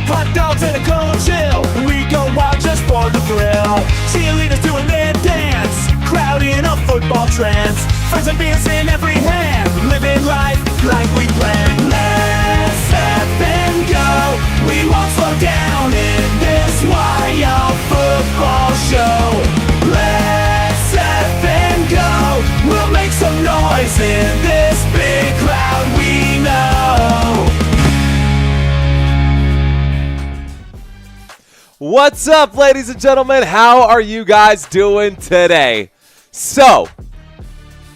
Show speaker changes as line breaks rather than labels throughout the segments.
Hot dogs and a cold chill, we go wild just for the thrill. Cheerleaders doing their dance, crowd in a football trance. Friends and beers in every hand, living life like we planned. Let's step and go, we won't slow down in this wild football show. Let's step and go, we'll make some noise in this big crowd we know.
What's up, ladies and gentlemen? How are you guys doing today? So,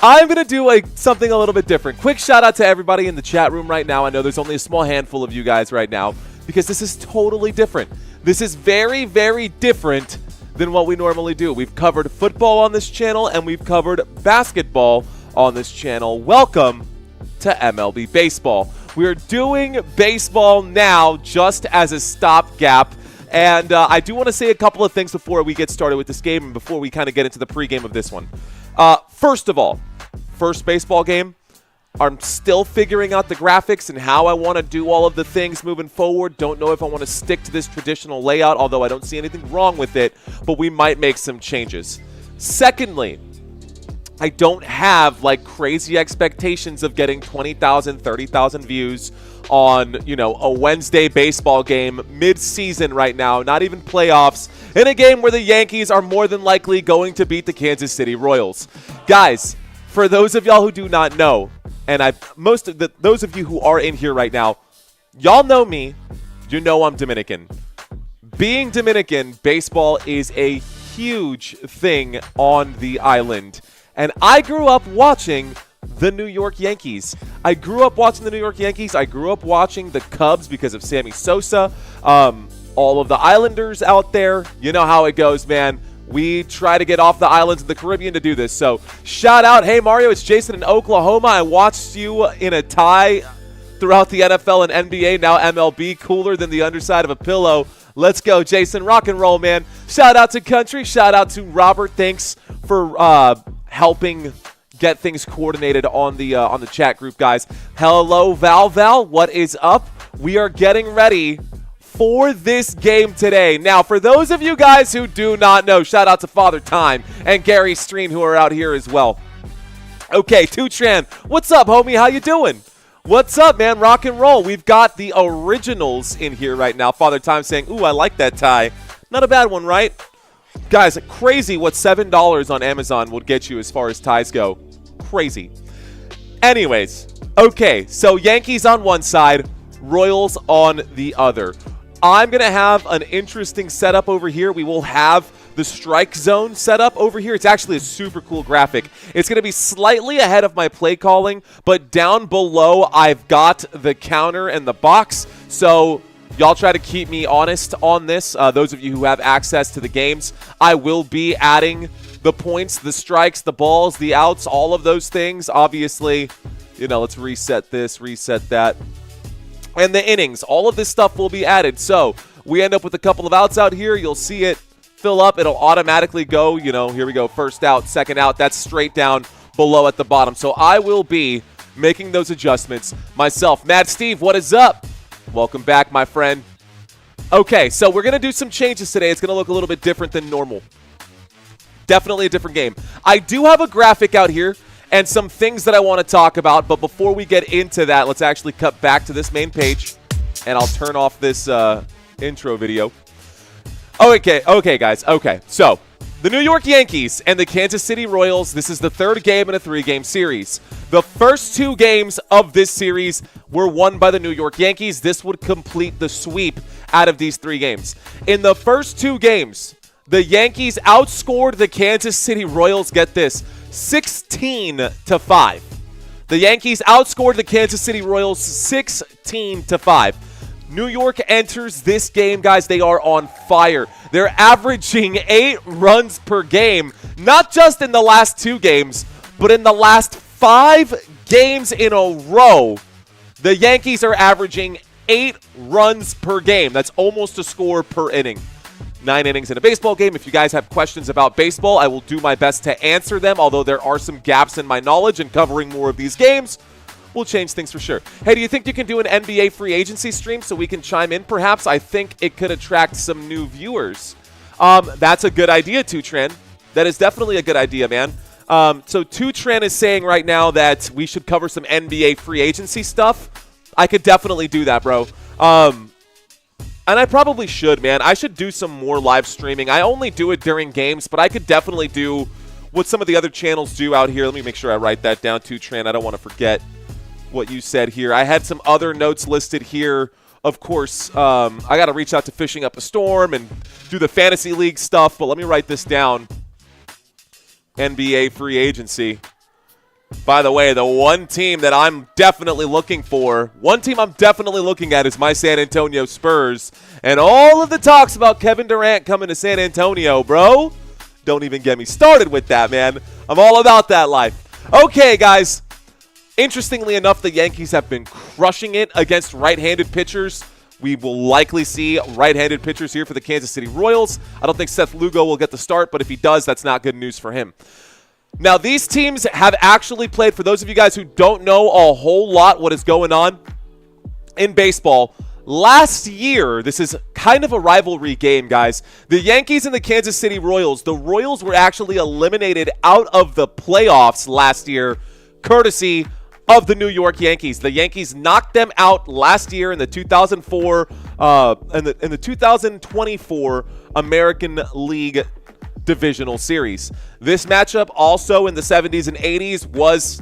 I'm going to do something a little bit different. Quick shout out to everybody in the chat room right now. I know there's only a small handful of you guys right now because this is totally different. This is very, very different than what we normally do. We've covered football on this channel and we've covered basketball on this channel. Welcome to MLB Baseball. We're doing baseball now just as a stopgap. And I do want to say a couple of things before we get started with this game and before we kind of get into the pregame of this one. First of all, first baseball game, I'm still figuring out the graphics and how I want to do all of the things moving forward. Don't know if I want to stick to this traditional layout, although I don't see anything wrong with it, but we might make some changes. Secondly, I don't have like crazy expectations of getting 20,000, 30,000 views on, a Wednesday baseball game mid-season right now, not even playoffs, in a game where the Yankees are more than likely going to beat the Kansas City Royals. Guys, for those of y'all who do not know, and those of you who are in here right now, y'all know me, you know I'm Dominican. Being Dominican, baseball is a huge thing on the island. And I grew up watching the New York Yankees. I grew up watching the New York Yankees. I grew up watching the Cubs because of Sammy Sosa. All of the Islanders out there, you know how it goes, man. We try to get off the islands of the Caribbean to do this. So shout out. Hey, Mario, it's Jason in Oklahoma. I watched you in a tie throughout the NFL and NBA, now MLB, cooler than the underside of a pillow. Let's go, Jason. Rock and roll, man. Shout out to Country. Shout out to Robert. Thanks for helping get things coordinated on the chat group, guys. Hello, Val. What is up? We are getting ready for this game today. Now, for those of you guys who do not know, shout out to Father Time and Gary Streen who are out here as well. Okay, Tutran, what's up, homie? How you doing? What's up, man? Rock and roll. We've got the originals in here right now. Father Time saying, ooh, I like that tie. Not a bad one, right? Guys, crazy what $7 on Amazon would get you as far as ties go. Crazy. Anyways, okay, so Yankees on one side, Royals on the other. I'm going to have an interesting setup over here. We will have the strike zone set up over here. It's actually a super cool graphic. It's going to be slightly ahead of my play calling, but down below I've got the counter and the box. So y'all try to keep me honest on this. Those of you who have access to the games, I will be adding the points, the strikes, the balls, the outs, all of those things. Obviously, let's reset this, reset that. And the innings, all of this stuff will be added. So we end up with a couple of outs out here. You'll see it fill up. It'll automatically go, here we go, first out, second out. That's straight down below at the bottom. So I will be making those adjustments myself. Mad Steve, what is up? Welcome back, my friend. Okay, so we're going to do some changes today. It's going to look a little bit different than normal. Definitely a different game. I do have a graphic out here and some things that I want to talk about, but before we get into that, let's actually cut back to this main page, and I'll turn off this intro video. Okay, guys. Okay, so the New York Yankees and the Kansas City Royals, this is the third game in a three-game series. The first two games of this series were won by the New York Yankees. This would complete the sweep out of these three games. In the first two games, the Yankees outscored the Kansas City Royals, get this, 16-5. The Yankees outscored the Kansas City Royals 16-5. New York enters this game, guys. They are on fire. They're averaging 8 runs per game, not just in the last 2 games, but in the last 5 games in a row. The Yankees are averaging 8 runs per game. That's almost a score per inning. 9 innings in a baseball game. If you guys have questions about baseball, I will do my best to answer them, although there are some gaps in my knowledge in covering more of these games. we'll change things for sure. Hey, do you think you can do an NBA free agency stream so we can chime in perhaps? I think it could attract some new viewers. That's a good idea, Tutran. That is definitely a good idea, man. So Tutran is saying right now that we should cover some NBA free agency stuff. I could definitely do that, bro. And I probably should, man. I should do some more live streaming. I only do it during games, but I could definitely do what some of the other channels do out here. Let me make sure I write that down too, Tran. I don't want to forget what you said here. I had some other notes listed here. Of course, I got to reach out to Fishing Up a Storm and do the Fantasy League stuff, but let me write this down. NBA free agency. By the way, the one team that I'm definitely looking for, one team I'm definitely looking at is my San Antonio Spurs. And all of the talks about Kevin Durant coming to San Antonio, bro, don't even get me started with that, man. I'm all about that life. Okay, guys. Interestingly enough, the Yankees have been crushing it against right-handed pitchers. We will likely see right-handed pitchers here for the Kansas City Royals. I don't think Seth Lugo will get the start, but if he does, that's not good news for him. Now, these teams have actually played, for those of you guys who don't know a whole lot what is going on in baseball, last year, this is kind of a rivalry game, guys. The Yankees and the Kansas City Royals, the Royals were actually eliminated out of the playoffs last year, courtesy of the New York Yankees. The Yankees knocked them out last year in the 2004 in the 2024 American League Divisional Series. This matchup also in the 70s and 80s was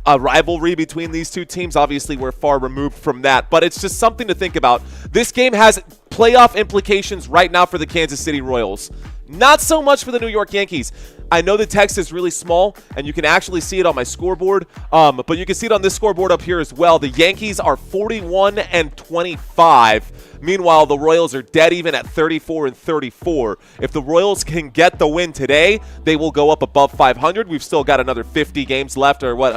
a rivalry between these two teams. Obviously, we're far removed from that, but it's just something to think about. This game has playoff implications right now for the Kansas City Royals. Not so much for the New York Yankees. I know the text is really small, and you can actually see it on my scoreboard, but you can see it on this scoreboard up here as well. The Yankees are 41-25. Meanwhile, the Royals are dead even at 34-34. If the Royals can get the win today, they will go up above 500. We've still got another 50 games left, or what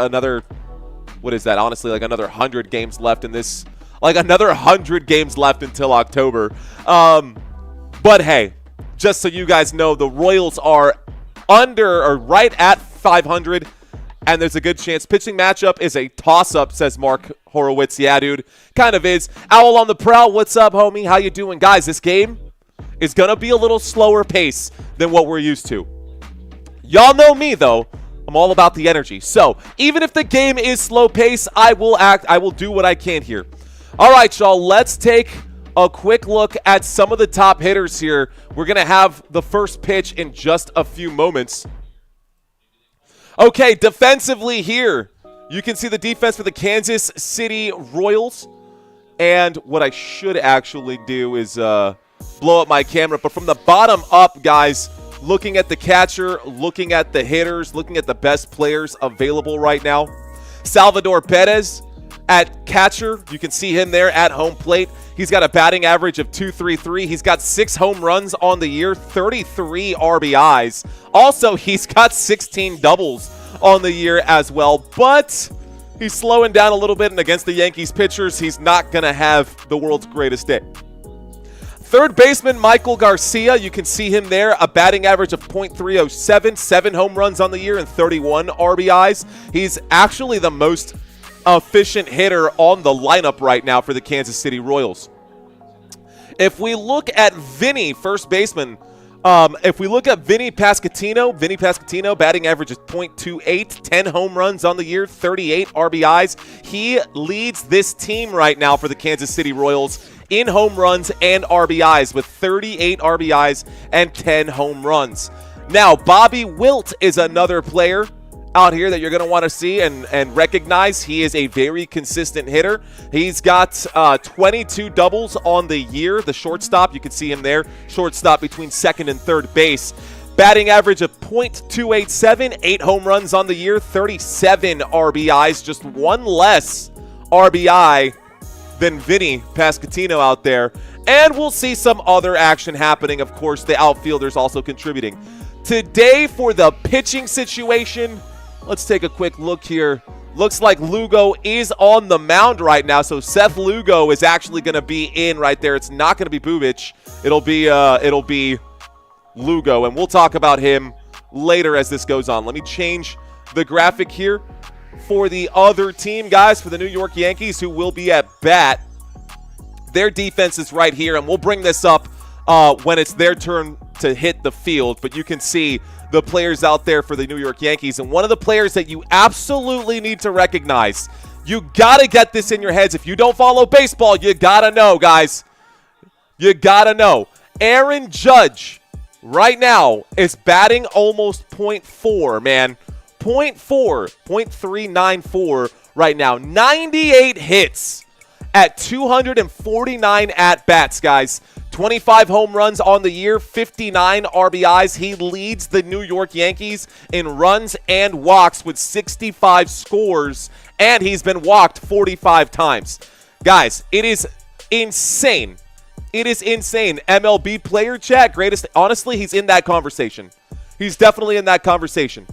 is that? Honestly, like another 100 games left in this, like another 100 games left until October. But hey, just so you guys know, the Royals are under or right at 500, and there's a good chance. Pitching matchup is a toss-up, says Mark Horowitz. Yeah, dude, kind of is. Owl on the prowl, what's up, homie? How you doing? Guys, this game is going to be a little slower pace than what we're used to. Y'all know me, though. I'm all about the energy. So, even if the game is slow pace, I will do what I can here. All right, y'all, let's take a quick look at some of the top hitters here. We're going to have the first pitch in just a few moments. Okay, defensively here, you can see the defense for the Kansas City Royals. And what I should actually do is blow up my camera. But from the bottom up, guys, looking at the catcher, looking at the hitters, looking at the best players available right now. Salvador Perez at catcher. You can see him there at home plate. He's got a batting average of .233. He's got 6 home runs on the year, 33 RBIs. Also, he's got 16 doubles on the year as well. But he's slowing down a little bit, and against the Yankees pitchers, he's not going to have the world's greatest day. Third baseman Michael Garcia, you can see him there, a batting average of .307, 7 home runs on the year and 31 RBIs. He's actually the most efficient hitter on the lineup right now for the Kansas City Royals. If we look at Vinny, first baseman, if we look at Vinny Pasquantino, batting average is .28, 10 home runs on the year, 38 RBIs. He leads this team right now for the Kansas City Royals in home runs and RBIs with 38 RBIs and 10 home runs. Now, Bobby Wilt is another player out here that you're going to want to see and recognize. He is a very consistent hitter. He's got 22 doubles on the year. The shortstop, you can see him there, shortstop between second and third base. Batting average of .287, 8 home runs on the year, 37 RBIs, just one less RBI than Vinny Pasquantino out there. And we'll see some other action happening. Of course, the outfielders also contributing. Today for the pitching situation, let's take a quick look here. Looks like Lugo is on the mound right now, so Seth Lugo is actually going to be in right there. It's not going to be Bubic. It'll be Lugo, and we'll talk about him later as this goes on. Let me change the graphic here. for the other team, guys, for the New York Yankees, who will be at bat. Their defense is right here, and we'll bring this up when it's their turn to hit the field. But you can see the players out there for the New York Yankees. And one of the players that you absolutely need to recognize, you got to get this in your heads. If you don't follow baseball, you got to know, guys. You got to know. Aaron Judge right now is batting almost .4, man. .394 right now. 98 hits at 249 at-bats, guys. 25 home runs on the year, 59 RBIs. He leads the New York Yankees in runs and walks with 65 scores, and he's been walked 45 times. Guys, it is insane. It is insane. MLB player chat, greatest. Honestly, he's in that conversation. He's definitely in that conversation.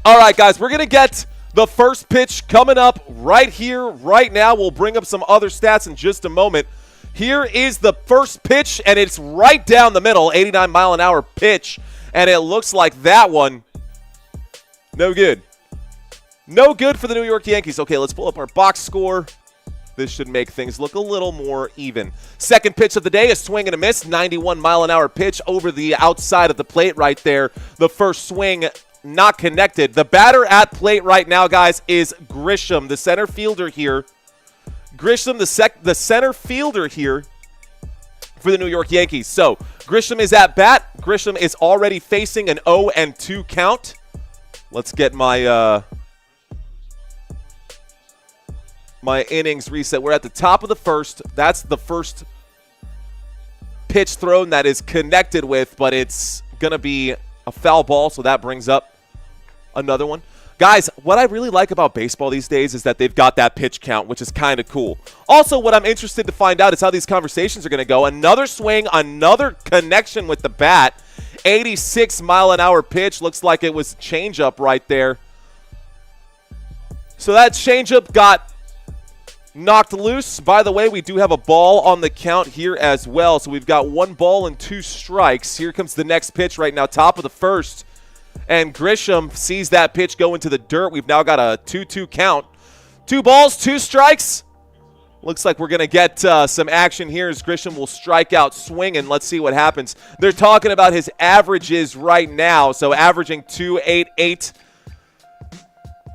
All right, guys, we're going to get the first pitch coming up right here, right now. We'll bring up some other stats in just a moment. Here is the first pitch, and it's right down the middle, 89-mile-an-hour pitch, and it looks like that one, no good. No good for the New York Yankees. Okay, let's pull up our box score. This should make things look a little more even. Second pitch of the day, a swing and a miss, 91-mile-an-hour pitch over the outside of the plate right there. The first swing not connected. The batter at plate right now, guys, is Grisham, the center fielder here. Grisham, the center fielder here for the New York Yankees. So, Grisham is at bat. Grisham is already facing an 0-2 count. Let's get my my innings reset. We're at the top of the first. That's the first pitch thrown that is connected with, but it's going to be a foul ball, so that brings up another one. Guys, what I really like about baseball these days is that they've got that pitch count, which is kind of cool. Also, what I'm interested to find out is how these conversations are going to go. Another swing, another connection with the bat. 86-mile-an-hour pitch. Looks like it was changeup right there. So that changeup got knocked loose. By the way, we do have a ball on the count here as well. So we've got 1 ball and 2 strikes. Here comes the next pitch right now, top of the first. And Grisham sees that pitch go into the dirt. We've now got a 2-2 count. 2 balls, 2 strikes. Looks like we're going to get some action here as Grisham will strike out swinging. Let's see what happens. They're talking about his averages right now. So averaging 2.88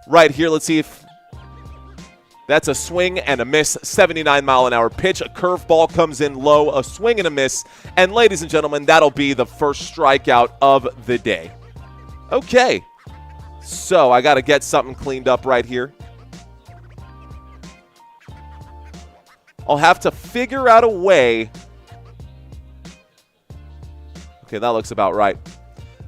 right here. Let's see if that's a swing and a miss. 79-mile-an-hour pitch. A curveball comes in low. A swing and a miss. And ladies and gentlemen, that'll be the first strikeout of the day. Okay, so I got to get something cleaned up right here. I'll have to figure out a way. Okay, that looks about right.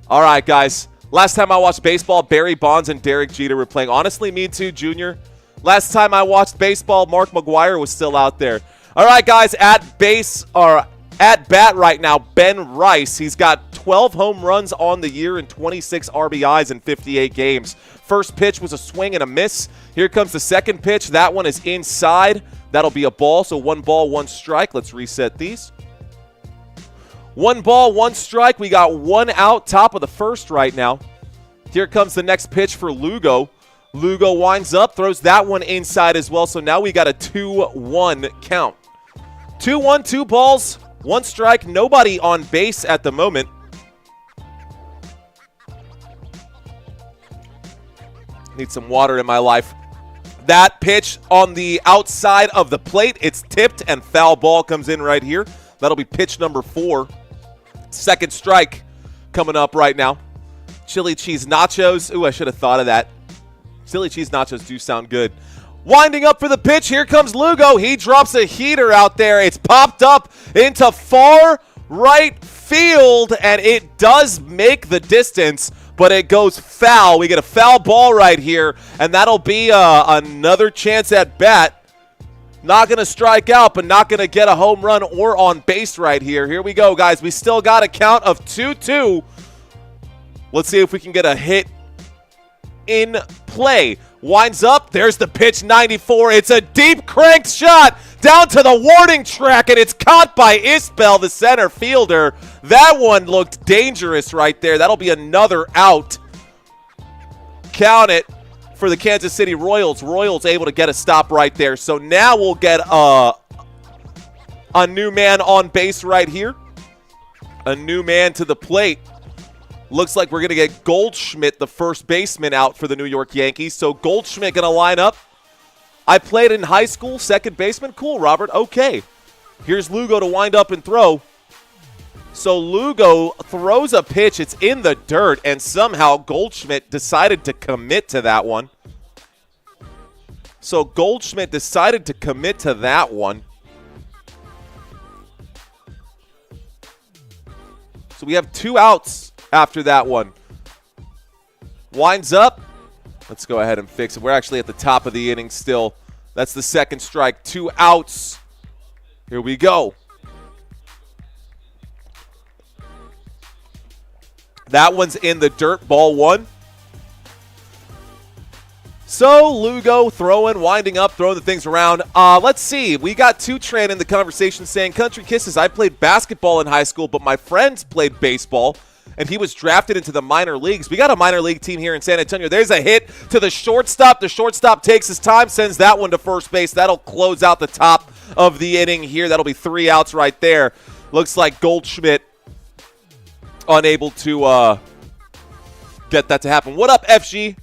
All right, guys. Last time I watched baseball, Barry Bonds and Derek Jeter were playing. Honestly, me too, Junior. Last time I watched baseball, Mark McGwire was still out there. All right, guys, at bat right now, Ben Rice. He's got 12 home runs on the year and 26 RBIs in 58 games. First pitch was a swing and a miss. Here comes the second pitch. That one is inside. That'll be a ball, so 1 ball, 1 strike. Let's reset these. 1 ball, 1 strike. We got 1 out, top of the first right now. Here comes the next pitch for Lugo. Lugo winds up, throws that one inside as well, so now we got a 2-1 count. 2-1, 2 balls, 1 strike. Nobody on base at the moment. Need some water in my life. That pitch on the outside of the plate, it's tipped and foul ball comes in right here. That'll be pitch number 4. Second strike coming up right now. Chili cheese nachos. Ooh, I should have thought of that. Chili cheese nachos do sound good. Winding up for the pitch. Here comes Lugo. He drops a heater out there. It's popped up into far right field, and it does make the distance, but it goes foul. We get a foul ball right here, and that'll be another chance at bat. Not going to strike out, but not going to get a home run or on base right here. Here we go, guys. We still got a count of 2-2. Let's see if we can get a hit in play. Winds up. There's the pitch, 94. It's a deep cranked shot down to the warning track, and it's caught by Isbell, the center fielder. That one looked dangerous right there. That'll be another out. Count it. for the Kansas City Royals. Royals able to get a stop right there. So now we'll get a new man on base right here. A new man to the plate. Looks like we're going to get Goldschmidt, the first baseman, out for the New York Yankees. So Goldschmidt going to line up. I played in high school, second baseman. Cool, Robert. Okay. Here's Lugo to wind up and throw. So Lugo throws a pitch. It's in the dirt, and somehow Goldschmidt decided to commit to that one. So Goldschmidt decided to commit to that one. So we have 2 outs after that one. Winds up. Let's go ahead and fix it. We're actually at the top of the inning still. That's the second strike. 2 outs. Here we go. That one's in the dirt. Ball 1. So Lugo throwing, winding up, throwing the things around. Let's see. We got Tutran in the conversation saying, Country Kisses, I played basketball in high school, but my friends played baseball, and he was drafted into the minor leagues. We got a minor league team here in San Antonio. There's a hit to the shortstop. The shortstop takes his time, sends that one to first base. That'll close out the top of the inning here. That'll be 3 outs right there. Looks like Goldschmidt unable to get that to happen. What up, FG?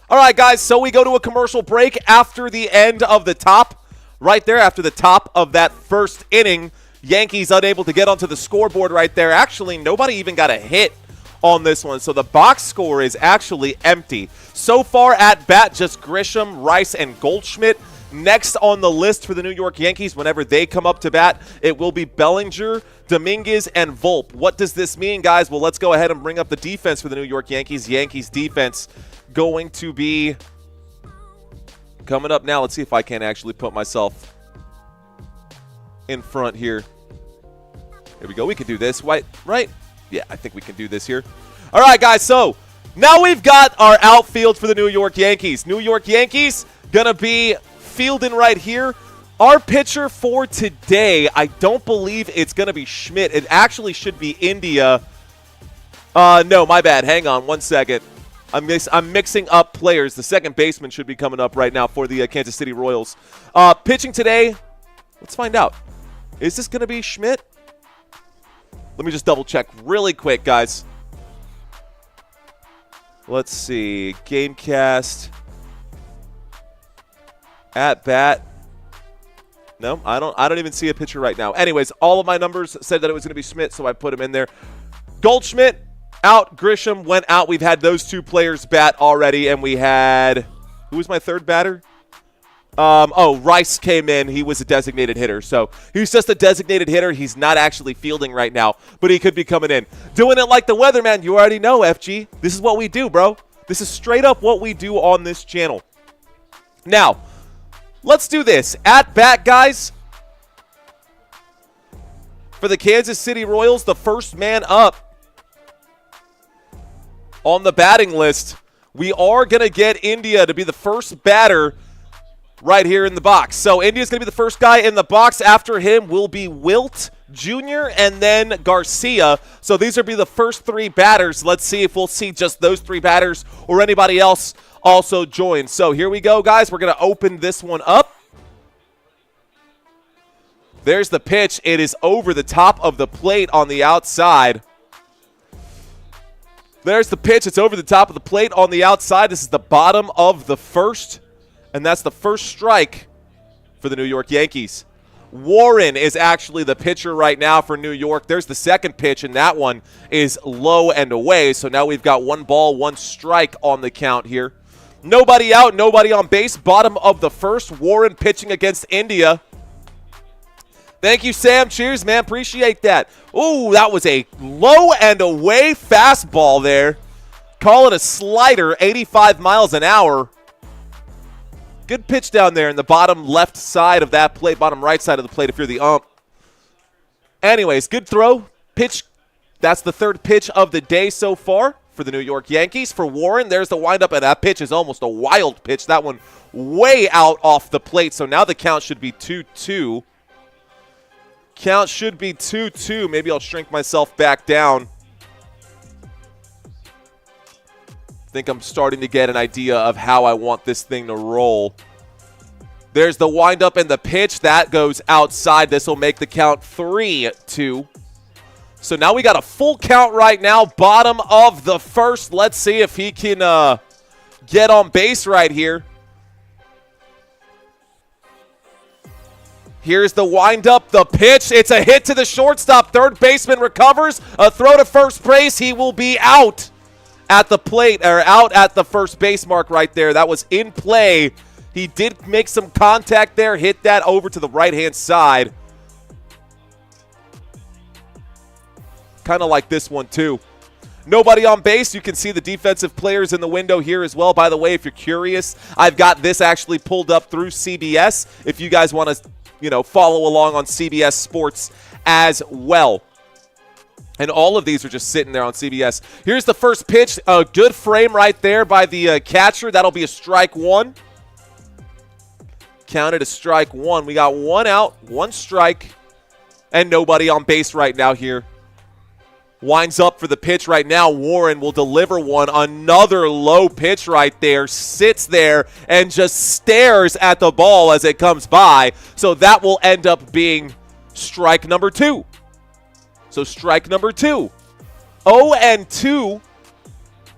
All right, guys, so we go to a commercial break after the end of the top. Right there, after the top of that first inning, Yankees unable to get onto the scoreboard right there. Actually, nobody even got a hit on this one, so the box score is actually empty. So far at bat, just Grisham, Rice, and Goldschmidt. Next on the list for the New York Yankees, whenever they come up to bat, it will be Bellinger, Dominguez, and Volpe. What does this mean, guys? Well, let's go ahead and bring up the defense for the New York Yankees. Yankees defense going to be coming up now. Let's see if I can actually put myself in front here. Here we go. We can do this, right? Yeah, I think we can do this here. All right, guys, so now we've got our outfield for the New York Yankees. New York Yankees going to be fielding right here. Our pitcher for today, I don't believe it's going to be Schmidt. It actually should be India. No, my bad. Hang on one second. I'm mixing up players. The second baseman should be coming up right now for the Kansas City Royals. Pitching today, let's find out. Is this going to be Schmidt? Let me just double check really quick, guys. Let's see. Gamecast. At bat. No, I don't even see a pitcher right now. Anyways, all of my numbers said that it was going to be Schmidt, so I put him in there. Goldschmidt out. Grisham went out. We've had those 2 players bat already, and we had, who was my third batter? Rice came in. He was a designated hitter. So he's just a designated hitter. He's not actually fielding right now, but he could be coming in. Doing it like the weatherman. You already know, FG. This is what we do, bro. This is straight up what we do on this channel. Now, let's do this. At bat, guys. For the Kansas City Royals, the first man up on the batting list, we are going to get India to be the first batter right here in the box. So India's going to be the first guy in the box. After him will be Wilt Jr. and then Garcia. So these will be the first 3 batters. Let's see if we'll see just those 3 batters or anybody else also join. So here we go, guys. We're going to open this one up. There's the pitch. It is over the top of the plate on the outside. There's the pitch. It's over the top of the plate on the outside. This is the bottom of the first, and that's the first strike for the New York Yankees. Warren is actually the pitcher right now for New York. There's the second pitch, and that one is low and away. So now we've got 1 ball, 1 strike on the count here. Nobody out, nobody on base. Bottom of the first. Warren pitching against India. Thank you, Sam. Cheers, man. Appreciate that. Ooh, that was a low and away fastball there. Call it a slider, 85 miles an hour. Good pitch down there in the bottom left side of that plate, bottom right side of the plate if you're the ump. Anyways, good throw. Pitch. That's the third pitch of the day so far for the New York Yankees. For Warren, there's the windup, and that pitch is almost a wild pitch. That one way out off the plate, so now the count should be 2-2. Count should be 2-2. Maybe I'll shrink myself back down. think I'm starting to get an idea of how I want this thing to roll. There's the windup and the pitch. That goes outside. This will make the count 3-2. So now we got a full count right now. Bottom of the first. Let's see if he can get on base right here. Here's the windup, the pitch. It's a hit to the shortstop. Third baseman recovers. A throw to first base. He will be out at the plate, or out at the first base mark right there. That was in play. He did make some contact there, hit that over to the right-hand side. Kind of like this one, too. Nobody on base. You can see the defensive players in the window here as well. By the way, if you're curious, I've got this actually pulled up through CBS if you guys want to, follow along on CBS Sports as well. And all of these are just sitting there on CBS. Here's the first pitch. A good frame right there by the catcher. That'll be a strike one. Counted a strike one. We got one out, one strike, and nobody on base right now here. Winds up for the pitch right now. Warren will deliver one. Another low pitch right there. Sits there and just stares at the ball as it comes by. So that will end up being strike number 2. So strike number 2. 0-2.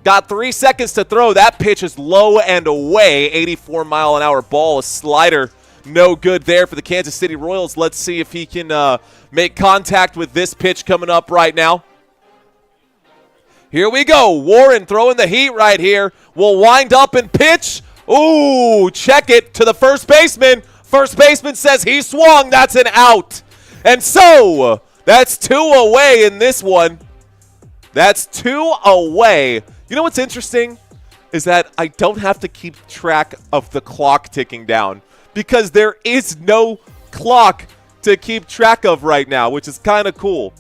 Got 3 seconds to throw. That pitch is low and away. 84-mile-an-hour ball. A slider. No good there for the Kansas City Royals. Let's see if he can make contact with this pitch coming up right now. Here we go. Warren throwing the heat right here. Will wind up and pitch. Ooh, check it to the first baseman. First baseman says he swung. That's an out. And so that's 2 away in this one. That's 2 away. You know what's interesting is that I don't have to keep track of the clock ticking down because there is no clock to keep track of right now, which is kind of cool.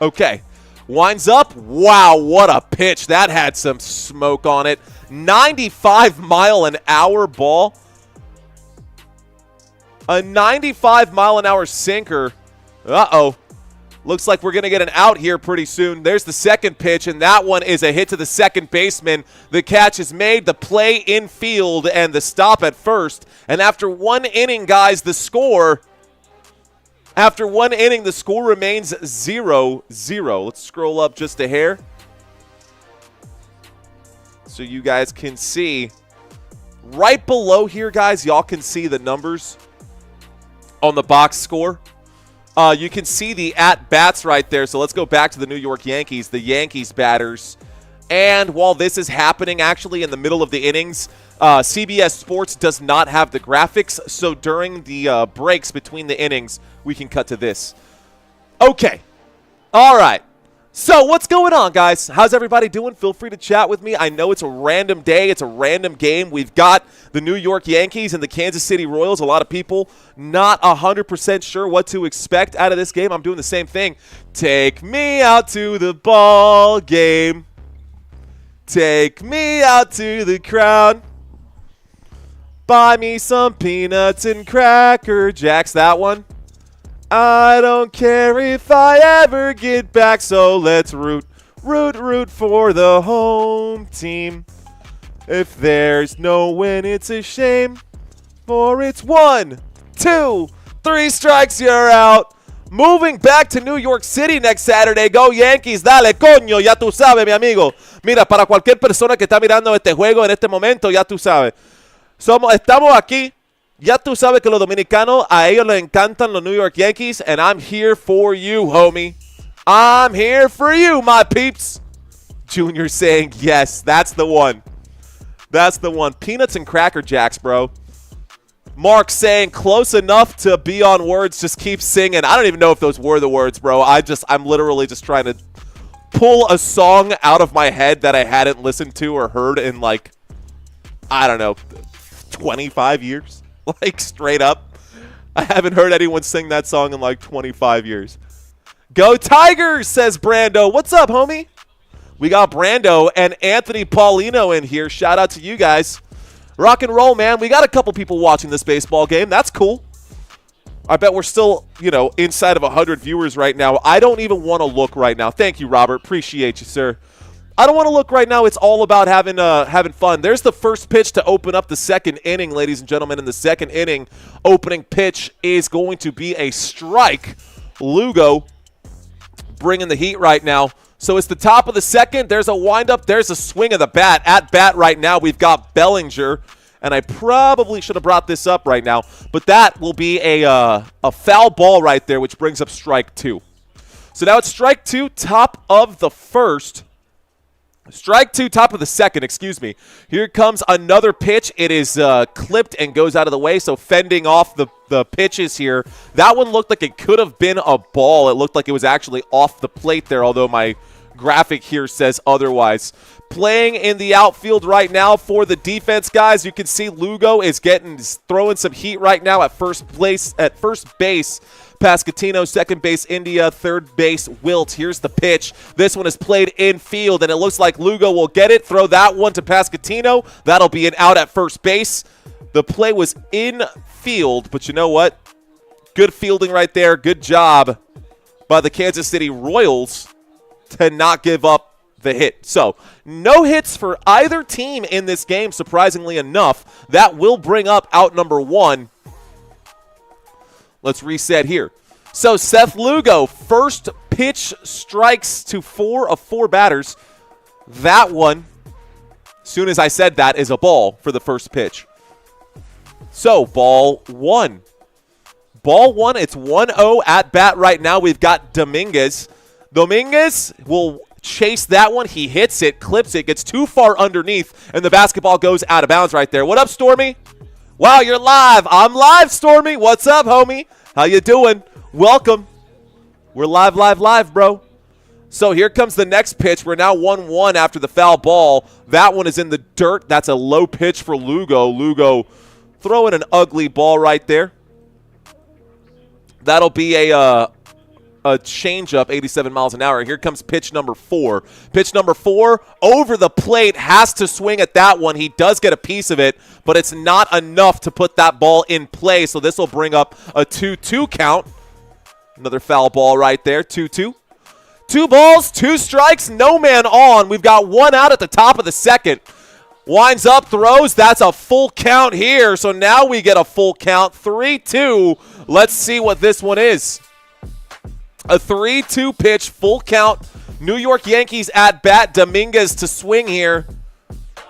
Okay, winds up. Wow, what a pitch. That had some smoke on it. 95-mile-an-hour ball. A 95-mile-an-hour sinker. Uh-oh. Looks like we're going to get an out here pretty soon. There's the second pitch, and that one is a hit to the second baseman. The catch is made, the play in field, and the stop at first. And after 1 inning, guys, the score... After 1 inning, the score remains 0-0. Let's scroll up just a hair so you guys can see. Right below here, guys, y'all can see the numbers on the box score. You can see the at-bats right there. So let's go back to the New York Yankees, the Yankees batters. And while this is happening actually in the middle of the innings, CBS Sports does not have the graphics, so during the breaks between the innings, we can cut to this. Okay. All right. So what's going on, guys? How's everybody doing? Feel free to chat with me. I know it's a random day. It's a random game. We've got the New York Yankees and the Kansas City Royals. A lot of people not 100% sure what to expect out of this game. I'm doing the same thing. Take me out to the ball game. Take me out to the crowd. Buy me some peanuts and Cracker Jacks. That one. I don't care if I ever get back, so let's root for the home team. If there's no win, it's a shame, for it's 1, 2, 3 strikes, you're out. Moving back to New York City next Saturday. Go Yankees, dale, coño, ya tú sabes, mi amigo. Mira, para cualquier persona que está mirando este juego en este momento, ya tú sabes. Estamos aquí. Ya tú sabes que los dominicanos, a ellos les encantan los New York Yankees, and I'm here for you, homie. I'm here for you, my peeps. Junior saying yes. That's the one. That's the one. Peanuts and Cracker Jacks, bro. Mark saying close enough to be on words. Just keep singing. I don't even know if those were the words, bro. I'm literally just trying to pull a song out of my head that I hadn't listened to or heard in, like, I don't know, 25 years. Like, straight up. I haven't heard anyone sing that song in like 25 years. Go Tigers, says Brando. What's up, homie? We got Brando and Anthony Paulino in here. Shout out to you guys. Rock and roll, man. We got a couple people watching this baseball game. That's cool. I bet we're still, inside of 100 viewers right now. I don't even want to look right now. Thank you, Robert. Appreciate you, sir. I don't want to look right now. It's all about having fun. There's the first pitch to open up the second inning, ladies and gentlemen. In the second inning, opening pitch is going to be a strike. Lugo bringing the heat right now. So it's the top of the second. There's a windup. There's a swing of the bat. At bat right now, we've got Bellinger. And I probably should have brought this up right now. But that will be a foul ball right there, which brings up strike two. So now it's strike two, top of the first. Strike two, top of the second, excuse me. Here comes another pitch. It is clipped and goes out of the way, so fending off the pitches here. That one looked like it could have been a ball. It looked like it was actually off the plate there, although my graphic here says otherwise. Playing in the outfield right now for the defense, guys. You can see Lugo is throwing some heat right now at first base. Pascatino, second base, India, third base, Wilt. Here's the pitch. This one is played in field, and it looks like Lugo will get it. Throw that one to Pascatino. That'll be an out at first base. The play was in field, but you know what? Good fielding right there. Good job by the Kansas City Royals to not give up the hit. So, no hits for either team in this game, surprisingly enough. That will bring up out number one. Let's reset here. So Seth Lugo, first pitch strikes to 4 of 4 batters. That one, as soon as I said that, is a ball for the first pitch. So ball one. Ball one, it's 1-0 at bat right now. We've got Dominguez. Dominguez will chase that one. He hits it, clips it, gets too far underneath, and the basketball goes out of bounds right there. What up, Stormy? Wow, you're live. I'm live, Stormy. What's up, homie? How you doing? Welcome. We're live, bro. So here comes the next pitch. We're now 1-1 after the foul ball. That one is in the dirt. That's a low pitch for Lugo. Lugo throwing an ugly ball right there. That'll be a changeup, 87 miles an hour. Here comes pitch number 4. Pitch number 4 over the plate, has to swing at that one. He does get a piece of it, but it's not enough to put that ball in play. So this will bring up a 2-2 count. Another foul ball right there, 2-2. 2 balls, 2 strikes, no man on. We've got 1 out at the top of the second. Winds up, throws. That's a full count here. So now we get a full count, 3-2. Let's see what this one is. A 3-2 pitch, full count. New York Yankees at bat. Dominguez to swing here.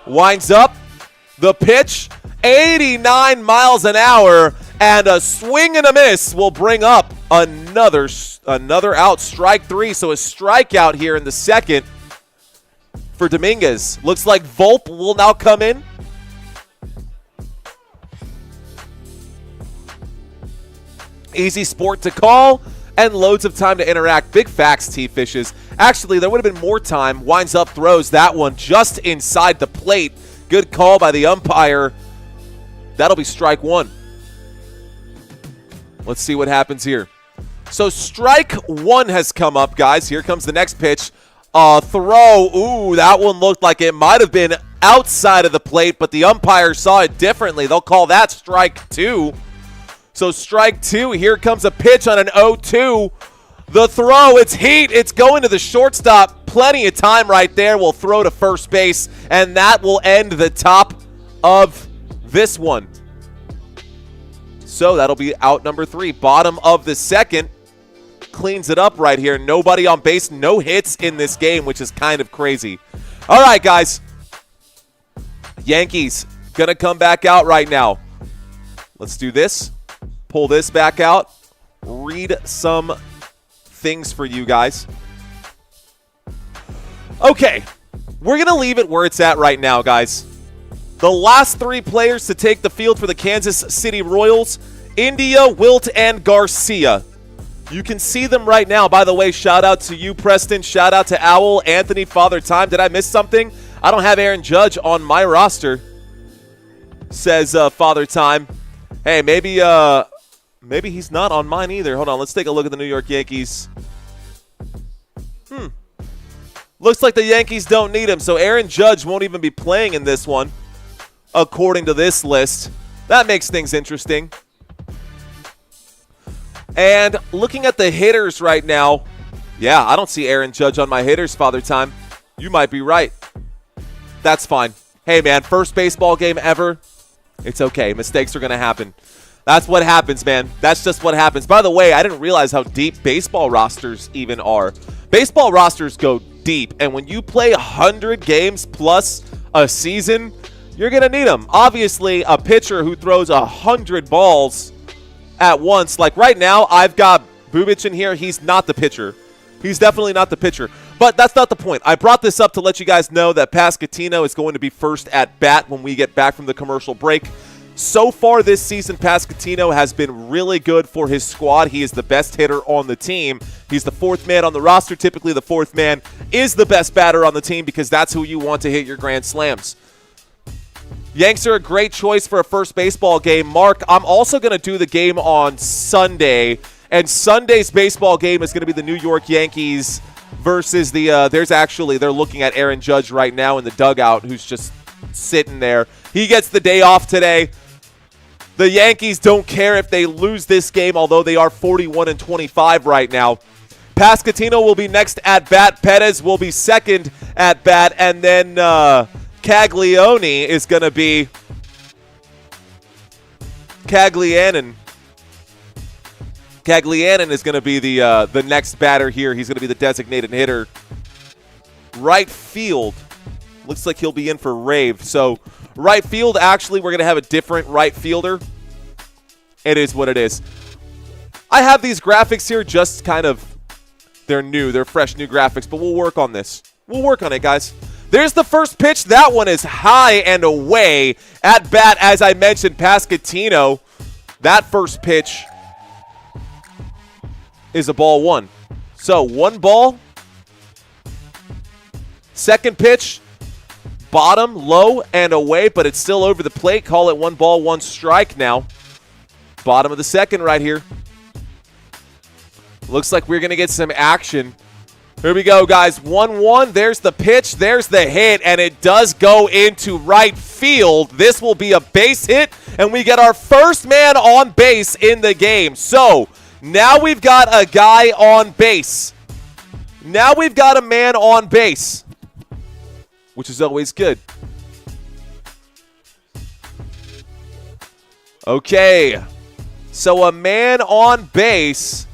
Winds up. The pitch, 89 miles an hour. And a swing and a miss will bring up another out. Strike 3. So a strikeout here in the second for Dominguez. Looks like Volpe will now come in. Easy sport to call. And loads of time to interact. Big facts, T-Fishes. Actually, there would have been more time. Winds up, throws that one just inside the plate. Good call by the umpire. That'll be strike 1. Let's see what happens here. So strike 1 has come up, guys. Here comes the next pitch. Throw. Ooh, that one looked like it might have been outside of the plate, but the umpire saw it differently. They'll call that strike 2. So strike 2, here comes a pitch on an 0-2. The throw, it's heat, it's going to the shortstop. Plenty of time right there. We'll throw to first base, and that will end the top of this one. So that'll be out number 3. Bottom of the second. Cleans it up right here. Nobody on base, no hits in this game, which is kind of crazy. All right, guys. Yankees going to come back out right now. Let's do this. Pull this back out, read some things for you guys. Okay, we're going to leave it where it's at right now, guys. The last 3 players to take the field for the Kansas City Royals, India, Wilt, and Garcia. You can see them right now. By the way, shout out to you, Preston. Shout out to Owl, Anthony, Father Time. Did I miss something? I don't have Aaron Judge on my roster, says Father Time. Hey, maybe he's not on mine either. Hold on, let's take a look at the New York Yankees. Looks like the Yankees don't need him, so Aaron Judge won't even be playing in this one, according to this list. That makes things interesting. And looking at the hitters right now, yeah, I don't see Aaron Judge on my hitters, Father Time. You might be right. That's fine. Hey, man, first baseball game ever. It's okay. Mistakes are going to happen. That's what happens, man. That's just what happens. By the way, I didn't realize how deep baseball rosters even are. Baseball rosters go deep, and when you play 100 games plus a season, you're going to need them. Obviously, a pitcher who throws 100 balls at once, like right now, I've got Bubic in here. He's not the pitcher. He's definitely not the pitcher. But that's not the point. I brought this up to let you guys know that Pasquantino is going to be first at bat when we get back from the commercial break. So far this season, Pasquantino has been really good for his squad. He is the best hitter on the team. He's the fourth man on the roster. Typically, the fourth man is the best batter on the team because that's who you want to hit your grand slams. Yanks are a great choice for a first baseball game. Mark, I'm also going to do the game on Sunday, and Sunday's baseball game is going to be the New York Yankees versus the they're looking at Aaron Judge right now in the dugout, who's just sitting there. He gets the day off today. The Yankees don't care if they lose this game, although they are 41-25 right now. Pasquantino will be next at bat. Perez will be second at bat, and then Caglianone is going to be Caglianon is going to be the next batter here. He's going to be the designated hitter. Right field. Looks like he'll be in for Rave. So right field, actually, we're going to have a different right fielder. It is what it is. I have these graphics here just kind of, they're new. They're fresh new graphics, but we'll work on this. We'll work on it, guys. There's the first pitch. That one is high and away. At bat, as I mentioned, Pasquantino. That first pitch is a ball one. So 1 ball. Second pitch. Bottom, low, and away, but it's still over the plate. Call it 1 ball, 1 strike now. Bottom of the second right here. Looks like we're going to get some action. Here we go, guys. 1-1. There's the pitch. There's the hit, and it does go into right field. This will be a base hit, and we get our first man on base in the game. So now we've got a guy on base. Now we've got a man on base, which is always good. Okay, so a man on base,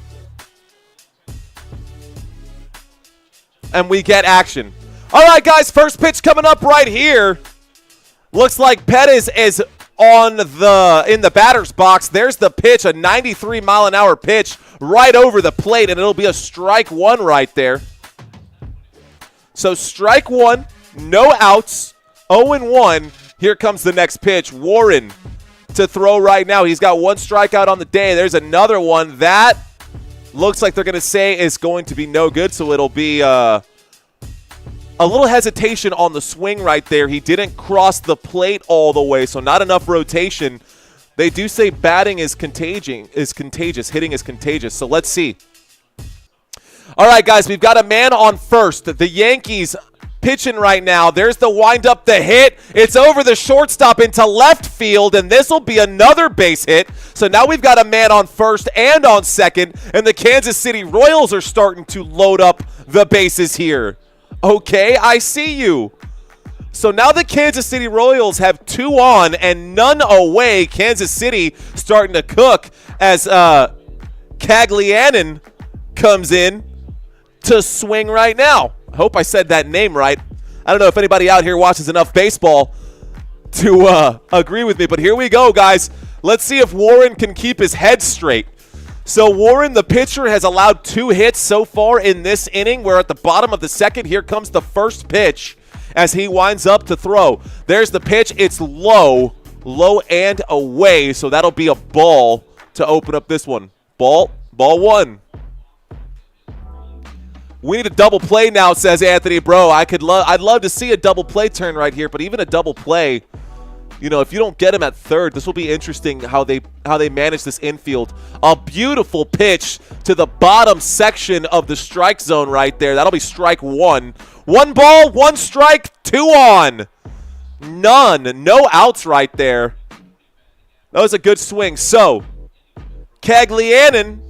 and we get action. All right, guys, first pitch coming up right here. Looks like Perez is in the batter's box. There's the pitch, a 93-mile-an-hour pitch right over the plate, and it'll be a strike one right there. So strike one. No outs, 0-1. Here comes the next pitch. Warren to throw right now. He's got 1 strikeout on the day. There's another one. That looks like they're going to say is going to be no good, so it'll be a little hesitation on the swing right there. He didn't cross the plate all the way, so not enough rotation. They do say batting is contagious, hitting is contagious, so let's see. All right, guys, we've got a man on first. The Yankees pitching right now. There's the windup, the hit. It's over the shortstop into left field, and this will be another base hit. So now we've got a man on first and on second, and the Kansas City Royals are starting to load up the bases here. Okay, I see you. So now the Kansas City Royals have 2 on and none away. Kansas City starting to cook as Caglianon comes in to swing right now. I hope I said that name right. I don't know if anybody out here watches enough baseball to agree with me, but here we go, guys. Let's see if Warren can keep his head straight. So Warren, the pitcher, has allowed 2 hits so far in this inning. We're at the bottom of the second. Here comes the first pitch as he winds up to throw. There's the pitch. It's low and away, so that'll be a ball to open up this one. Ball 1. We need a double play now, says Anthony Bro. I'd love to see a double play turn right here, but even a double play, you know, if you don't get him at third, this will be interesting how they manage this infield. A beautiful pitch to the bottom section of the strike zone right there. That'll be strike 1. 1 ball, 1 strike, 2 on. None. No outs right there. That was a good swing. So, Caglianon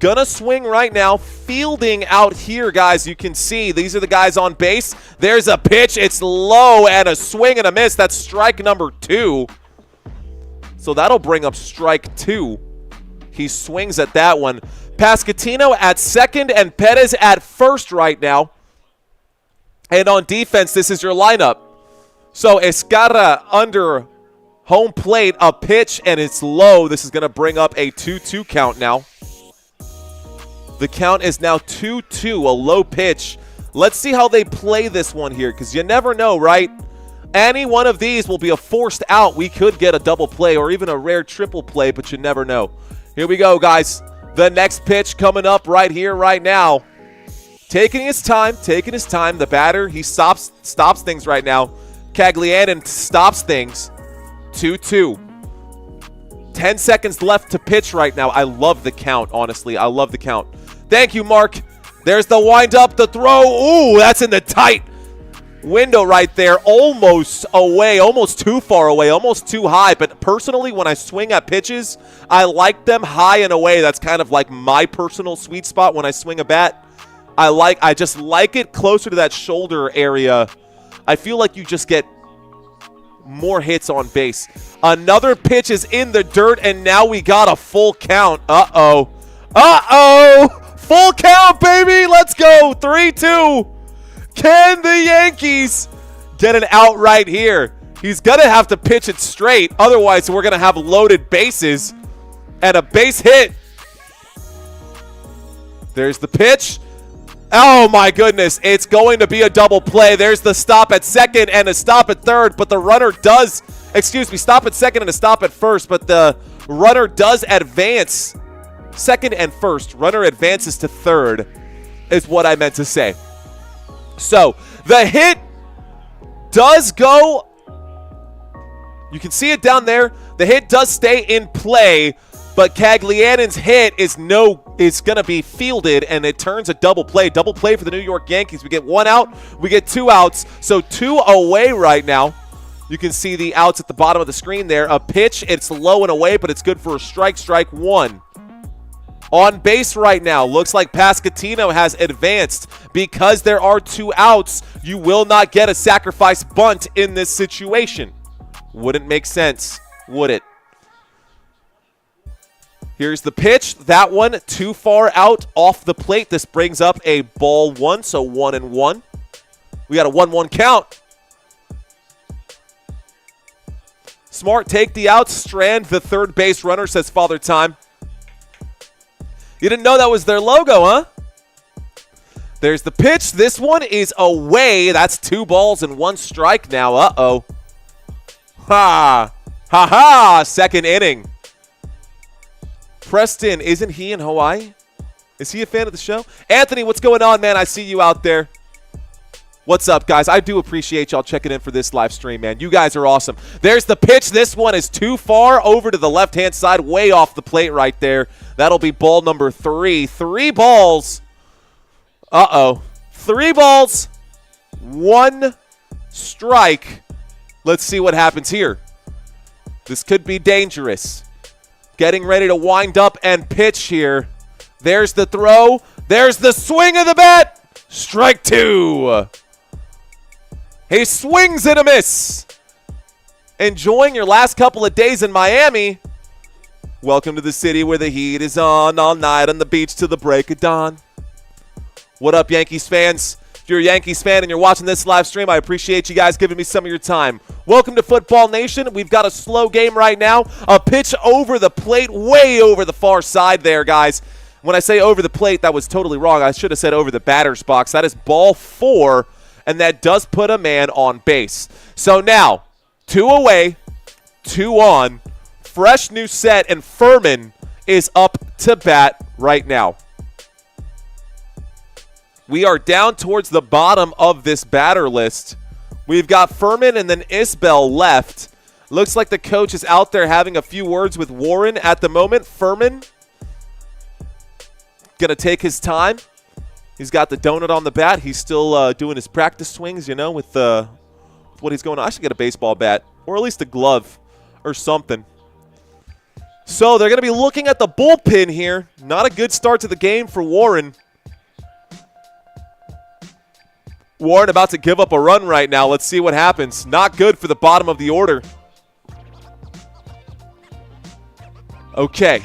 Gonna swing right now. Fielding out here, guys. You can see these are the guys on base. There's a pitch. It's low and a swing and a miss. That's strike number 2. So that'll bring up strike 2. He swings at that one. Pasquantino at second and Perez at first right now. And on defense, this is your lineup. So Escarra under home plate, a pitch, and it's low. This is going to bring up a 2-2 count now. The count is now 2-2, a low pitch. Let's see how they play this one here, because you never know, right? Any one of these will be a forced out. We could get a double play or even a rare triple play, but you never know. Here we go, guys. The next pitch coming up right here, right now. Taking his time. The batter, he stops things right now. Caglianin stops things. 2-2. 10 seconds left to pitch right now. I love the count, honestly. I love the count. Thank you, Mark. There's the wind-up, the throw. Ooh, that's in the tight window right there. Almost away, almost too far away, almost too high. But personally, when I swing at pitches, I like them high and away. That's kind of like my personal sweet spot when I swing a bat. I just like it closer to that shoulder area. I feel like you just get more hits on base. Another pitch is in the dirt, and now we got a full count. Uh-oh. Full count, baby. Let's go. 3-2. Can the Yankees get an out right here? He's going to have to pitch it straight. Otherwise, we're going to have loaded bases and a base hit. There's the pitch. Oh, my goodness. It's going to be a double play. There's the stop at second and a stop at third, but the runner does, stop at second and a stop at first, but the runner does advance. Second and first. Runner advances to third is what I meant to say. So, the hit does go. You can see it down there. The hit does stay in play, but Caglianin's hit is going to be fielded, and it turns a double play. Double play for the New York Yankees. We get 1 out. We get 2 outs. So 2 away right now. You can see the outs at the bottom of the screen there. A pitch. It's low and away, but it's good for a strike. Strike 1. On base right now. Looks like Pasquantino has advanced. Because there are 2 outs, you will not get a sacrifice bunt in this situation. Wouldn't make sense, would it? Here's the pitch. That one too far out off the plate. This brings up a ball 1, so 1-1. We got a 1-1 count. Smart take the out. Strand, the third base runner, says Father Time. You didn't know that was their logo, huh? There's the pitch. This one is away. That's 2 balls and 1 strike now. Uh-oh. Ha-ha. Second inning. Preston, isn't he in Hawaii? Is he a fan of the show? Anthony, what's going on, man? I see you out there. What's up, guys? I do appreciate y'all checking in for this live stream, man. You guys are awesome. There's the pitch. This one is too far over to the left-hand side, way off the plate right there. That'll be ball number 3. 3 balls. Uh-oh. 3 balls, 1 strike. Let's see what happens here. This could be dangerous. Getting ready to wind up and pitch here. There's the throw. There's the swing of the bat. Strike 2. He swings and a miss. Enjoying your last couple of days in Miami. Welcome to the city where the heat is on all night on the beach till the break of dawn. What up, Yankees fans? If you're a Yankees fan and you're watching this live stream, I appreciate you guys giving me some of your time. Welcome to Football Nation. We've got a slow game right now. A pitch over the plate, way over the far side there, guys. When I say over the plate, that was totally wrong. I should have said over the batter's box. That is ball 4, and that does put a man on base. So now, 2 away, 2 on. Fresh new set, and Furman is up to bat right now. We are down towards the bottom of this batter list. We've got Furman and then Isbell left. Looks like the coach is out there having a few words with Warren at the moment. Furman going to take his time. He's got the donut on the bat. He's still doing his practice swings, you know, with what he's going on. I should get a baseball bat or at least a glove or something. So they're going to be looking at the bullpen here. Not a good start to the game for Warren. Warren about to give up a run right now. Let's see what happens. Not good for the bottom of the order. Okay.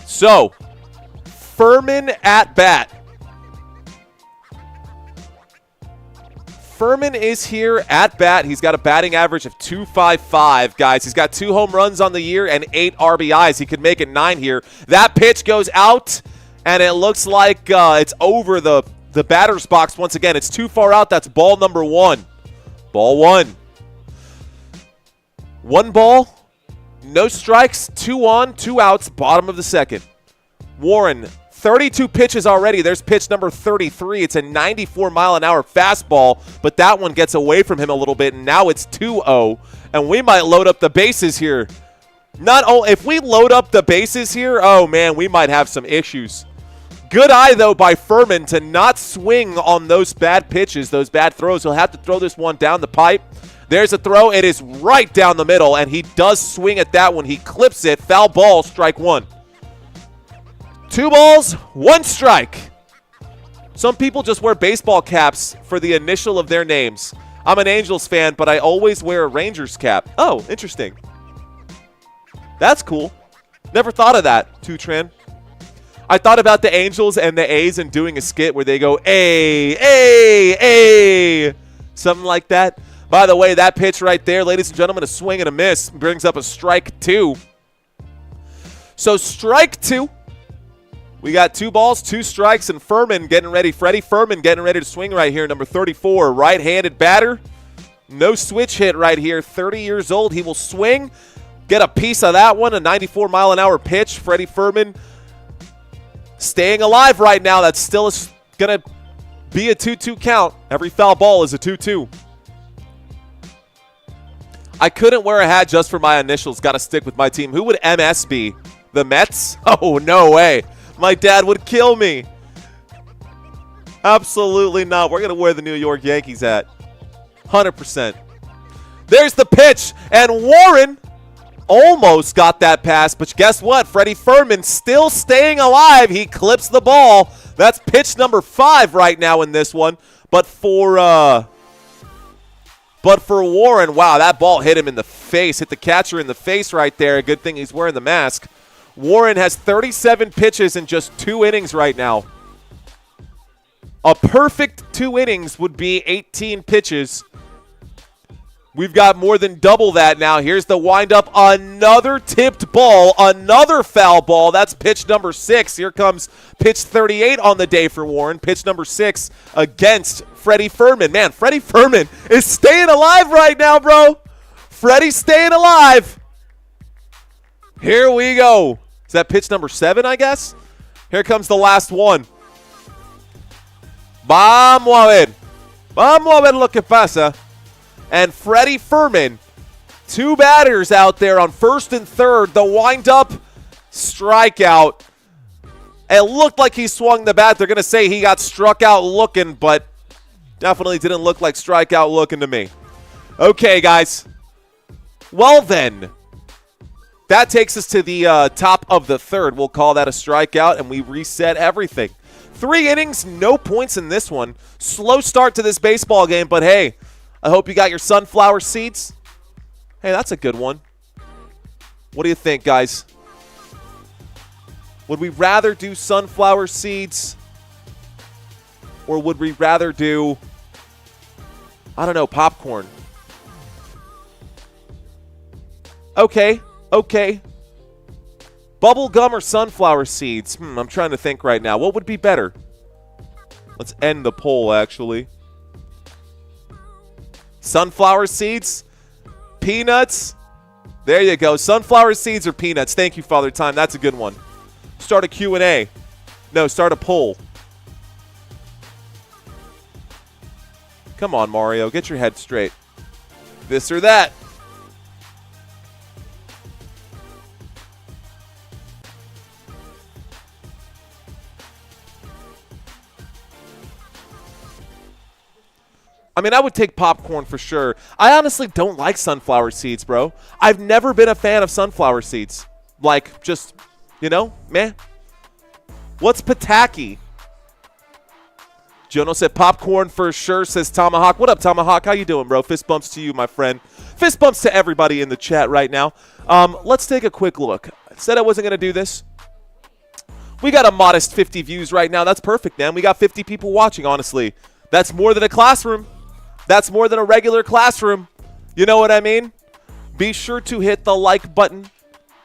So, Furman at bat. Furman is here at bat. He's got a batting average of .255, guys. He's got 2 home runs on the year and 8 RBIs. He could make it 9 here. That pitch goes out, and it looks like it's over the batter's box once again. It's too far out. That's ball number 1. Ball 1. 1 ball, no strikes, 2 on, 2 outs, bottom of the second. Warren, 32 pitches already. There's pitch number 33. It's a 94-mile-an-hour fastball, but that one gets away from him a little bit, and now it's 2-0, and we might load up the bases here. If we load up the bases here, oh, man, we might have some issues. Good eye, though, by Furman to not swing on those bad pitches, those bad throws. He'll have to throw this one down the pipe. There's a throw. It is right down the middle, and he does swing at that one. He clips it. Foul ball, strike 1. 2 balls, 1 strike. Some people just wear baseball caps for the initial of their names. I'm an Angels fan, but I always wear a Rangers cap. Oh, interesting. That's cool. Never thought of that, Tutran. I thought about the Angels and the A's and doing a skit where they go, A, A, A, something like that. By the way, that pitch right there, ladies and gentlemen, a swing and a miss brings up a strike 2. So strike 2. We got 2 balls, 2 strikes, and Furman getting ready. Freddie Furman getting ready to swing right here, number 34. Right-handed batter. No switch hit right here. 30 years old. He will swing. Get a piece of that one. A 94-mile-an-hour pitch. Freddie Furman staying alive right now. That's still going to be a 2-2 count. Every foul ball is a 2-2. I couldn't wear a hat just for my initials. Got to stick with my team. Who would MS be? The Mets? Oh, no way. My dad would kill me. Absolutely not. We're going to wear the New York Yankees hat. 100%. There's the pitch. And Warren almost got that pass. But guess what? Freddie Furman still staying alive. He clips the ball. That's pitch number 5 right now in this one. But for Warren, wow, that ball hit him in the face. Hit the catcher in the face right there. Good thing he's wearing the mask. Warren has 37 pitches in just 2 innings right now. A perfect 2 innings would be 18 pitches. We've got more than double that now. Here's the windup. Another tipped ball. Another foul ball. That's pitch number 6. Here comes pitch 38 on the day for Warren. Pitch number 6 against Freddie Furman. Man, Freddie Furman is staying alive right now, bro. Freddie's staying alive. Here we go. Is that pitch number 7, I guess? Here comes the last one. Vamos a ver. Vamos a ver lo que pasa. And Freddie Furman, 2 batters out there on first and third. The windup, strikeout. It looked like he swung the bat. They're going to say he got struck out looking, but definitely didn't look like strikeout looking to me. Okay, guys. Well, then. That takes us to the top of the third. We'll call that a strikeout, and we reset everything. 3 innings, no points in this one. Slow start to this baseball game, but hey, I hope you got your sunflower seeds. Hey, that's a good one. What do you think, guys? Would we rather do sunflower seeds, or would we rather do, I don't know, popcorn? Okay. Okay. Bubble gum or sunflower seeds? I'm trying to think right now. What would be better? Let's end the poll, actually. Sunflower seeds? Peanuts? There you go. Sunflower seeds or peanuts? Thank you, Father Time. That's a good one. Start a Q&A. No, start a poll. Come on, Mario. Get your head straight. This or that. I mean, I would take popcorn for sure. I honestly don't like sunflower seeds, bro. I've never been a fan of sunflower seeds. Like, just, man. What's Pataki? Jono said popcorn for sure, says Tomahawk. What up, Tomahawk? How you doing, bro? Fist bumps to you, my friend. Fist bumps to everybody in the chat right now. Let's take a quick look. I said I wasn't going to do this. We got a modest 50 views right now. That's perfect, man. We got 50 people watching, honestly. That's more than a classroom. That's more than a regular classroom. You know what I mean? Be sure to hit the like button.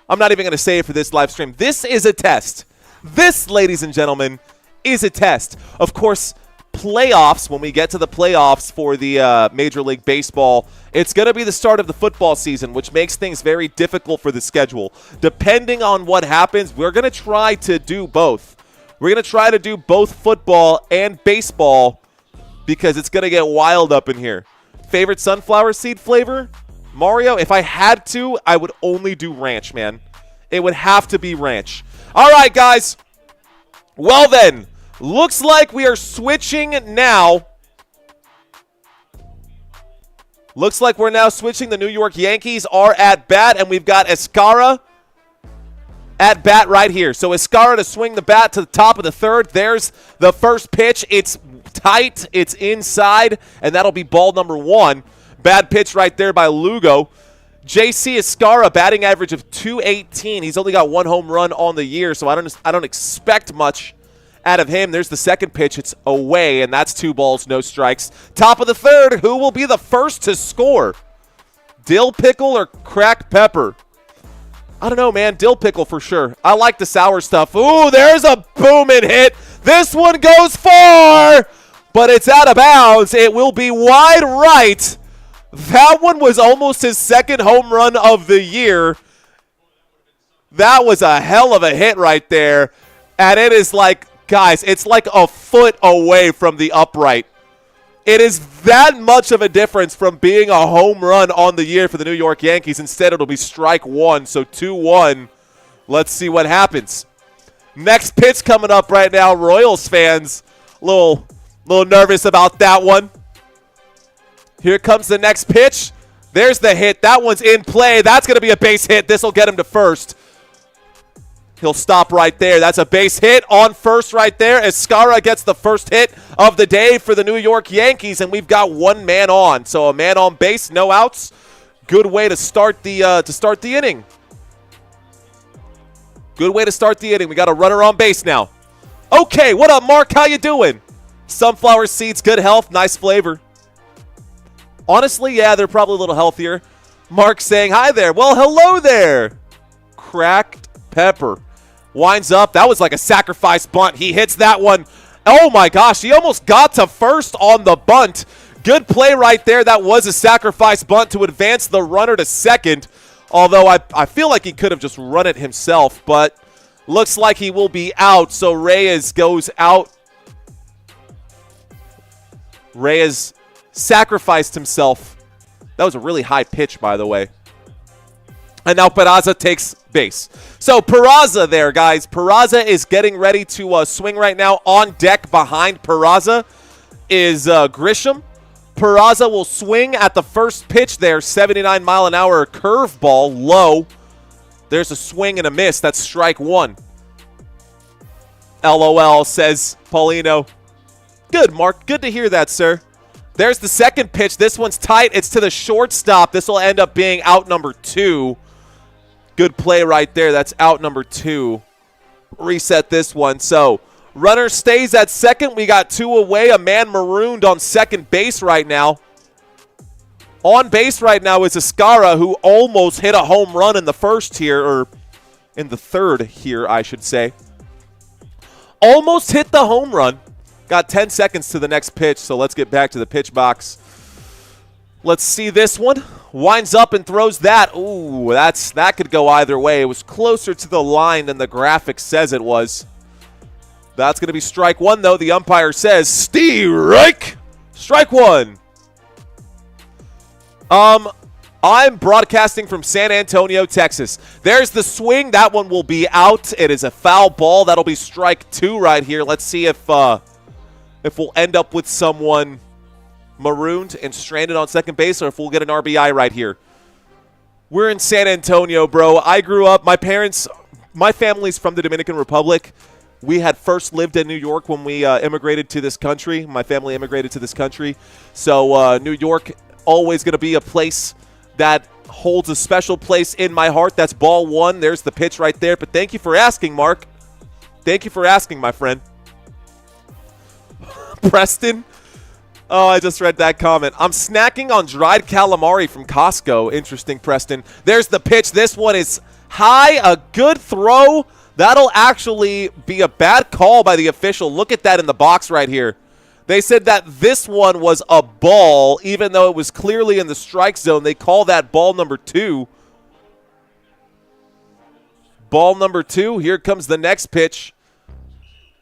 I'm not even going to say it for this live stream. This is a test. This, ladies and gentlemen, is a test. Of course, playoffs, when we get to the playoffs for the Major League Baseball, it's going to be the start of the football season, which makes things very difficult for the schedule. Depending on what happens, we're going to try to do both. We're going to try to do both football and baseball because it's going to get wild up in here. Favorite sunflower seed flavor? Mario, if I had to, I would only do ranch, man. It would have to be ranch. All right, guys. Well, then, looks like we are switching now. Looks like we're now switching. The New York Yankees are at bat, and we've got Escara at bat right here. So Escara to swing the bat to the top of the third. There's the first pitch. It's tight. It's inside, and that'll be ball number 1. Bad pitch right there by Lugo. JC Escara, batting average of .218. He's only got 1 home run on the year, so I don't expect much out of him. There's the second pitch. It's away, and that's 2 balls, no strikes. Top of the third, who will be the first to score? Dill pickle or cracked pepper? I don't know, man. Dill pickle for sure. I like the sour stuff. Ooh, there's a booming hit. This one goes far, but it's out of bounds. It will be wide right. That one was almost his 2nd home run of the year. That was a hell of a hit right there. And it is like, guys, it's like a foot away from the upright. It is that much of a difference from being a home run on the year for the New York Yankees. Instead, it'll be strike 1, so 2-1. Let's see what happens. Next pitch coming up right now. Royals fans, a little nervous about that one. Here comes the next pitch. There's the hit. That one's in play. That's going to be a base hit. This will get him to first. He'll stop right there. That's a base hit on first right there. Escara gets the first hit of the day for the New York Yankees, and we've got 1 man on. So a man on base, no outs. Good way to start the inning. Good way to start the inning. We got a runner on base now. Okay, what up, Mark? How you doing? Sunflower seeds, good health, nice flavor. Honestly, yeah, they're probably a little healthier. Mark saying, hi there. Well, hello there. Cracked pepper. Winds up. That was like a sacrifice bunt. He hits that one. Oh, my gosh. He almost got to first on the bunt. Good play right there. That was a sacrifice bunt to advance the runner to second. Although I feel like he could have just run it himself. But looks like he will be out. So Reyes goes out. Reyes sacrificed himself. That was a really high pitch, by the way. And now Peraza takes base. So Peraza there, guys. Peraza is getting ready to swing right now. On deck behind Peraza is Grisham. Peraza will swing at the first pitch there. 79-mile-an-hour curveball, low. There's a swing and a miss. That's strike 1. LOL, says Paulino. Good, Mark. Good to hear that, sir. There's the second pitch. This one's tight. It's to the shortstop. This will end up being out number 2. Good play right there. That's out number 2. Reset this one. So runner stays at second. We got 2 away. A man marooned on second base right now. On base right now is Escara, who almost hit a home run in the first here, or in the third here, I should say. Almost hit the home run. Got 10 seconds to the next pitch, so let's get back to the pitch box. Let's see this one. Winds up and throws that. Ooh, that could go either way. It was closer to the line than the graphic says it was. That's going to be strike 1, though. The umpire says, strike. Strike 1. I'm broadcasting from San Antonio, Texas. There's the swing. That one will be out. It is a foul ball. That'll be strike 2 right here. Let's see if we'll end up with someone marooned and stranded on second base, or if we'll get an RBI right here. We're in San Antonio, bro. I grew up, my family's from the Dominican Republic. We had first lived in New York when we immigrated to this country. My family immigrated to this country. So New York, always going to be a place that holds a special place in my heart. That's ball one. There's the pitch right there. But thank you for asking, Mark. Thank you for asking, my friend. Preston. Oh, I just read that comment. I'm snacking on dried calamari from Costco. Interesting, Preston. There's the pitch. This one is high. A good throw. That'll actually be a bad call by the official. Look at that in the box right here. They said that this one was a ball, even though it was clearly in the strike zone. They call that ball number 2. Ball number 2. Here comes the next pitch.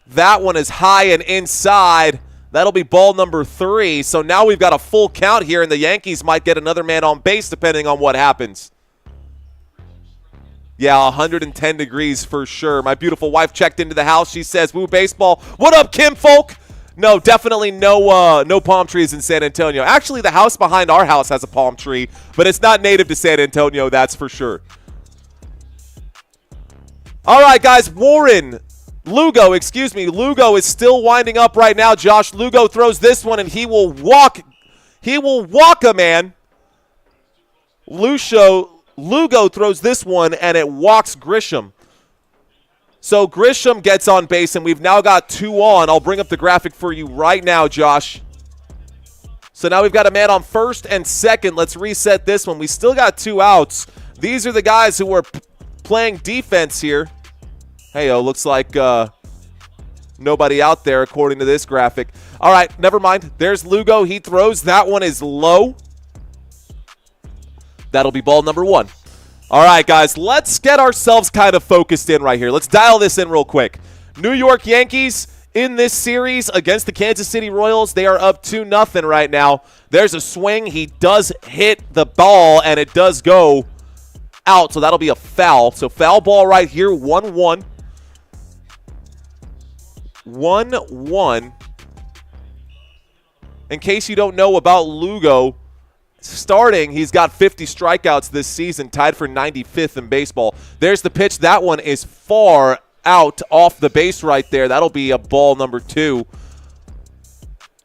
That one is high and inside. That'll be ball number 3. So now we've got a full count here, and the Yankees might get another man on base depending on what happens. Yeah, 110 degrees for sure. My beautiful wife checked into the house. She says, woo, baseball. What up, Kim Folk? No, definitely no palm trees in San Antonio. Actually, the house behind our house has a palm tree, but it's not native to San Antonio, that's for sure. All right, guys, Lugo is still winding up right now. Josh Lugo throws this one, and he will walk a man. Lugo throws this one, and it walks Grisham. So Grisham gets on base, and we've now got 2 on. I'll bring up the graphic for you right now, Josh. So now we've got a man on first and second. Let's reset this one. We still got 2 outs. These are the guys who are playing defense here. Hey-oh, looks like nobody out there according to this graphic. All right, never mind. There's Lugo. He throws. That one is low. That'll be ball number 1. All right, guys, let's get ourselves kind of focused in right here. Let's dial this in real quick. New York Yankees in this series against the Kansas City Royals. They are up 2-0 right now. There's a swing. He does hit the ball, and it does go out, so that'll be a foul. So foul ball right here, 1-1. 1-1. In case you don't know about Lugo, starting, he's got 50 strikeouts this season, tied for 95th in baseball. There's the pitch. That one is far out off the base right there. That'll be a ball number 2.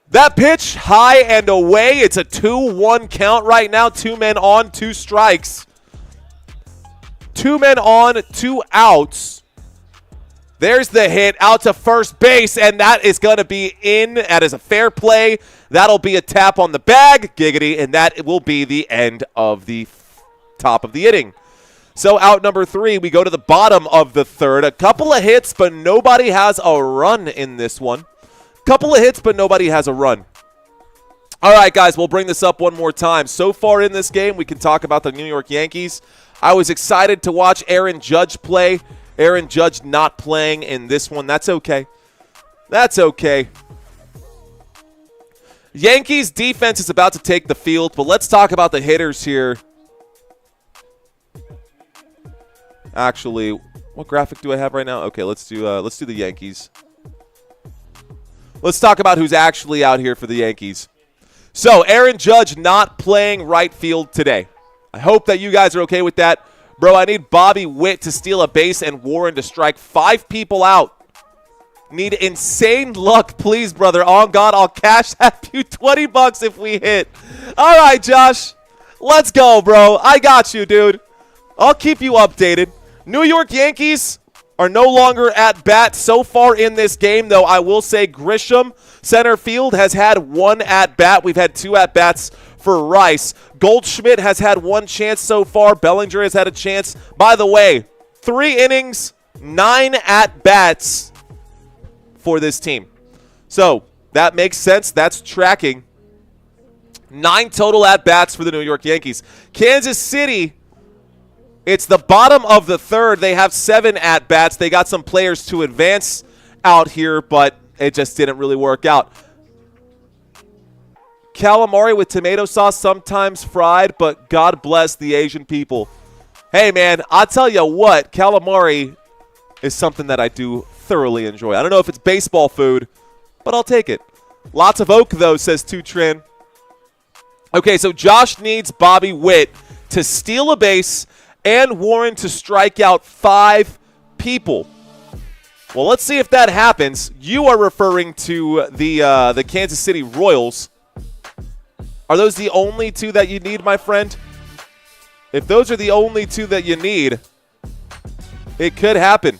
That pitch, high and away. It's a 2-1 count right now. 2 men on, 2 strikes. 2 men on, 2 outs. There's the hit out to first base, and that is going to be in. That is a fair play. That'll be a tap on the bag, giggity, and that will be the end of the top of the inning. So out number 3, we go to the bottom of the third. A couple of hits, but nobody has a run in this one. Couple of hits, but nobody has a run. All right, guys, we'll bring this up one more time. So far in this game, we can talk about the New York Yankees. I was excited to watch Aaron Judge play. Aaron Judge not playing in this one. That's okay. That's okay. Yankees defense is about to take the field, but let's talk about the hitters here. Actually, what graphic do I have right now? Okay, let's do the Yankees. Let's talk about who's actually out here for the Yankees. So, Aaron Judge not playing right field today. I hope that you guys are okay with that. Bro, I need Bobby Witt to steal a base and Warren to strike 5 people out. Need insane luck, please, brother. Oh, God, I'll cash app you $20 if we hit. All right, Josh. Let's go, bro. I got you, dude. I'll keep you updated. New York Yankees are no longer at bat so far in this game, though I will say Grisham, center field, has had 1 at bat. We've had 2 at bats for Rice. Goldschmidt has had 1 chance so far. Bellinger has had a chance. By the way, 3 innings, 9 at bats for this team. So that makes sense. That's tracking. 9 total at bats for the New York Yankees. Kansas City, it's the bottom of the third. They have 7 at bats. They got some players to advance out here, but it just didn't really work out. Calamari with tomato sauce, sometimes fried, but God bless the Asian people. Hey, man, I'll tell you what, calamari is something that I do thoroughly enjoy. I don't know if it's baseball food, but I'll take it. Lots of oak, though, says Tutrin. Okay, so Josh needs Bobby Witt to steal a base and Warren to strike out 5 people. Well, let's see if that happens. You are referring to the Kansas City Royals. Are those the only 2 that you need, my friend? If those are the only 2 that you need, it could happen.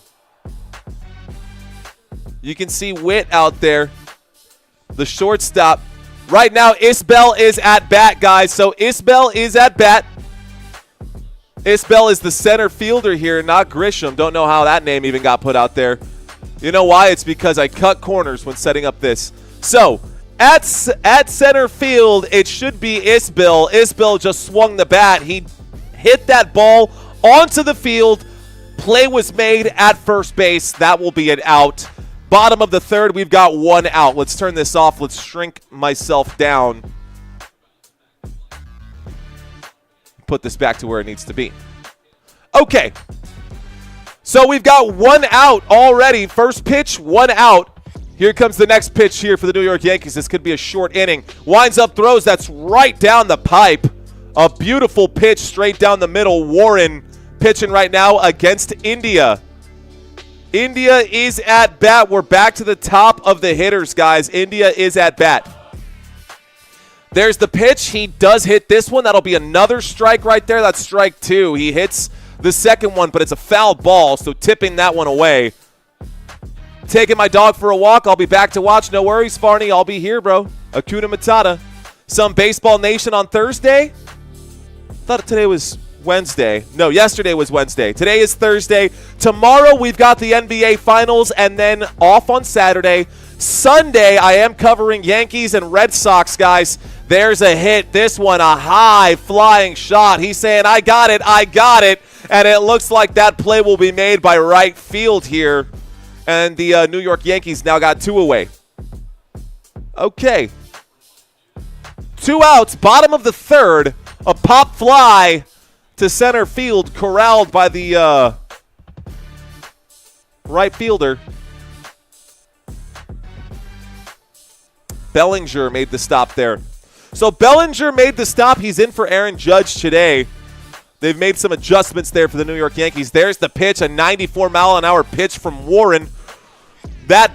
You can see Witt out there, the shortstop. Right now, Isbell is at bat, guys. So Isbell is at bat. Isbell is the center fielder here, not Grisham. Don't know how that name even got put out there. You know why? It's because I cut corners when setting up this. So, at center field, it should be Isbell. Isbell just swung the bat. He hit that ball onto the field. Play was made at first base. That will be an out. Bottom of the third, we've got 1 out. Let's turn this off. Let's shrink myself down. Put this back to where it needs to be. Okay. So we've got 1 out already. First pitch, 1 out. Here comes the next pitch here for the New York Yankees. This could be a short inning. Winds up, throws. That's right down the pipe. A beautiful pitch straight down the middle. Warren pitching right now against India. India is at bat. We're back to the top of the hitters, guys. India is at bat. There's the pitch. He does hit this one. That'll be another strike right there. That's strike 2. He hits the second one, but it's a foul ball, so tipping that one away. Taking my dog for a walk. I'll be back to watch. No worries, Farney. I'll be here, bro. Akuna Matata. Some Baseball Nation on Thursday. Thought today was Wednesday. No, yesterday was Wednesday. Today is Thursday. Tomorrow we've got the NBA Finals and then off on Saturday. Sunday I am covering Yankees and Red Sox, guys. There's a hit. This one, a high flying shot. He's saying, I got it, I got it. And it looks like that play will be made by right field here. And the New York Yankees now got 2 away. Okay. 2 outs, bottom of the third. A pop fly to center field, corralled by the right fielder. Bellinger made the stop there. So Bellinger made the stop. He's in for Aaron Judge today. They've made some adjustments there for the New York Yankees. There's the pitch, a 94-mile-an-hour pitch from Warren. That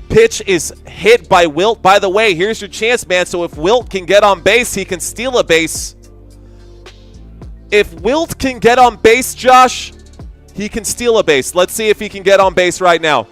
pitch is hit by Wilt. By the way, here's your chance, man. So if Wilt can get on base, he can steal a base. If Wilt can get on base, Josh, he can steal a base. Let's see if he can get on base right now.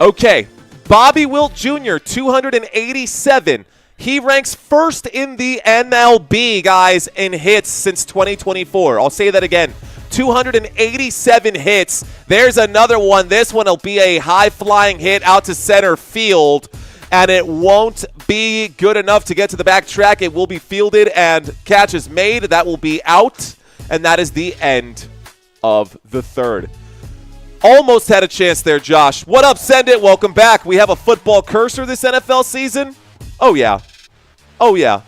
Okay. Bobby Wilt Jr., 287. He ranks first in the MLB, guys, in hits since 2024. I'll say that again. 287 hits. There's another one. This one will be a high-flying hit out to center field, and it won't be good enough to get to the back track. It will be fielded, and catch is made. That will be out, and that is the end of the third. Almost had a chance there, Josh. What up, Send It? Welcome back. We have a football cursor this NFL season. Oh, yeah. Oh, yeah.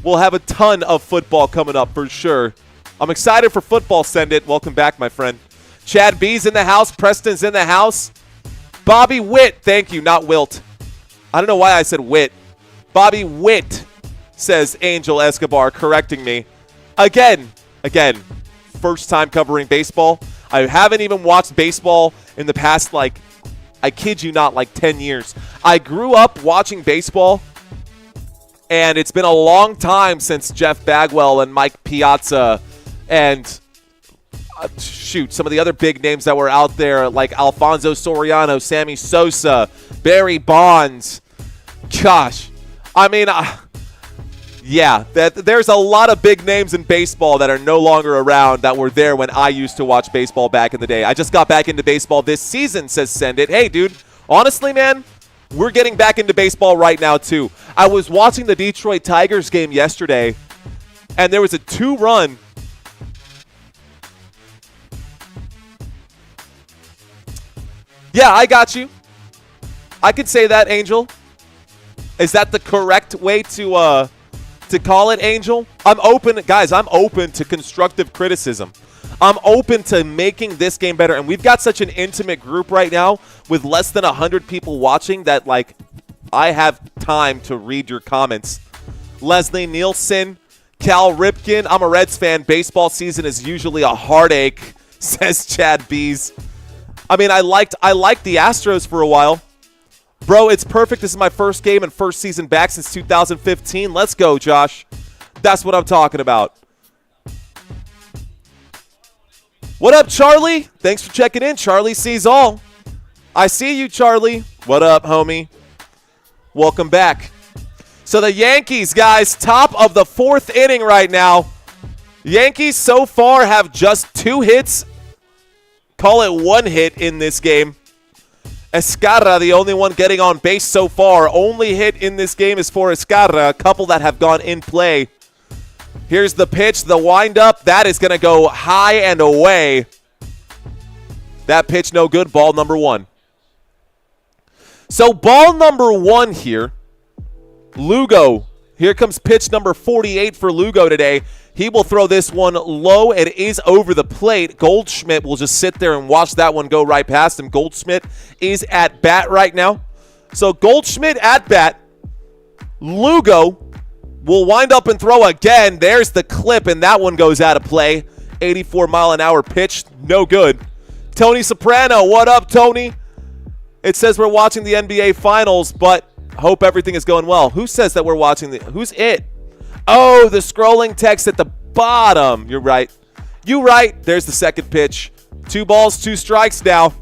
We'll have a ton of football coming up for sure. I'm excited for football, Send It. Welcome back, my friend. Chad B's in the house. Preston's in the house. Bobby Witt. Thank you, not Wilt. I don't know why I said Witt. Bobby Witt, says Angel Escobar, correcting me. Again, first time covering baseball. I haven't even watched baseball in the past, I kid you not, 10 years. I grew up watching baseball, and it's been a long time since Jeff Bagwell and Mike Piazza and, some of the other big names that were out there, like Alfonso Soriano, Sammy Sosa, Barry Bonds. Gosh, I mean, yeah, there's a lot of big names in baseball that are no longer around that were there when I used to watch baseball back in the day. I just got back into baseball this season, says Send It. Hey, dude, honestly, man, we're getting back into baseball right now, too. I was watching the Detroit Tigers game yesterday, and there was a 2-run. Yeah, I got you. I could say that, Angel. Is that the correct way to call it, Angel? I'm open, guys. I'm open to constructive criticism. I'm open to making this game better. And we've got such an intimate group right now with less than 100 people watching that, I have time to read your comments. Leslie Nielsen, Cal Ripken, I'm a Reds fan. Baseball season is usually a heartache, says Chad Bees. I mean, I liked the Astros for a while. Bro, it's perfect. This is my first game and first season back since 2015. Let's go, Josh. That's what I'm talking about. What up, Charlie? Thanks for checking in. Charlie sees all. I see you, Charlie. What up, homie? Welcome back. So the Yankees, guys, top of the 4th inning right now. Yankees so far have just 2 hits. Call it 1 hit in this game. Escarra, the only one getting on base so far. Only hit in this game is for Escarra. A couple that have gone in play. Here's the pitch, the windup. That is going to go high and away. That pitch no good. Ball number 1. So ball number 1 here. Lugo. Here comes pitch number 48 for Lugo today. He will throw this one low. It is over the plate. Goldschmidt will just sit there and watch that one go right past him. Goldschmidt is at bat right now. So Goldschmidt at bat. Lugo will wind up and throw again. There's the clip, and that one goes out of play. 84-mile-an-hour pitch. No good. Tony Soprano. What up, Tony? It says we're watching the NBA Finals, but hope everything is going well. Who says that we're watching the... Who's it? Oh, the scrolling text at the bottom. You're right. You right. There's the second pitch. 2 balls, 2 strikes now.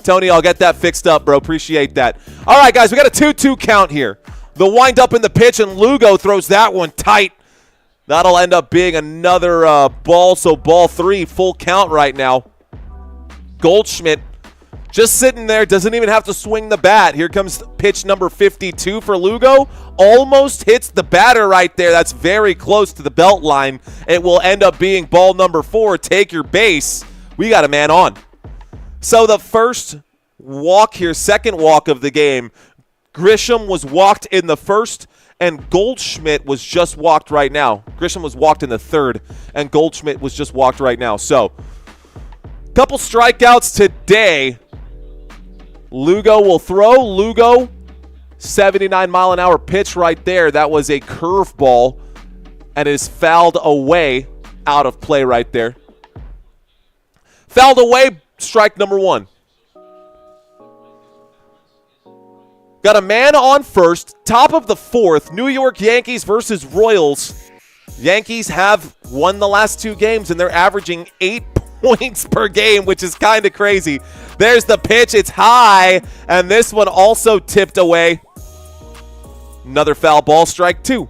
Tony, I'll get that fixed up, bro. Appreciate that. All right, guys, we got a 2-2 count here. The wind up in the pitch, and Lugo throws that one tight. That'll end up being another ball, so ball 3, full count right now. Goldschmidt just sitting there, doesn't even have to swing the bat. Here comes pitch number 52 for Lugo. Almost hits the batter right there. That's very close to the belt line. It will end up being ball number 4. Take your base. We got a man on. So the first walk here, second walk of the game, Grisham was walked in the first, and Goldschmidt was just walked right now. Grisham was walked in the third, and Goldschmidt was just walked right now. So, couple strikeouts today. Lugo will throw. Lugo, 79-mile-an-hour pitch right there. That was a curveball, and it is fouled away, out of play right there. Fouled away, strike number 1. Got a man on first, top of the 4th. New York Yankees versus Royals. Yankees have won the last 2 games, and they're averaging 8 points per game, which is kind of crazy. There's the pitch. It's high, and this one also tipped away. Another foul ball, strike 2.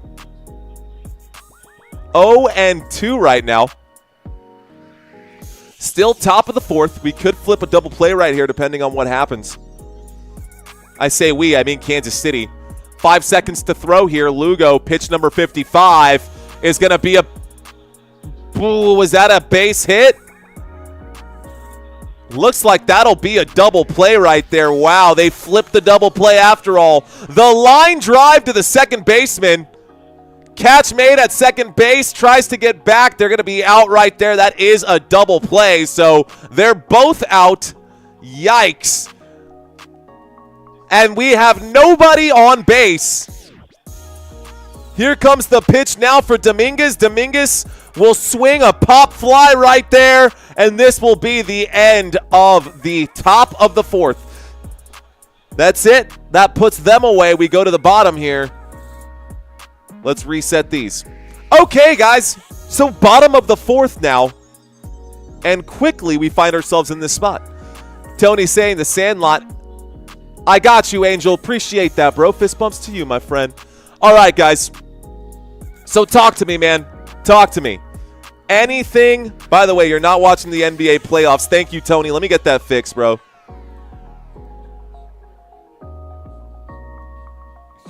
0-2 right now. Still top of the 4th. We could flip a double play right here depending on what happens. I say we, I mean Kansas City. 5 seconds to throw here. Lugo, pitch number 55, is going to be a... Ooh, was that a base hit? Looks like that'll be a double play right there. Wow, they flipped the double play after all. The line drive to the second baseman. Catch made at second base, tries to get back. They're going to be out right there. That is a double play, so they're both out. Yikes. And we have nobody on base. Here comes the pitch now for Dominguez. Dominguez will swing a pop fly right there, and this will be the end of the top of the 4th. That's it. That puts them away. We go to the bottom here. Let's reset these. Okay, guys. So bottom of the 4th now. And quickly we find ourselves in this spot. Tony saying the Sandlot. I got you, Angel. Appreciate that, bro. Fist bumps to you, my friend. All right, guys. So talk to me, man. Talk to me. Anything? By the way, you're not watching the NBA playoffs. Thank you, Tony. Let me get that fixed, bro.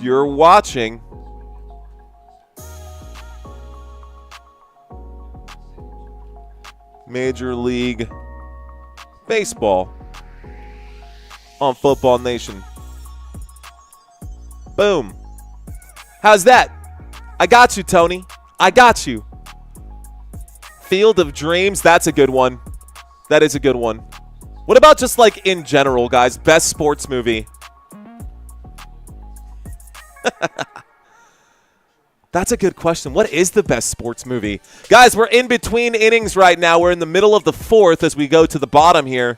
You're watching Major League Baseball on Football Nation. Boom. How's that? I got you, Tony. I got you. Field of Dreams. That's a good one. That is a good one. What about just like in general, guys? Best sports movie. That's a good question. What is the best sports movie? Guys, we're in between innings right now. We're in the middle of the fourth as we go to the bottom here.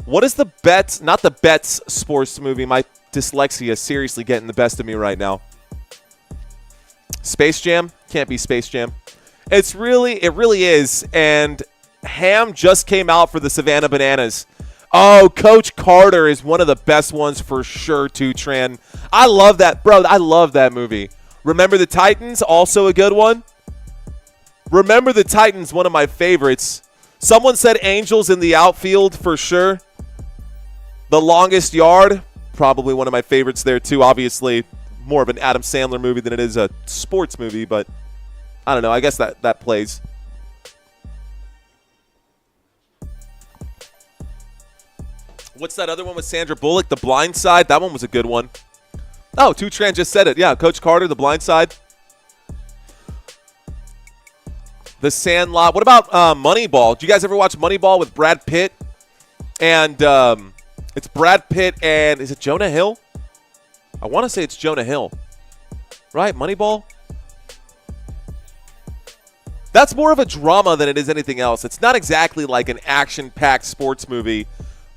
What is the Betts, not the Betts sports movie. My dyslexia is seriously getting the best of me right now. Space Jam? Can't be Space Jam. It really is. And Ham just came out for the Savannah Bananas. Oh, Coach Carter is one of the best ones for sure, too, Tran. I love that. Bro, I love that movie. Remember the Titans, also a good one. Remember the Titans, one of my favorites. Someone said Angels in the Outfield for sure. The Longest Yard, probably one of my favorites there too. Obviously, more of an Adam Sandler movie than it is a sports movie, but I don't know. I guess that plays. What's that other one with Sandra Bullock? The Blind Side. That one was a good one. Oh, Tutran just said it. Yeah, Coach Carter, The Blind Side. The Sandlot. What about Moneyball? Do you guys ever watch Moneyball with Brad Pitt? And it's Brad Pitt and is it Jonah Hill? I want to say it's Jonah Hill. Right? Moneyball? That's more of a drama than it is anything else. It's not exactly like an action-packed sports movie,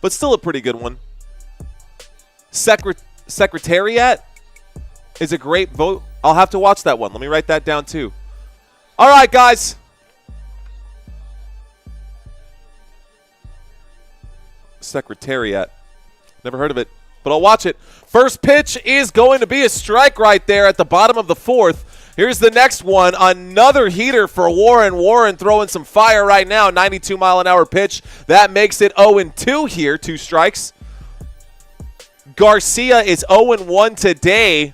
but still a pretty good one. Secretariat is a great vote. I'll have to watch that one. Let me write that down too. All right, guys. Secretariat. Never heard of it, but I'll watch it. First pitch is going to be a strike right there at the bottom of the fourth. Here's the next one. Another heater for Warren. Warren throwing some fire right now. 92-mile-an-hour pitch. That makes it 0-2 here. 2 strikes. Garcia is 0-1 today.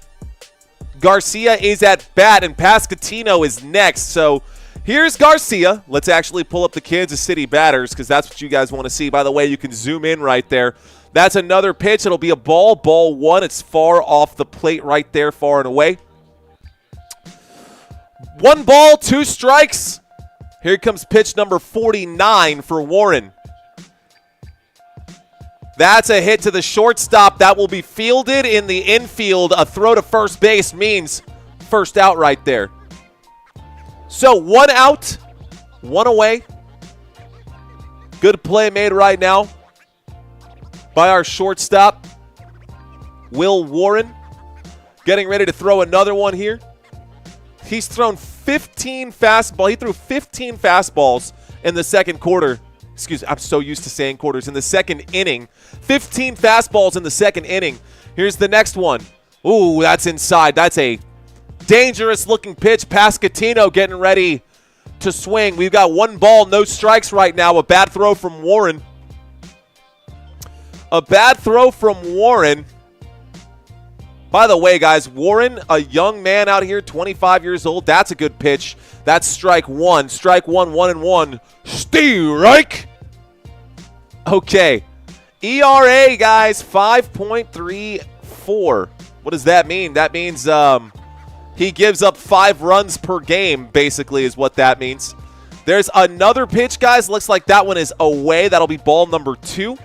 Garcia is at bat, and Pascatino is next. So here's Garcia. Let's actually pull up the Kansas City batters because that's what you guys want to see. By the way, you can zoom in right there. That's another pitch. It'll be a ball. Ball 1. It's far off the plate right there, far and away. 1 ball, 2 strikes. Here comes pitch number 49 for Warren. That's a hit to the shortstop. That will be fielded in the infield. A throw to first base means first out right there. So 1 out, 1 away. Good play made right now by our shortstop, Will Warren. Getting ready to throw another one here. He's thrown 15 fastballs. He threw 15 fastballs in the second quarter. Excuse me, I'm so used to saying quarters. In the second inning. 15 fastballs in the second inning. Here's the next one. Ooh, that's inside. That's a dangerous-looking pitch. Pascatino getting ready to swing. We've got 1 ball, no strikes right now. A bad throw from Warren. A bad throw from Warren. By the way, guys, Warren, a young man out here, 25 years old. That's a good pitch. That's strike 1. Strike 1, 1-1. Strike. Okay. ERA, guys, 5.34. What does that mean? That means he gives up 5 runs per game, basically, is what that means. There's another pitch, guys. Looks like that one is away. That'll be ball number 2.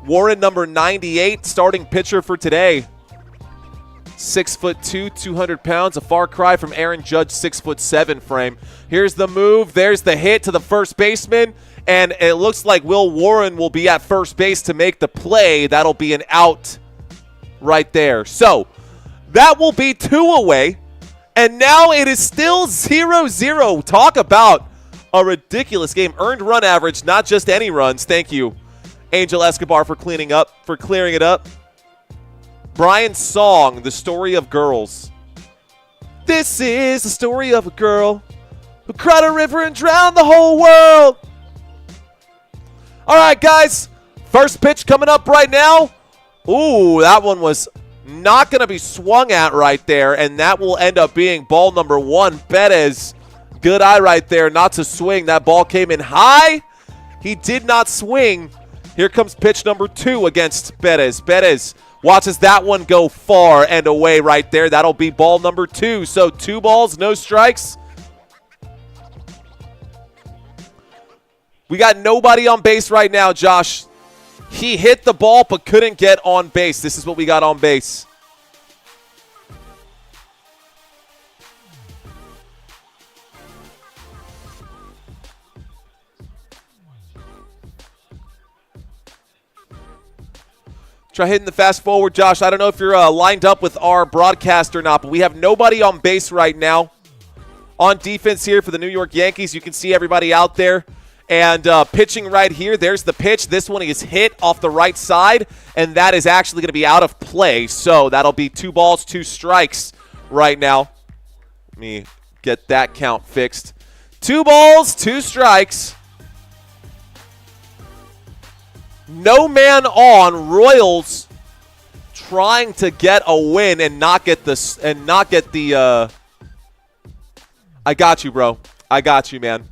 Warren, number 98, starting pitcher for today. 6'2", 200 pounds. A far cry from Aaron Judge, 6'7" frame. Here's the move. There's the hit to the first baseman. And it looks like Will Warren will be at first base to make the play. That'll be an out right there. So that will be 2 away. And now it is still 0-0. Talk about a ridiculous game. Earned run average, not just any runs. Thank you, Angel Escobar, for clearing it up. Brian's song, The Story of Girls. This is the story of a girl who cried a river and drowned the whole world. All right, guys. First pitch coming up right now. Ooh, that one was not going to be swung at right there, and that will end up being ball number 1. Bettis, good eye right there, not to swing. That ball came in high. He did not swing. Here comes pitch number 2 against Bettis. Bettis watches that one go far and away right there. That'll be ball number 2. So 2 balls, no strikes. We got nobody on base right now, Josh. He hit the ball but couldn't get on base. This is what we got on base. Try hitting the fast forward, Josh. I don't know if you're lined up with our broadcast or not, but we have nobody on base right now. On defense here for the New York Yankees, you can see everybody out there. And pitching right here, there's the pitch. This one is hit off the right side, and that is actually going to be out of play. So that'll be 2 balls, 2 strikes right now. Let me get that count fixed. 2 balls, 2 strikes. No man on. Royals trying to get a win and not get the I got you, bro. I got you, man.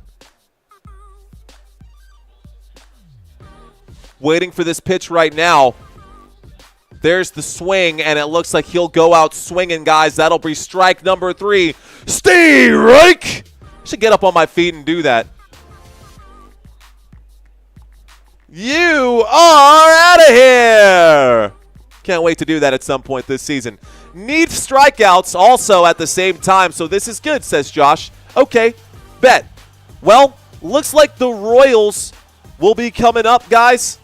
Waiting for this pitch right now. There's the swing, and it looks like he'll go out swinging, guys. That'll be strike number 3. Stay right. Should get up on my feet and do that. You are out of here. Can't wait to do that at some point this season. Need strikeouts also at the same time, so this is good, says Josh. Okay, bet. Well, looks like the Royals will be coming up, guys.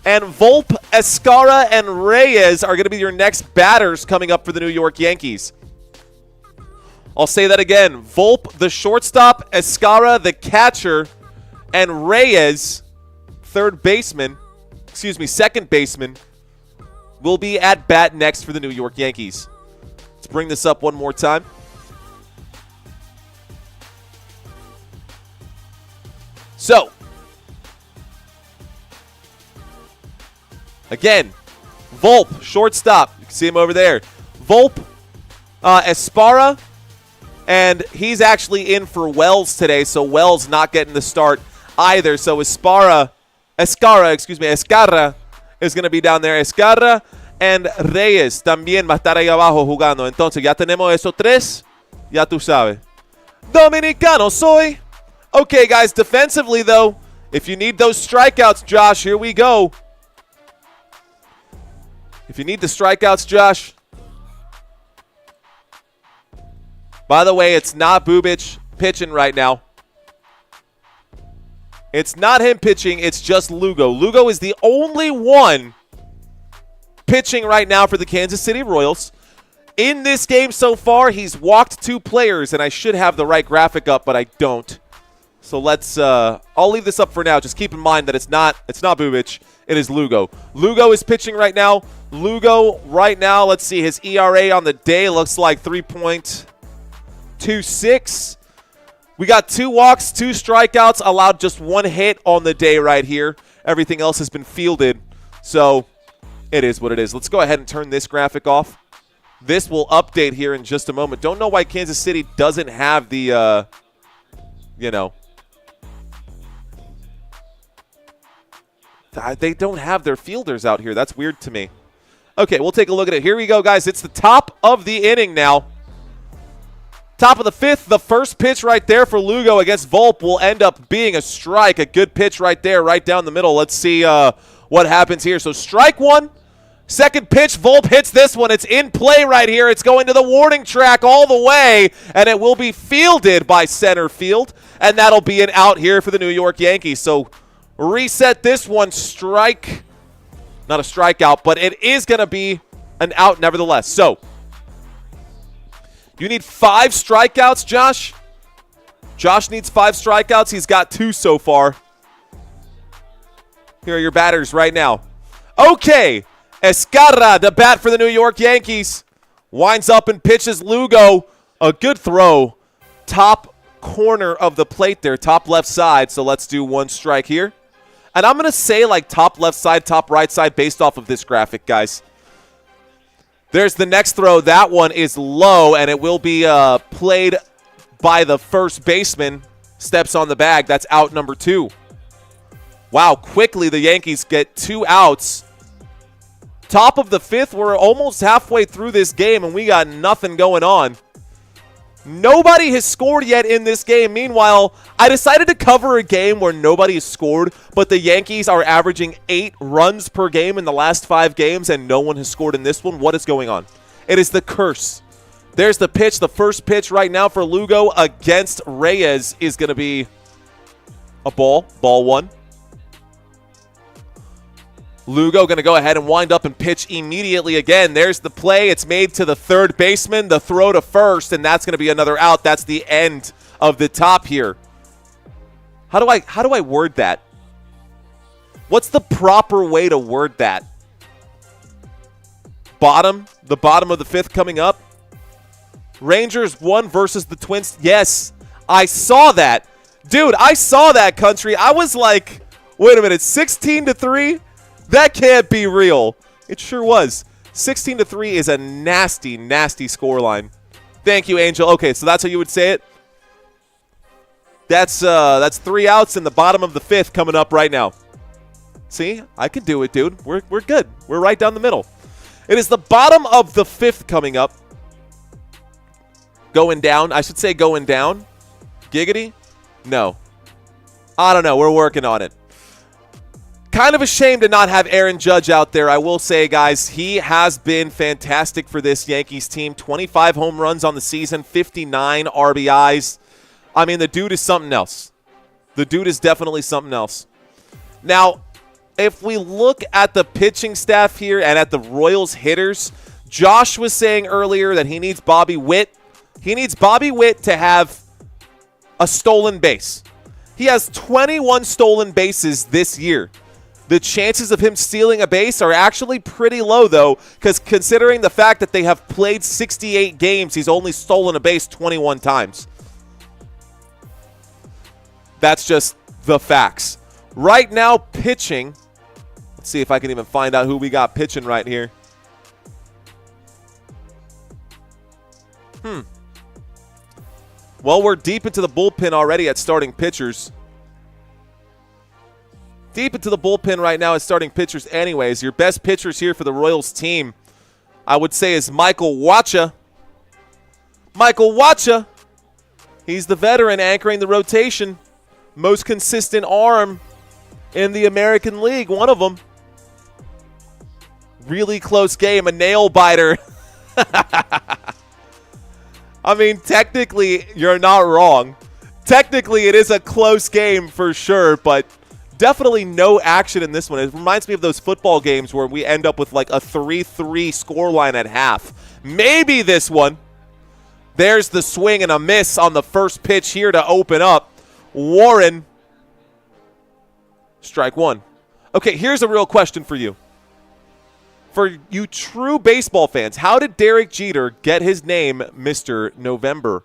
And Volpe, Escara, and Reyes are going to be your next batters coming up for the New York Yankees. I'll say that again. Volpe, the shortstop, Escara, the catcher, and Reyes, second baseman, will be at bat next for the New York Yankees. Let's bring this up one more time. So, again, Volpe, shortstop. You can see him over there. Volpe, Esparra, and he's actually in for Wells today, so Wells not getting the start either. So Escarra is going to be down there. Escarra and Reyes también va a estar ahí abajo jugando. Entonces, ya tenemos esos 3. Ya tú sabes. Dominicano soy. Okay, guys, defensively, though, if you need those strikeouts, Josh, here we go. If you need the strikeouts, Josh. By the way, it's not Bubic pitching right now. It's not him pitching. It's just Lugo. Lugo is the only one pitching right now for the Kansas City Royals. In this game so far, he's walked 2 players, and I should have the right graphic up, but I don't. So let's, I'll leave this up for now. Just keep in mind that it's not Bubic. It is Lugo. Lugo is pitching right now. Lugo right now, let's see, his ERA on the day looks like 3.26. We got 2 walks, 2 strikeouts, allowed just 1 hit on the day right here. Everything else has been fielded. So it is what it is. Let's go ahead and turn this graphic off. This will update here in just a moment. Don't know why Kansas City doesn't have the, they don't have their fielders out here. That's weird to me. Okay, we'll take a look at it. Here we go, guys. It's the top of the inning now. Top of the 5th, the first pitch right there for Lugo against Volpe will end up being a strike. A good pitch right there, right down the middle. Let's see what happens here. So strike 1. Second pitch, Volpe hits this one. It's in play right here. It's going to the warning track all the way, and it will be fielded by center field, and that'll be an out here for the New York Yankees. So reset this one. Strike. Not a strikeout, but it is going to be an out nevertheless. So you need 5 strikeouts, Josh. Josh needs 5 strikeouts. He's got 2 so far. Here are your batters right now. Okay. Escarra, the bat for the New York Yankees. Winds up and pitches Lugo. A good throw. Top corner of the plate there. Top left side. So let's do 1 strike here. And I'm going to say like top left side, top right side based off of this graphic, guys. There's the next throw. That one is low, and it will be played by the first baseman. Steps on the bag. That's out number 2. Wow, quickly the Yankees get 2 outs. Top of the 5th. We're almost halfway through this game, and we got nothing going on. Nobody has scored yet in this game. Meanwhile, I decided to cover a game where nobody has scored, but the Yankees are averaging 8 runs per game in the last 5 games, and no one has scored in this one. What is going on? It is the curse. There's the pitch. The first pitch right now for Lugo against Reyes is going to be a ball. Ball 1. Lugo going to go ahead and wind up and pitch immediately again. There's the play. It's made to the third baseman, the throw to first, and that's going to be another out. That's the end of the top here. How do I word that? What's the proper way to word that? The bottom of the fifth coming up. Rangers won versus the Twins. Yes, I saw that. Dude, I saw that, country. I was like, wait a minute, 16-3? That can't be real. It sure was. 16-3 is a nasty, nasty scoreline. Thank you, Angel. Okay, so that's how you would say it. That's 3 outs in the bottom of the fifth coming up right now. See, I can do it, dude. We're good. We're right down the middle. It is the bottom of the fifth coming up. Going down. I should say going down. Giggity? No. I don't know. We're working on it. Kind of a shame to not have Aaron Judge out there. I will say, guys, he has been fantastic for this Yankees team. 25 home runs on the season, 59 RBIs. I mean, the dude is something else. The dude is definitely something else. Now, if we look at the pitching staff here and at the Royals hitters, Josh was saying earlier that he needs Bobby Witt. He needs Bobby Witt to have a stolen base. He has 21 stolen bases this year. The chances of him stealing a base are actually pretty low, though, because considering the fact that they have played 68 games, he's only stolen a base 21 times. That's just the facts. Right now, pitching. Let's see if I can even find out who we got pitching right here. Well, we're deep into the bullpen already at starting pitchers. Deep into the bullpen right now as starting pitchers anyways. Your best pitchers here for the Royals team, I would say, is Michael Wacha. Michael Wacha. He's the veteran anchoring the rotation. Most consistent arm in the American League, one of them. Really close game, a nail biter. I mean, technically, you're not wrong. Technically, it is a close game for sure, but definitely no action in this one. It reminds me of those football games where we end up with like a 3-3 scoreline at half. Maybe this one. There's the swing and a miss on the first pitch here to open up. Warren. Strike one. Okay, here's a real question for you. For you true baseball fans, how did Derek Jeter get his name Mr. November?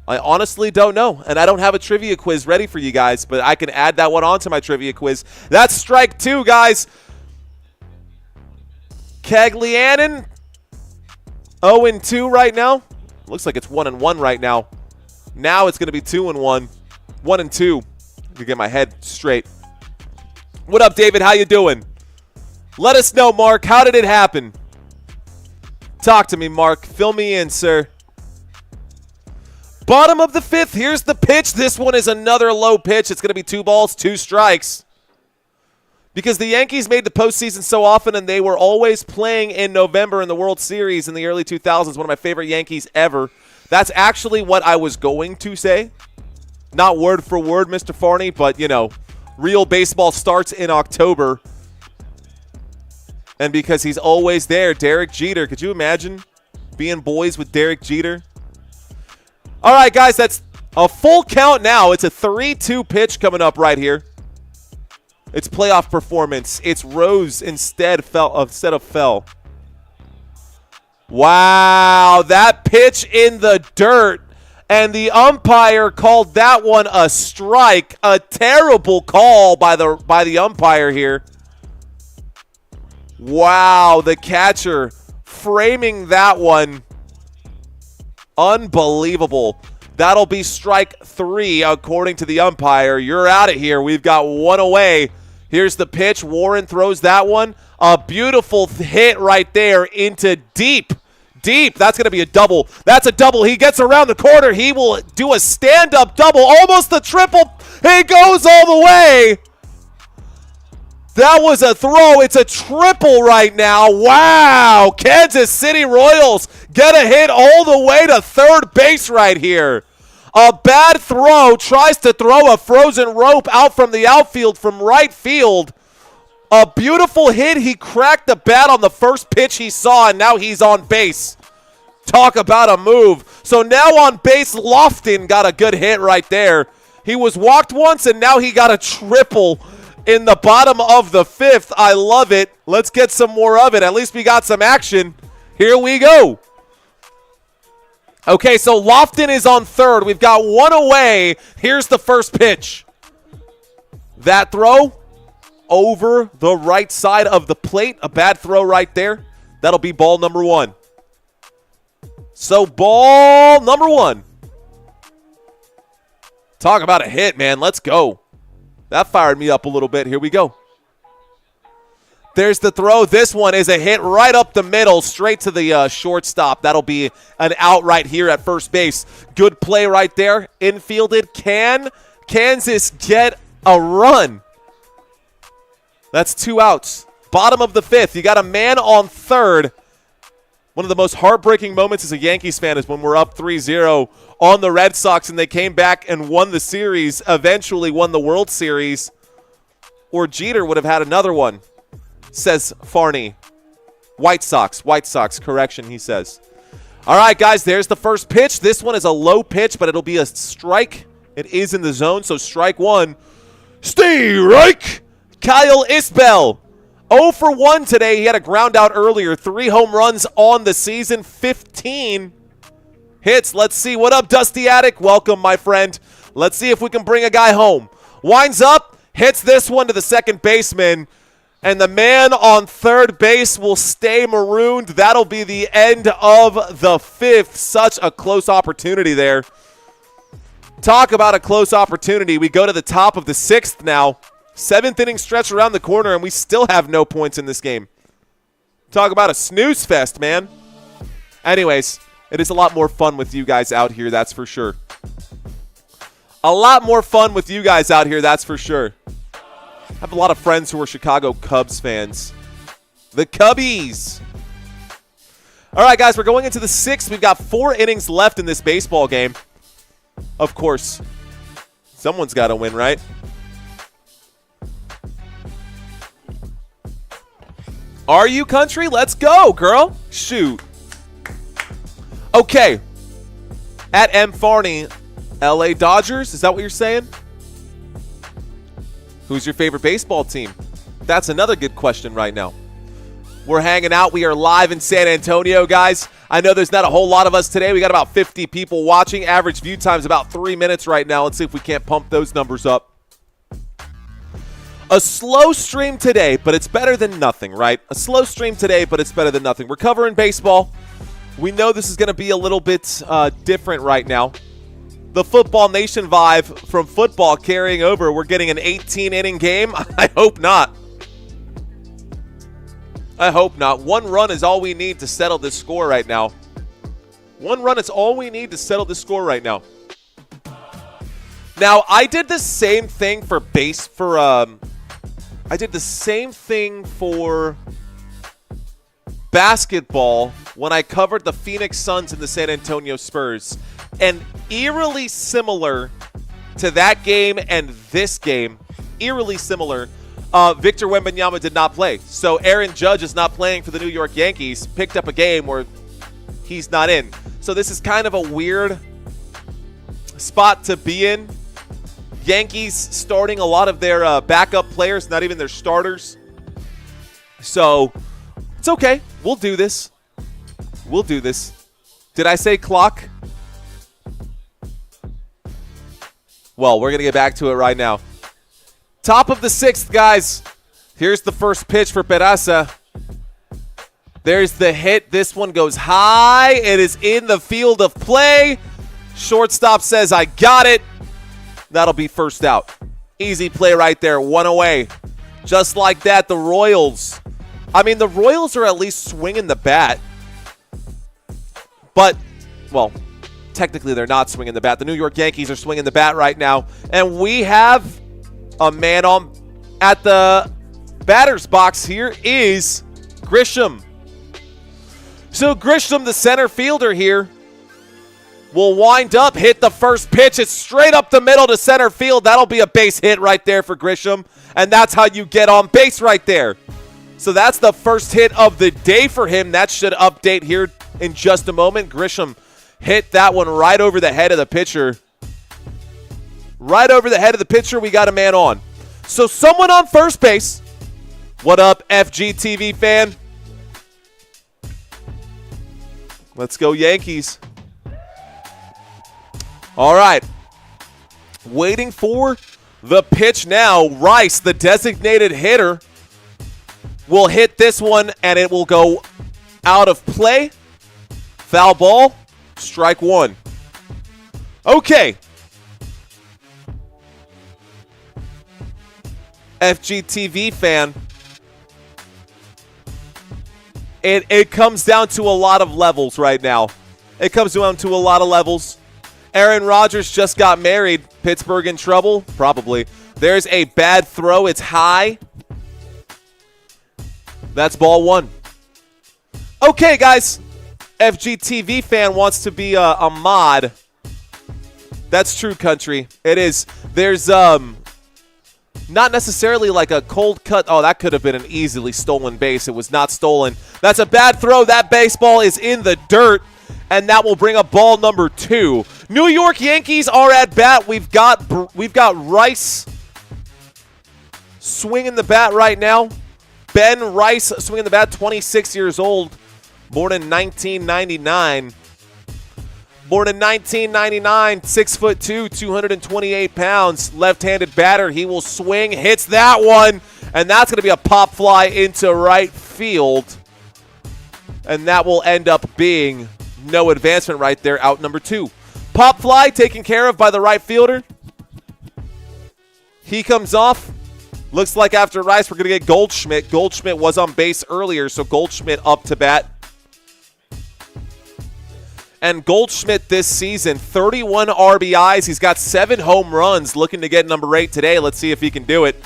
I honestly don't know, and I don't have a trivia quiz ready for you guys, but I can add that one onto my trivia quiz. That's strike two, guys. Caglianen, 0-2 right now. Looks like it's 1-1 right now. Now it's going to be 2-1. 1-2 to get my head straight. What up, David? How you doing? Let us know, Mark. How did it happen? Talk to me, Mark. Fill me in, sir. Bottom of the fifth. Here's the pitch. This one is another low pitch. It's going to be 2 balls, 2 strikes. Because the Yankees made the postseason so often, and they were always playing in November in the World Series in the early 2000s. One of my favorite Yankees ever. That's actually what I was going to say. Not word for word, Mr. Farney, but, you know, real baseball starts in October. And because he's always there, Derek Jeter. Could you imagine being boys with Derek Jeter? All right, guys, that's a full count now. It's a 3-2 pitch coming up right here. It's playoff performance. It's rose instead of fell. Wow, that pitch in the dirt. And the umpire called that one a strike. A terrible call by the umpire here. Wow, the catcher framing that one. Unbelievable. That'll be strike 3 according to the umpire. You're out of here. We've got one away. Here's the pitch. Warren throws that one. A beautiful hit right there into deep. That's going to be a double. That's a double. He gets around the corner. He will do a stand-up double. Almost the triple. He goes all the way. That was a throw. It's a triple right now. Wow. Kansas City Royals get a hit all the way to third base right here. A bad throw, tries to throw a frozen rope out from the outfield from right field. A beautiful hit. He cracked the bat on the first pitch he saw, and now he's on base. Talk about a move. So now on base, Lofton got a good hit right there. He was walked once, and now he got a triple in the bottom of the fifth. I love it. Let's get some more of it. At least we got some action. Here we go. Okay, so Lofton is on third. We've got one away. Here's the first pitch. That throw over the right side of the plate. A bad throw right there. That'll be ball number one. So ball number one. Talk about a hit, man. Let's go. That fired me up a little bit. Here we go. There's the throw. This one is a hit right up the middle, straight to the shortstop. That'll be an out right here at first base. Good play right there. Infielded. Can Kansas get a run? That's 2 outs. Bottom of the fifth. You got a man on third. One of the most heartbreaking moments as a Yankees fan is when we're up 3-0 on the Red Sox and they came back and won the series, eventually won the World Series. Or Jeter would have had another one, says Farney. White Sox, correction, he says. All right, guys, there's the first pitch. This one is a low pitch, but it'll be a strike. It is in the zone, so strike one. Strike! Kyle Isbell. 0 for 1 today. He had a ground out earlier. 3 home runs on the season. 15 hits. Let's see. What up, Dusty Attic? Welcome, my friend. Let's see if we can bring a guy home. Winds up. Hits this one to the second baseman. And the man on third base will stay marooned. That'll be the end of the fifth. Such a close opportunity there. Talk about a close opportunity. We go to the top of the sixth now. 7th inning stretch around the corner, and we still have no points in this game. Talk about a snooze fest, man. Anyways, it is a lot more fun with you guys out here, that's for sure. A lot more fun with you guys out here, that's for sure. I have a lot of friends who are Chicago Cubs fans. The Cubbies. All right, guys, we're going into the sixth. We've got 4 innings left in this baseball game. Of course, someone's got to win, right? Are you country? Let's go, girl. Shoot. Okay. At M. Farney, LA Dodgers. Is that what you're saying? Who's your favorite baseball team? That's another good question right now. We're hanging out. We are live in San Antonio, guys. I know there's not a whole lot of us today. We got about 50 people watching. Average view time is about 3 minutes right now. Let's see if we can't pump those numbers up. A slow stream today, but it's better than nothing, right? A slow stream today, but it's better than nothing. We're covering baseball. We know this is going to be a little bit different right now. The Football Nation vibe from football carrying over. We're getting an 18-inning game. I hope not. I hope not. 1 run is all we need to settle this score right now. 1 run is all we need to settle this score right now. Now, I did the same thing for I did the same thing for basketball when I covered the Phoenix Suns and the San Antonio Spurs. And eerily similar to that game and this game, eerily similar, Victor Wembanyama did not play. So Aaron Judge is not playing for the New York Yankees, picked up a game where he's not in. So this is kind of a weird spot to be in. Yankees starting a lot of their backup players, not even their starters. So it's okay. We'll do this. We'll do this. Did I say clock? Well, we're going to get back to it right now. Top of the sixth, guys. Here's the first pitch for Peraza. There's the hit. This one goes high. It is in the field of play. Shortstop says, I got it. That'll be first out. Easy play right there. 1 away. Just like that, the Royals. I mean, the Royals are at least swinging the bat. But, well, technically they're not swinging the bat. The New York Yankees are swinging the bat right now. And we have a man on at the batter's box. Here is Grisham. So Grisham, the center fielder here, will wind up, hit the first pitch. It's straight up the middle to center field. That'll be a base hit right there for Grisham. And that's how you get on base right there. So that's the first hit of the day for him. That should update here in just a moment. Grisham hit that one right over the head of the pitcher. Right over the head of the pitcher, we got a man on. So someone on first base. What up, FGTV fan? Let's go Yankees. All right. Waiting for the pitch now. Rice, the designated hitter, will hit this one, and it will go out of play. Foul ball. Strike one. Okay. FGTV fan. It comes down to a lot of levels right now. It comes down to a lot of levels. Aaron Rodgers just got married. Pittsburgh in trouble? Probably. There's a bad throw. It's high. That's ball one. Okay, guys. FGTV fan wants to be a mod. That's true, country. It is. There's not necessarily like a cold cut. Oh, that could have been an easily stolen base. It was not stolen. That's a bad throw. That baseball is in the dirt, and that will bring up ball number 2. New York Yankees are at bat. We've got Rice swinging the bat right now. Ben Rice swinging the bat, 26 years old, born in 1999. Born in 1999, 6'2", 228 pounds, left-handed batter. He will swing, hits that one, and that's going to be a pop fly into right field. And that will end up being no advancement right there, out number 2. Pop fly taken care of by the right fielder. He comes off. Looks like after Rice, we're going to get Goldschmidt. Goldschmidt was on base earlier, so Goldschmidt up to bat. And Goldschmidt this season, 31 RBIs. He's got 7 home runs, looking to get number 8 today. Let's see if he can do it.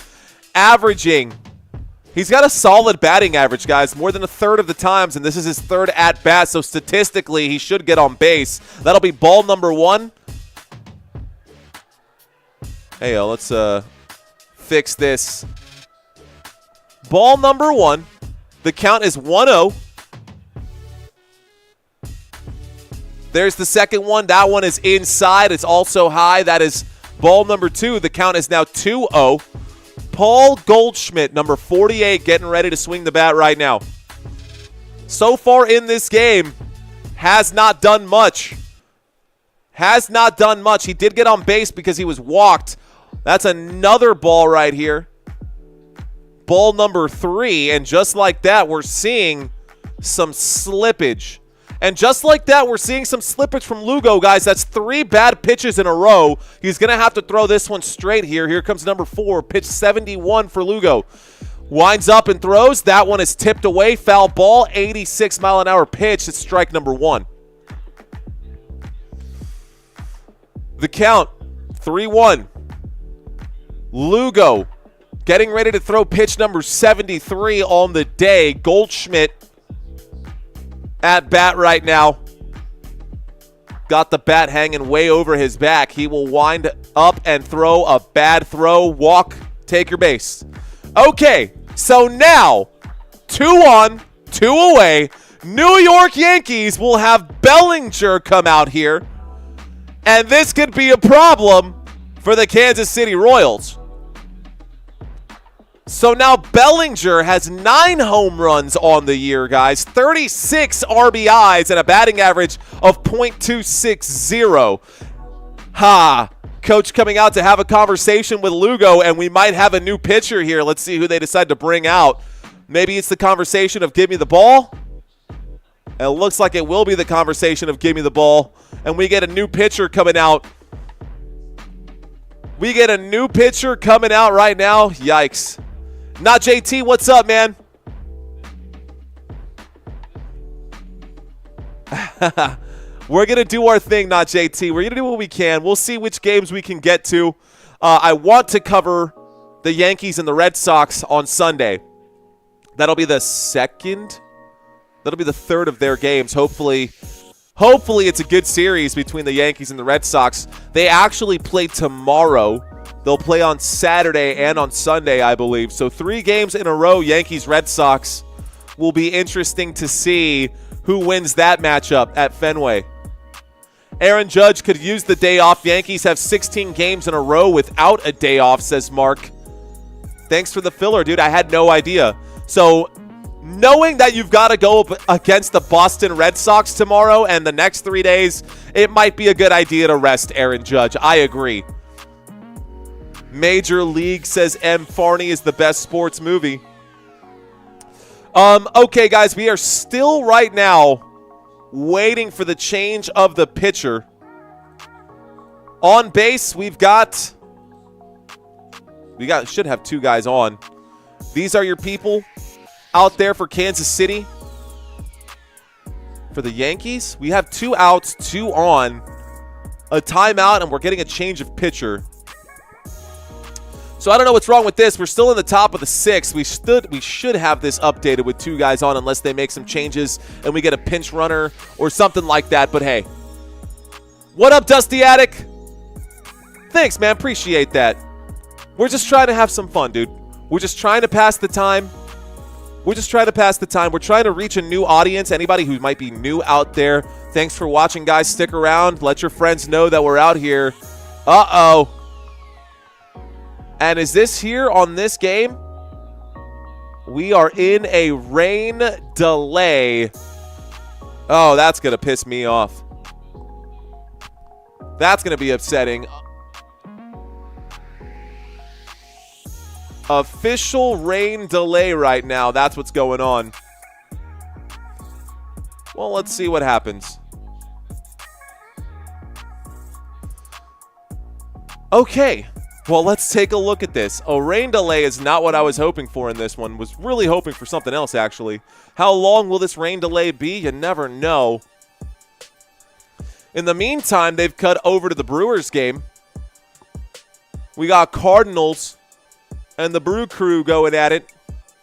Averaging, he's got a solid batting average, guys, more than a third of the times, and this is his 3rd at-bat, so statistically he should get on base. That'll be ball number 1. Hey, let's fix this. Ball number 1. The count is 1-0. There's the second one. That one is inside. It's also high. That is ball number 2. The count is now 2-0. Paul Goldschmidt, number 48, getting ready to swing the bat right now. So far in this game, has not done much. Has not done much. He did get on base because he was walked. That's another ball right here. Ball number 3. And just like that, we're seeing some slippage. And just like that, we're seeing some slippage from Lugo, guys. That's 3 bad pitches in a row. He's going to have to throw this one straight here. Here comes number 4, pitch 71 for Lugo. Winds up and throws. That one is tipped away. Foul ball, 86-mile-an-hour pitch. It's strike number 1. The count, 3-1. Lugo getting ready to throw pitch number 73 on the day. Goldschmidt at bat right now. Got the bat hanging way over his back. He will wind up and throw a bad throw. Walk, take your base. Okay, so now 2 on, 2 away. New York Yankees will have Bellinger come out here. And this could be a problem for the Kansas City Royals. So now Bellinger has 9 home runs on the year, guys. 36 RBIs and a batting average of .260. Coach coming out to have a conversation with Lugo, and we might have a new pitcher here. Let's see who they decide to bring out. Maybe it's the conversation of give me the ball. It looks like it will be the conversation of give me the ball. And we get a new pitcher coming out. We get a new pitcher coming out right now. Yikes. Not JT, what's up, man? We're going to do our thing, not JT. We're going to do what we can. We'll see which games we can get to. I want to cover the Yankees and the Red Sox on Sunday. That'll be the second. That'll be the third of their games. Hopefully Hopefully it's a good series between the Yankees and the Red Sox. They actually play tomorrow. They'll play on Saturday and on Sunday, I believe. So 3 games in a row, Yankees-Red Sox. Will be interesting to see who wins that matchup at Fenway. Aaron Judge could use the day off. Yankees have 16 games in a row without a day off, says Mark. Thanks for the filler, dude. I had no idea. So knowing that you've got to go up against the Boston Red Sox tomorrow and the next 3 days, it might be a good idea to rest Aaron Judge. I agree. Major League says M. Farney is the best sports movie. Okay, guys, we are still right now waiting for the change of the pitcher. On base, we should have 2 guys on. These are your people out there for Kansas City. For the Yankees, we have 2 outs, 2 on, a timeout, and we're getting a change of pitcher. So I don't know what's wrong with this. We're still in the top of the 6th. We should have this updated with 2 guys on unless they make some changes and we get a pinch runner or something like that. But hey, what up, Dusty Attic? Thanks, man. Appreciate that. We're just trying to have some fun, dude. We're just trying to pass the time. We're trying to reach a new audience. Anybody who might be new out there, thanks for watching, guys. Stick around. Let your friends know that we're out here. Uh-oh. And is this here on this game? We are in a rain delay. Oh, that's going to piss me off. That's going to be upsetting. Official rain delay right now. That's what's going on. Well, let's see what happens. Okay. Well, let's take a look at this. A rain delay is not what I was hoping for in this one. Was really hoping for something else, actually. How long will this rain delay be? You never know. In the meantime, they've cut over to the Brewers game. We got Cardinals and the Brew Crew going at it.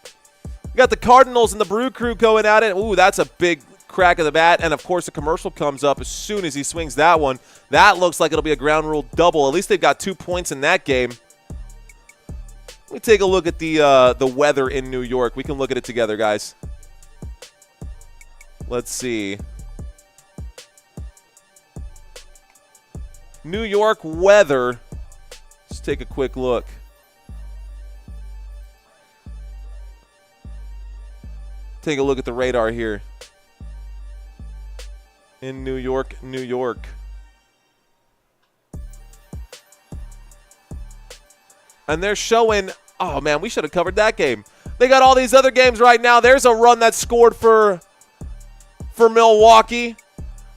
We got the Cardinals and the Brew Crew going at it. Ooh, that's a big crack of the bat. And, of course, a commercial comes up as soon as he swings that one. That looks like it'll be a ground rule double. At least they've got 2 points in that game. Let me take a look at the weather in New York. We can look at it together, guys. Let's see. New York weather. Let's take a quick look. Take a look at the radar here. In New York, New York. And they're showing, oh man, we should have covered that game. They got all these other games right now. There's a run that scored for Milwaukee.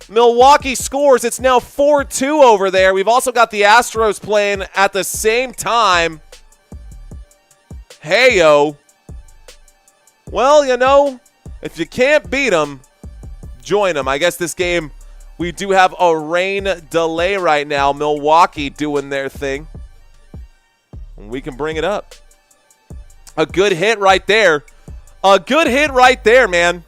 Milwaukee scores. It's now 4-2 over there. We've also got the Astros playing at the same time. Hey-yo. Well, you know, if you can't beat them, join them. I guess this game, we do have a rain delay right now. Milwaukee doing their thing. And we can bring it up. A good hit right there. A good hit right there, man.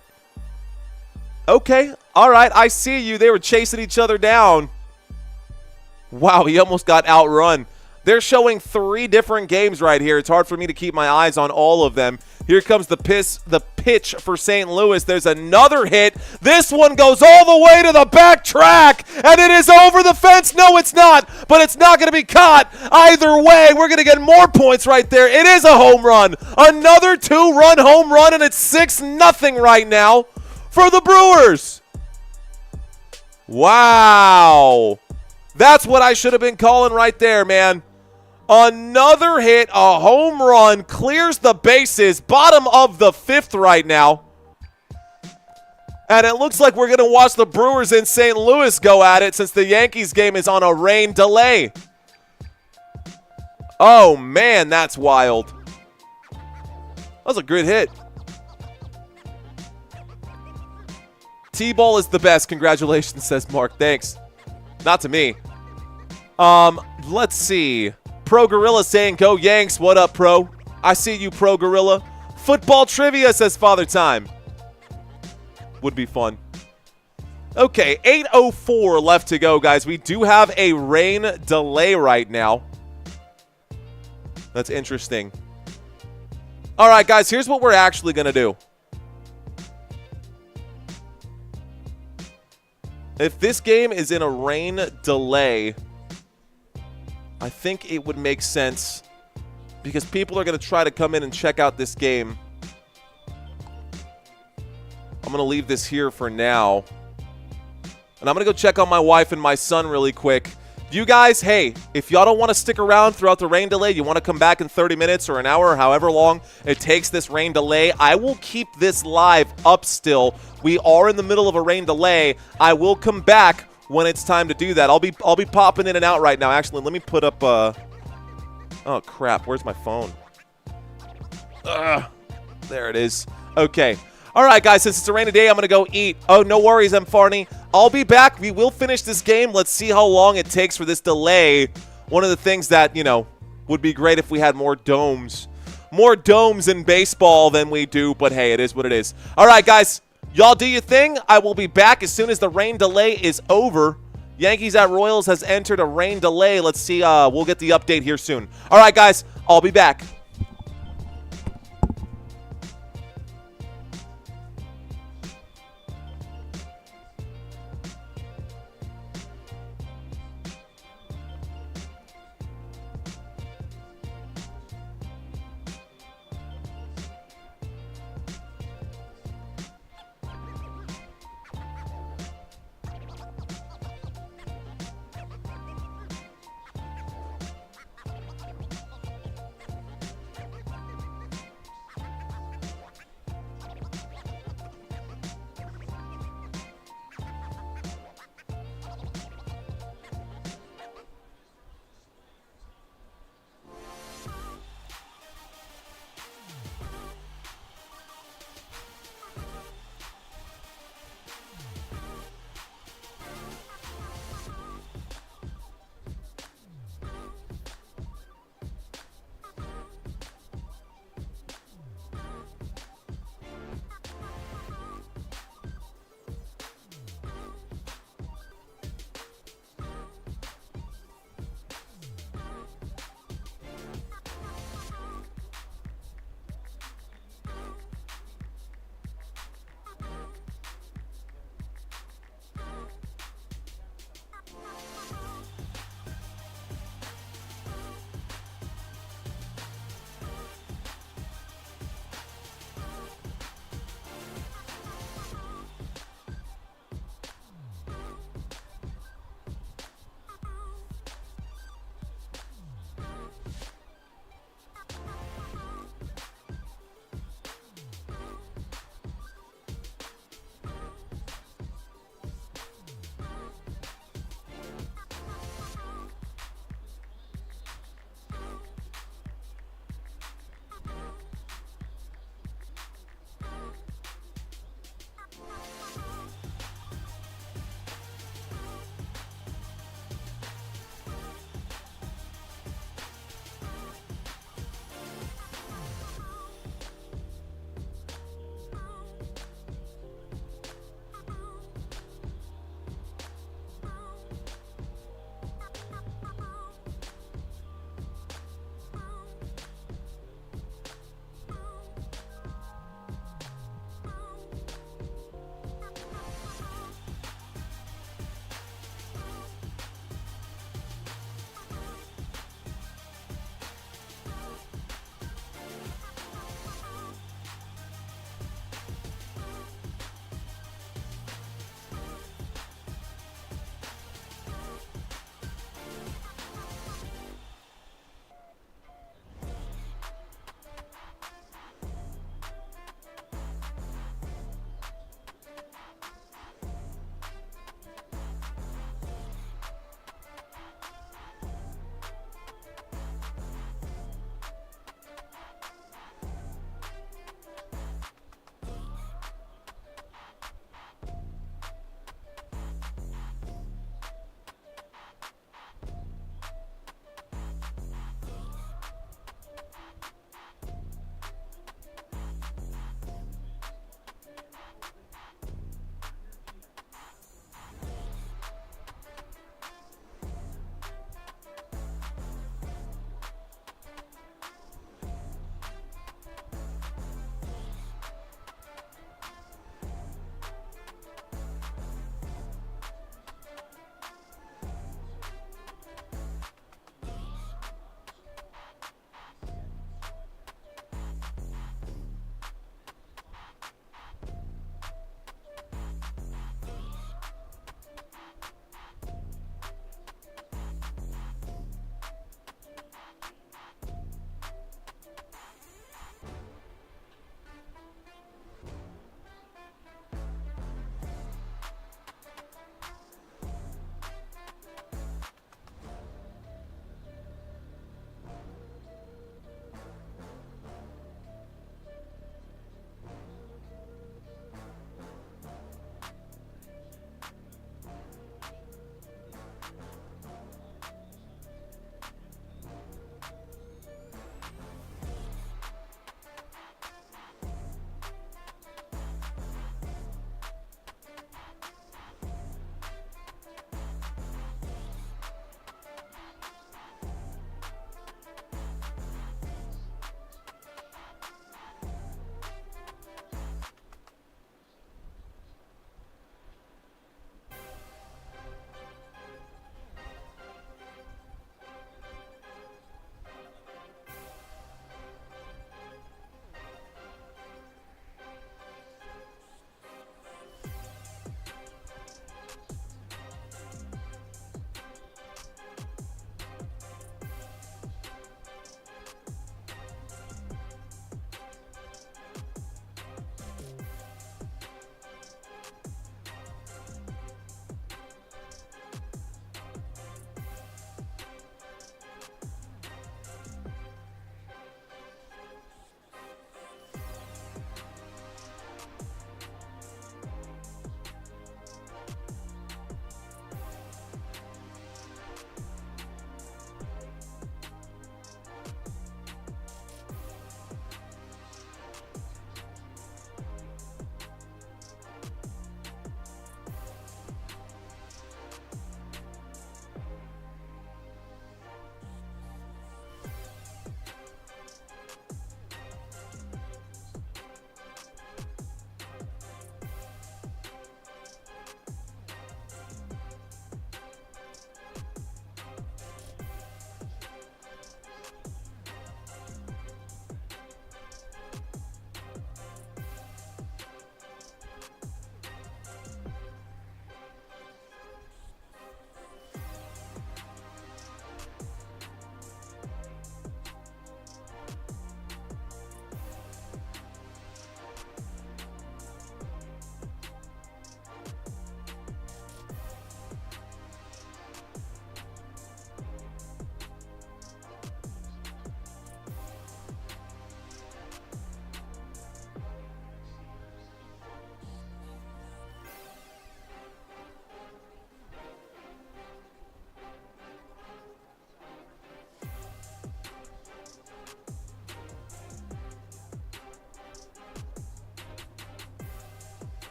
Okay. All right. I see you. They were chasing each other down. Wow, he almost got outrun. They're showing 3 different games right here. It's hard for me to keep my eyes on all of them. Here comes the pitch for St. Louis. There's another hit. This one goes all the way to the back track, and it is over the fence. No, it's not, but it's not going to be caught. Either way, we're going to get more points right there. It is a home run. Another 2-run home run, and it's 6-0 right now for the Brewers. Wow. That's what I should have been calling right there, man. Another hit, a home run, clears the bases, bottom of the 5th right now. And it looks like we're going to watch the Brewers in St. Louis go at it since the Yankees game is on a rain delay. Oh, man, that's wild. That was a good hit. T-ball is the best. Congratulations, says Mark. Thanks. Not to me. Let's see. Pro Gorilla saying, go Yanks. What up, Pro? I see you, Pro Gorilla. Football trivia, says Father Time. Would be fun. Okay, 8:04 left to go, guys. We do have a rain delay right now. That's interesting. All right, guys, here's what we're actually going to do. If this game is in a rain delay, I think it would make sense because people are going to try to come in and check out this game. I'm going to leave this here for now. And I'm going to go check on my wife and my son really quick. You guys, hey, if y'all don't want to stick around throughout the rain delay, you want to come back in 30 minutes or an hour or however long it takes this rain delay, I will keep this live up still. We are in the middle of a rain delay. I will come back when it's time to do that. I'll be popping in and out right now. Actually, let me put up oh crap, where's my phone? There it is. Okay. All right, guys, since it's a rainy day, I'm going to go eat. Oh, no worries, I'm Farney. I'll be back. We will finish this game. Let's see how long it takes for this delay. One of the things that, you know, would be great if we had more domes. More domes in baseball than we do, but hey, it is what it is. All right, guys, y'all do your thing. I will be back as soon as the rain delay is over. Yankees at Royals has entered a rain delay. Let's see. We'll get the update here soon. All right, guys, I'll be back.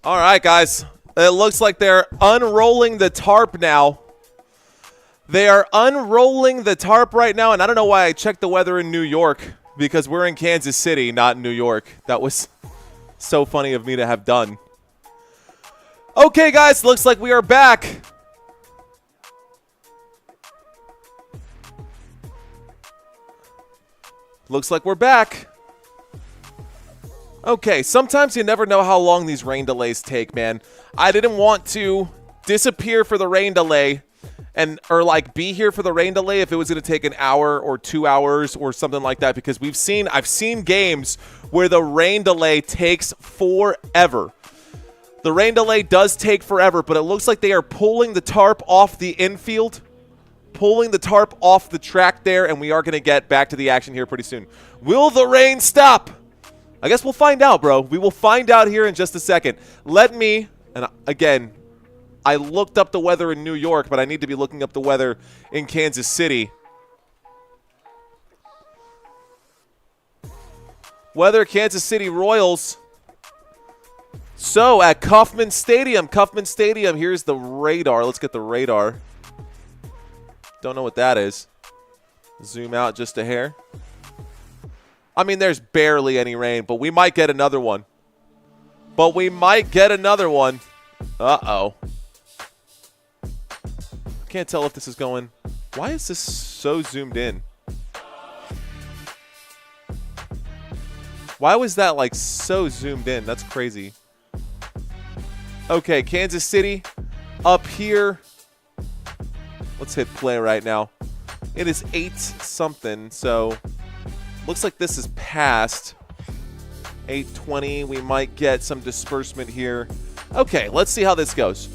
All right, guys. It looks like they're unrolling the tarp now. They are unrolling the tarp right now, and I don't know why I checked the weather in New York, because we're in Kansas City, not in New York. That was so funny of me to have done. Okay, guys, looks like we are back. Looks like we're back. Okay, sometimes you never know how long these rain delays take, man. I didn't want to disappear for the rain delay or like be here for the rain delay if it was going to take an hour or 2 hours or something like that, because I've seen games where the rain delay takes forever. The rain delay does take forever, but it looks like they are pulling the tarp off the infield, pulling the tarp off the track there, and we are going to get back to the action here pretty soon. Will the rain stop? I guess we'll find out, bro. We will find out here in just a second. And again, I looked up the weather in New York, but I need to be looking up the weather in Kansas City. Weather, Kansas City Royals. So, at Kauffman Stadium, here's the radar. Let's get the radar. Don't know what that is. Zoom out just a hair. I mean, there's barely any rain, but we might get another one. Uh-oh. Can't tell if this is going. Why is this so zoomed in? Why was that like so zoomed in? That's crazy. Okay, Kansas City up here. Let's hit play right now. It is 8-something, so looks like this is past 8:20. We might get some disbursement here. Okay, let's see how this goes.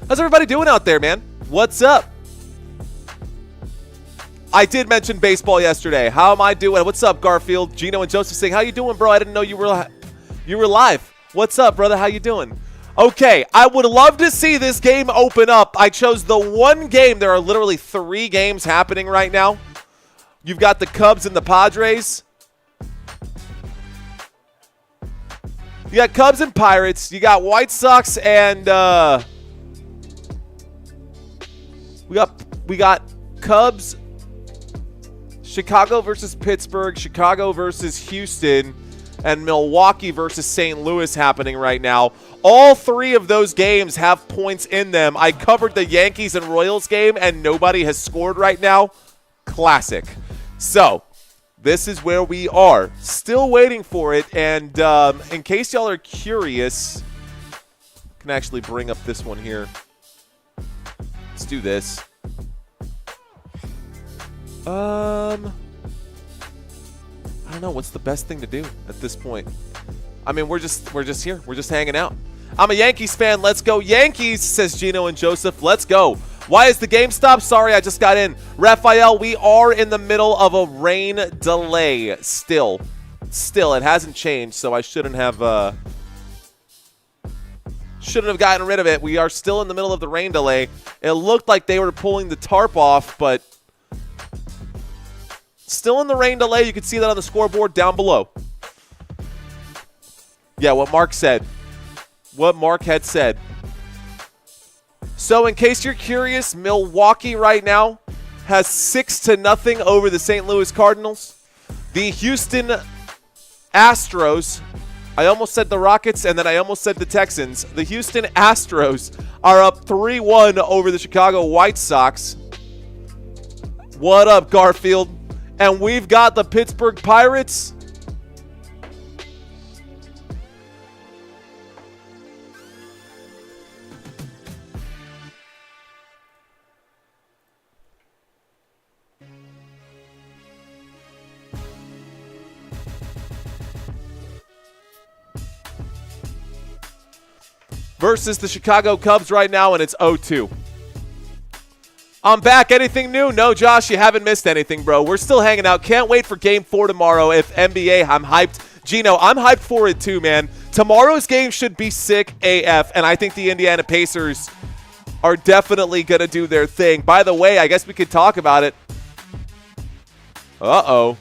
How's everybody doing out there, man? What's up? I did mention baseball yesterday. How am I doing? What's up, Garfield? Gino and Joseph saying, how you doing, bro? I didn't know you were live. What's up, brother? How you doing? Okay, I would love to see this game open up. I chose the one game. There are literally 3 games happening right now. You've got the Cubs and the Padres. You got Cubs and Pirates. You got White Sox and we got Cubs, Chicago versus Pittsburgh, Chicago versus Houston, and Milwaukee versus St. Louis happening right now. All 3 of those games have points in them. I covered the Yankees and Royals game, and nobody has scored right now. Classic. So, this is where we are. Still waiting for it, and in case y'all are curious, I can actually bring up this one here. Let's do this. I don't know. What's the best thing to do at this point? I mean, we're just here. We're just hanging out. I'm a Yankees fan. Let's go Yankees, says Gino and Joseph. Let's go. Why is the game stopped? Sorry, I just got in. Raphael, we are in the middle of a rain delay still. It hasn't changed, so I shouldn't have gotten rid of it. We are still in the middle of the rain delay. It looked like they were pulling the tarp off, but still in the rain delay. You can see that on the scoreboard down below. Yeah, what Mark said. What Mark had said. So in case you're curious, Milwaukee right now has 6-0 over the St. Louis Cardinals. The Houston Astros, I almost said the Rockets and then I almost said the Texans. The Houston Astros are up 3-1 over the Chicago White Sox. What up, Garfield? And we've got the Pittsburgh Pirates versus the Chicago Cubs right now, and it's 0-2. I'm back. Anything new? No, Josh, you haven't missed anything, bro. We're still hanging out. Can't wait for Game 4 tomorrow. If NBA, I'm hyped. Gino, I'm hyped for it too, man. Tomorrow's game should be sick AF, and I think the Indiana Pacers are definitely going to do their thing. By the way, I guess we could talk about it. Uh-oh.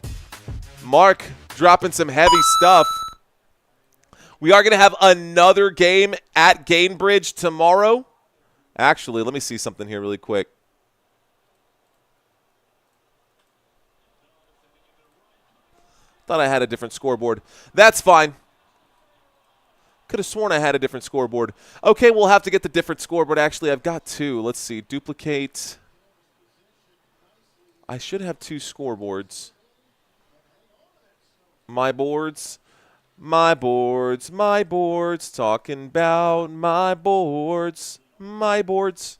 Mark dropping some heavy stuff. We are going to have another game at Gainbridge tomorrow. Actually, let me see something here really quick. Thought I had a different scoreboard. That's fine. Could have sworn I had a different scoreboard. Okay, we'll have to get the different scoreboard. Actually, I've got two. Let's see. Duplicate. I should have two scoreboards. My boards. My boards. My boards. Talking about my boards. My boards.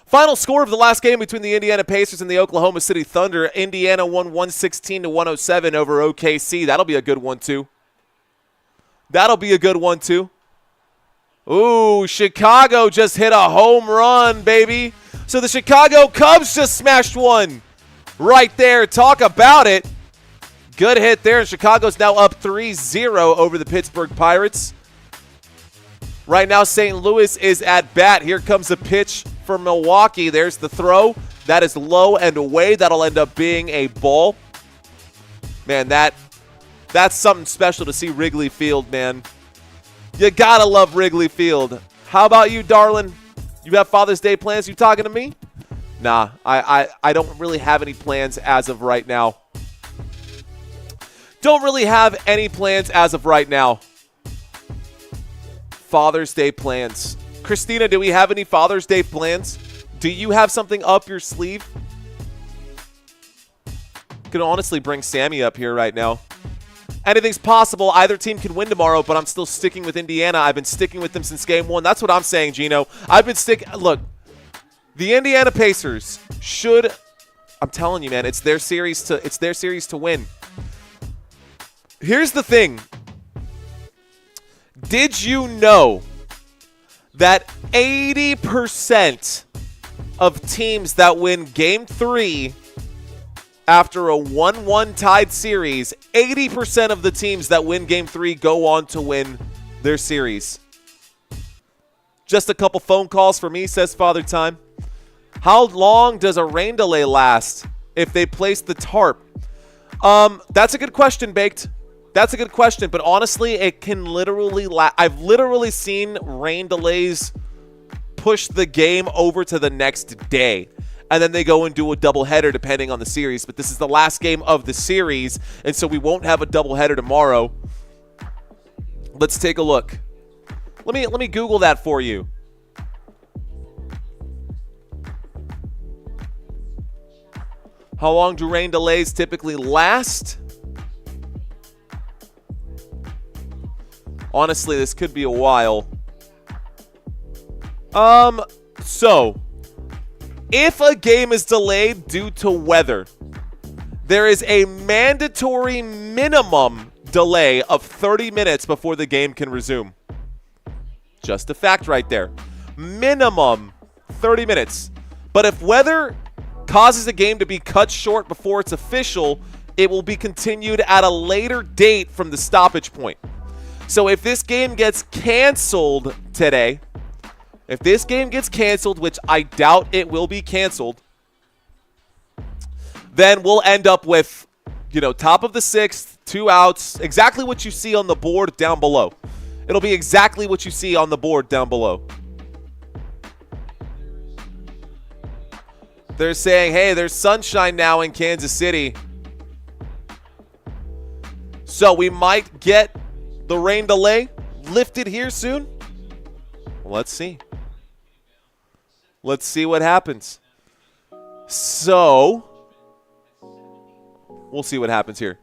Final score of the last game between the Indiana Pacers and the Oklahoma City Thunder. Indiana won 116-107 over OKC. That'll be a good one, too. That'll be a good one, too. Ooh, Chicago just hit a home run, baby. So the Chicago Cubs just smashed one right there. Talk about it. Good hit there. And Chicago's now up 3-0 over the Pittsburgh Pirates. Right now, St. Louis is at bat. Here comes a pitch for Milwaukee. There's the throw. That is low and away. That'll end up being a ball. Man, that's something special to see Wrigley Field, man. You gotta love Wrigley Field. How about you, darling? You have Father's Day plans? You talking to me? Nah, I don't really have any plans as of right now. Don't really have any plans as of right now. Father's Day plans. Christina, do we have any Father's Day plans? Do you have something up your sleeve? Could honestly bring Sammy up here right now. Anything's possible. Either team can win tomorrow, but I'm still sticking with Indiana. I've been sticking with them since game one. That's what I'm saying, Gino. I've been sticking. Look, the Indiana Pacers should. I'm telling you, man, it's their series to win. Here's the thing. Did you know that 80% of teams that win Game 3 after a 1-1 tied series, 80% of the teams that win Game 3 go on to win their series? Just a couple phone calls for me, says Father Time. How long does a rain delay last if they place the tarp? That's a good question, Baked. That's a good question, but honestly, it can literally I've literally seen rain delays push the game over to the next day, and then they go and do a doubleheader depending on the series. But this is the last game of the series, and so we won't have a doubleheader tomorrow. Let's take a look. Let me Google that for you. How long do rain delays typically last? Honestly, this could be a while. So, if a game is delayed due to weather, there is a mandatory minimum delay of 30 minutes before the game can resume. Just a fact right there. Minimum 30 minutes. But if weather causes a game to be cut short before it's official, it will be continued at a later date from the stoppage point. So if this game gets canceled today, which I doubt it will be canceled, then we'll end up with, top of the sixth, 2 outs, exactly what you see on the board down below. It'll be exactly what you see on the board down below. They're saying, hey, there's sunshine now in Kansas City. So we might get the rain delay lifted here soon. Let's see. Let's see what happens. So, we'll see what happens here.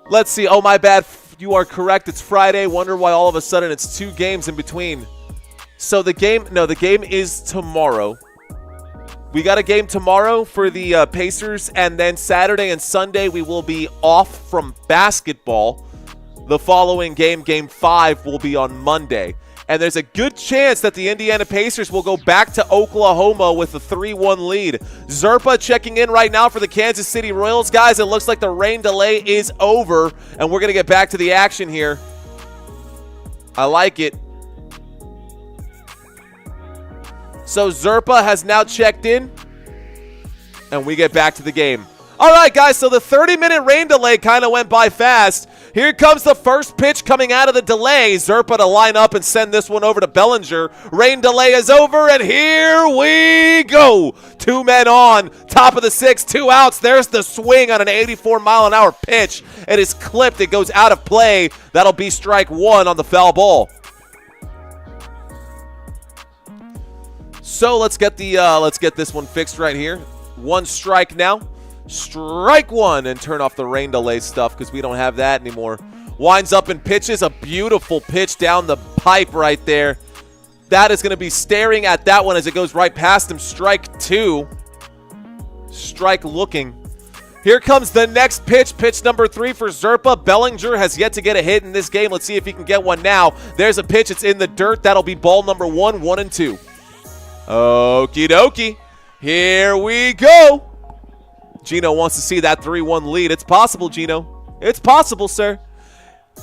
Let's see. Oh, my bad. You are correct. It's Friday. Wonder why all of a sudden it's 2 games in between. So the game is tomorrow. We got a game tomorrow for the Pacers, and then Saturday and Sunday we will be off from basketball. The following game, Game 5, will be on Monday. And there's a good chance that the Indiana Pacers will go back to Oklahoma with a 3-1 lead. Zerpa checking in right now for the Kansas City Royals. Guys, it looks like the rain delay is over, and we're going to get back to the action here. I like it. So Zerpa has now checked in, and we get back to the game. All right, guys, so the 30-minute rain delay kind of went by fast. Here comes the first pitch coming out of the delay. Zerpa to line up and send this one over to Bellinger. Rain delay is over, and here we go. 2 men on, top of the 6th, 2 outs. There's the swing on an 84-mile-an-hour pitch. It is clipped. It goes out of play. That'll be strike 1 on the foul ball. So let's get this one fixed right here. 1 strike now. Strike 1 and turn off the rain delay stuff because we don't have that anymore. Winds up and pitches a beautiful pitch down the pipe right there. That is going to be staring at that one as it goes right past him. Strike 2. Strike looking. Here comes the next pitch. Pitch number 3 for Zerpa. Bellinger has yet to get a hit in this game. Let's see if he can get one now. There's a pitch. It's in the dirt. That'll be ball number 1, 1-2. Okie dokie. Here we go. Gino wants to see that 3-1 lead. It's possible, Gino. It's possible, sir.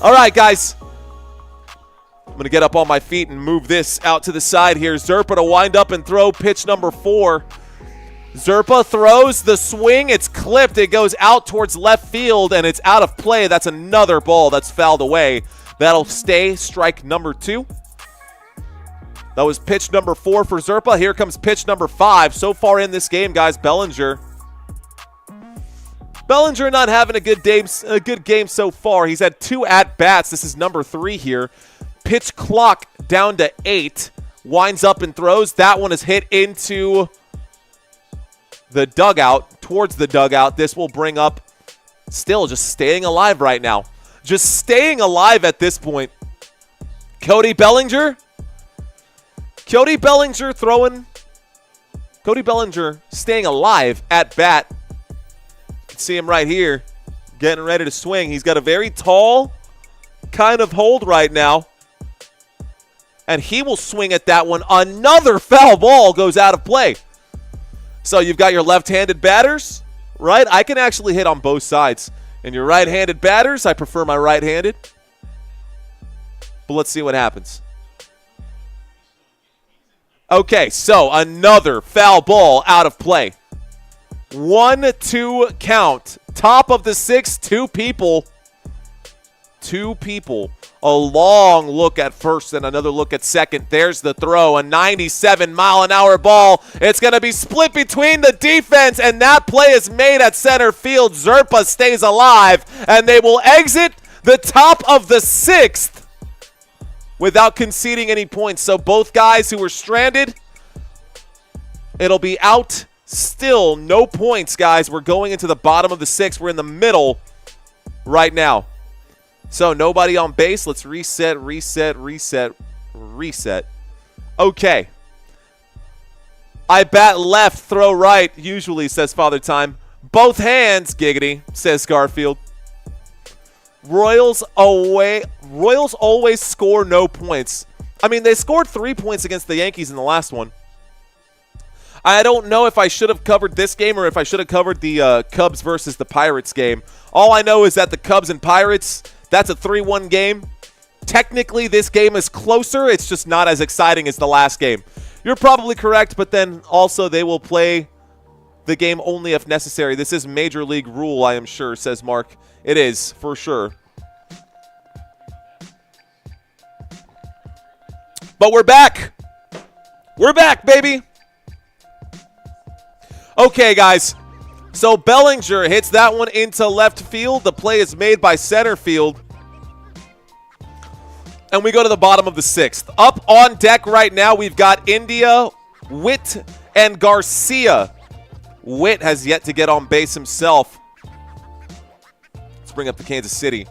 All right, guys. I'm going to get up on my feet and move this out to the side here. Zerpa to wind up and throw pitch number 4. Zerpa throws the swing. It's clipped. It goes out towards left field, and it's out of play. That's another ball that's fouled away. That'll stay strike number 2. That was pitch number 4 for Zerpa. Here comes pitch number 5. So far in this game, guys, Bellinger not having a good game so far. He's had 2 at-bats. This is number 3 here. Pitch clock down to 8. Winds up and throws. That one is hit into the dugout, towards the dugout. This will bring up, still just staying alive right now. Just staying alive at this point. Cody Bellinger. Cody Bellinger throwing. Cody Bellinger staying alive at bat. You can see him right here getting ready to swing. He's got a very tall kind of hold right now. And he will swing at that one. Another foul ball goes out of play. So you've got your left-handed batters, right? I can actually hit on both sides. And your right-handed batters, I prefer my right-handed. But let's see what happens. Okay, so another foul ball out of play. 1-2 count. Top of the 6th, 2 people. 2 people. A long look at first and another look at second. There's the throw. A 97-mile-an-hour ball. It's going to be split between the defense, and that play is made at center field. Zerpa stays alive, and they will exit the top of the 6th without conceding any points. So both guys who were stranded, it'll be out. Still no points, guys. We're going into the bottom of the 6th. We're in the middle right now. So nobody on base. Let's reset. Okay. I bat left, throw right, usually, says Father Time. Both hands, giggity, says Garfield. Royals always score no points. I mean, they scored 3 points against the Yankees in the last one. I don't know if I should have covered this game or if I should have covered the Cubs versus the Pirates game. All I know is that the Cubs and Pirates, that's a 3-1 game. Technically, this game is closer. It's just not as exciting as the last game. You're probably correct, but then also they will play the game only if necessary. This is Major League rule, I am sure, says Mark. It is, for sure. But we're back. We're back, baby. Okay, guys. So Bellinger hits that one into left field. The play is made by center field. And we go to the bottom of the 6th. Up on deck right now, we've got India, Witt, and Garcia. Witt has yet to get on base himself. Let's bring up the Kansas City.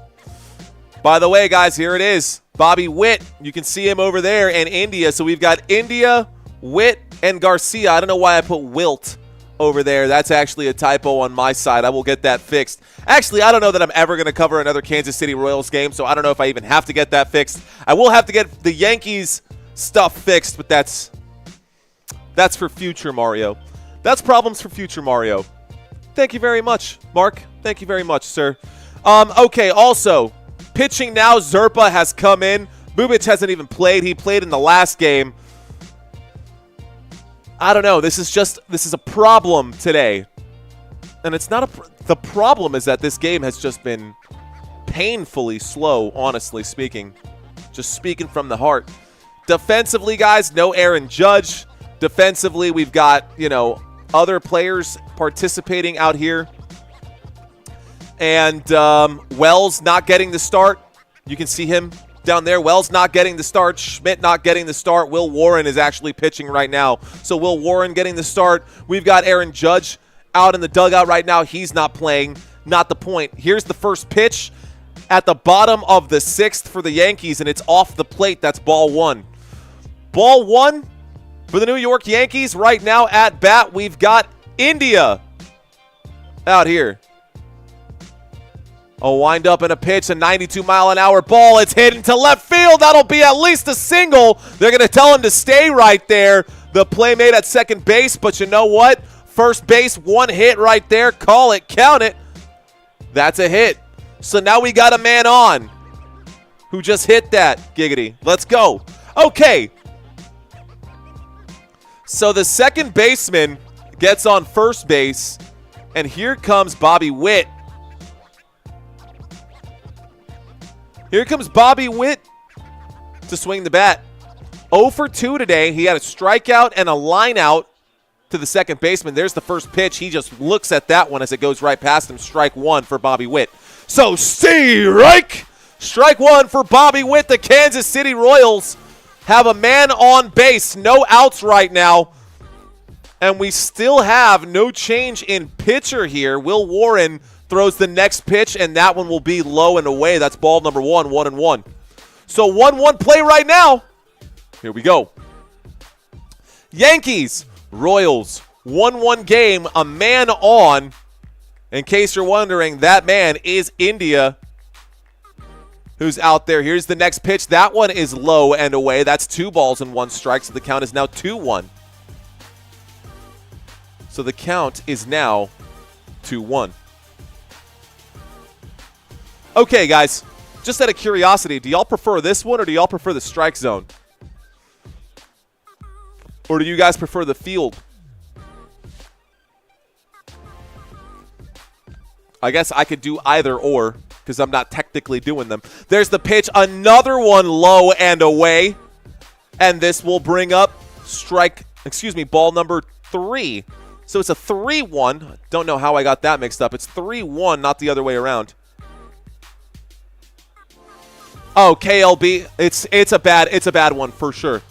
By the way, guys, here it is. Bobby Witt. You can see him over there, and India. So we've got India, Witt, and Garcia. I don't know why I put Wilt over there. That's actually a typo on my side. I will get that fixed. Actually, I don't know that I'm ever going to cover another Kansas City Royals game, so I don't know if I even have to get that fixed. I will have to get the Yankees stuff fixed, but that's for future Mario. That's problems for future Mario. Thank you very much, Mark. Thank you very much, sir. Okay, also, pitching now, Zerpa has come in. Bubic hasn't even played. He played in the last game. I don't know. This is a problem today. And it's not the problem is that this game has just been painfully slow, honestly speaking. Just speaking from the heart. Defensively, guys, no Aaron Judge. Defensively, we've got, other players participating out here. And Wells not getting the start. You can see him down there. Wells not getting the start. Schmidt not getting the start. Will Warren is actually pitching right now. So Will Warren getting the start. We've got Aaron Judge out in the dugout right now. He's not playing. Not the point. Here's the first pitch at the bottom of the 6th for the Yankees, and it's off the plate. That's ball 1. Ball 1 for the New York Yankees right now at bat. We've got India out here. A wind up and a pitch, a 92-mile-an-hour ball. It's hit into left field. That'll be at least a single. They're going to tell him to stay right there. The play made at second base, but you know what? First base, 1 hit right there. Call it, count it. That's a hit. So now we got a man on who just hit that. Giggity. Let's go. Okay. So the second baseman gets on first base, and here comes Bobby Witt. Here comes Bobby Witt to swing the bat. 0 for 2 today. He had a strikeout and a line out to the second baseman. There's the first pitch. He just looks at that one as it goes right past him. Strike 1 for Bobby Witt. So strike 1 for Bobby Witt. The Kansas City Royals have a man on base. No outs right now. And we still have no change in pitcher here. Will Warren throws the next pitch, and that one will be low and away. That's ball number 1, 1-1. So 1-1 play right now. Here we go. Yankees, Royals, 1-1 game, a man on. In case you're wondering, that man is India, who's out there. Here's the next pitch. That one is low and away. That's 2 balls and 1 strike, so the count is now 2-1. So the count is now 2-1. Okay, guys, just out of curiosity, do y'all prefer this one or do y'all prefer the strike zone? Or do you guys prefer the field? I guess I could do either or because I'm not technically doing them. There's the pitch, another one low and away. And this will bring up ball number 3. So it's a 3-1. Don't know how I got that mixed up. It's 3-1, not the other way around. Oh, KLB, it's a bad one for sure.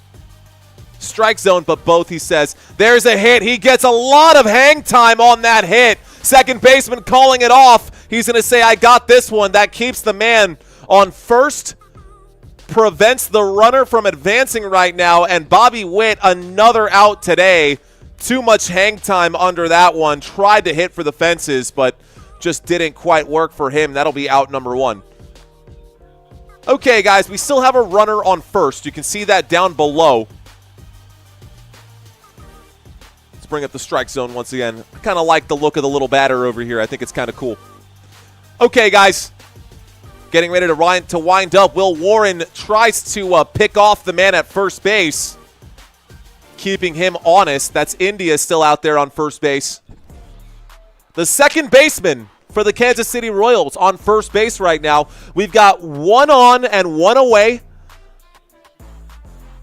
Strike zone, but both, he says. There's a hit. He gets a lot of hang time on that hit. Second baseman calling it off. He's going to say, I got this one. That keeps the man on first, prevents the runner from advancing right now, and Bobby Witt, another out today. Too much hang time under that one. Tried to hit for the fences, but just didn't quite work for him. That'll be out number 1. Okay, guys, we still have a runner on first. You can see that down below. Let's bring up the strike zone once again. I kind of like the look of the little batter over here. I think it's kind of cool. Okay, guys, getting ready to wind up. Will Warren tries to pick off the man at first base, keeping him honest. That's India still out there on first base. The second baseman for the Kansas City Royals on first base right now. We've got 1 on and 1 away.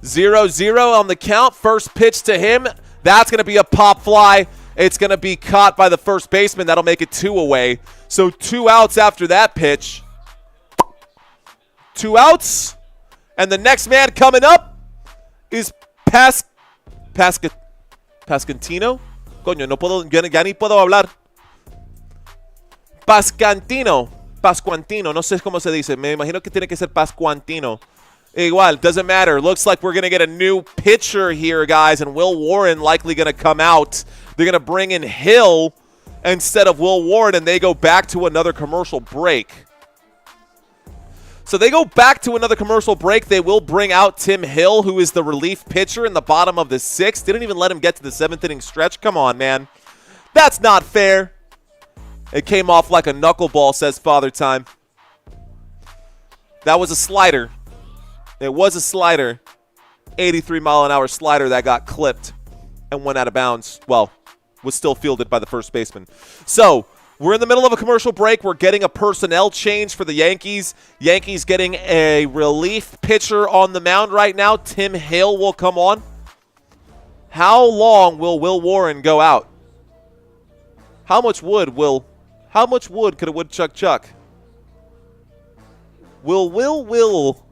0-0 on the count. First pitch to him. That's going to be a pop fly. It's going to be caught by the first baseman. That'll make it 2 away. So 2 outs after that pitch. 2 outs. And the next man coming up is Pascantino. Coño, ya ni puedo hablar. Pascuantino, no sé cómo se dice. Me imagino que tiene que ser Pascuantino. Igual, doesn't matter. Looks like we're going to get a new pitcher here, guys, and Will Warren likely going to come out. They're going to bring in Hill instead of Will Warren, and they go back to another commercial break. So they go back to another commercial break. They will bring out Tim Hill, who is the relief pitcher in the bottom of the 6th. Didn't even let him get to the 7th inning stretch. Come on, man. That's not fair. It came off like a knuckleball, says Father Time. That was a slider. It was a slider. 83-mile-an-hour slider that got clipped and went out of bounds. Well, was still fielded by the first baseman. So, We're in the middle of a commercial break. We're getting a personnel change for the Yankees. Yankees getting a relief pitcher on the mound right now. Tim Hill will come on. How long will Will Warren go out? How much wood could a woodchuck chuck? Will willed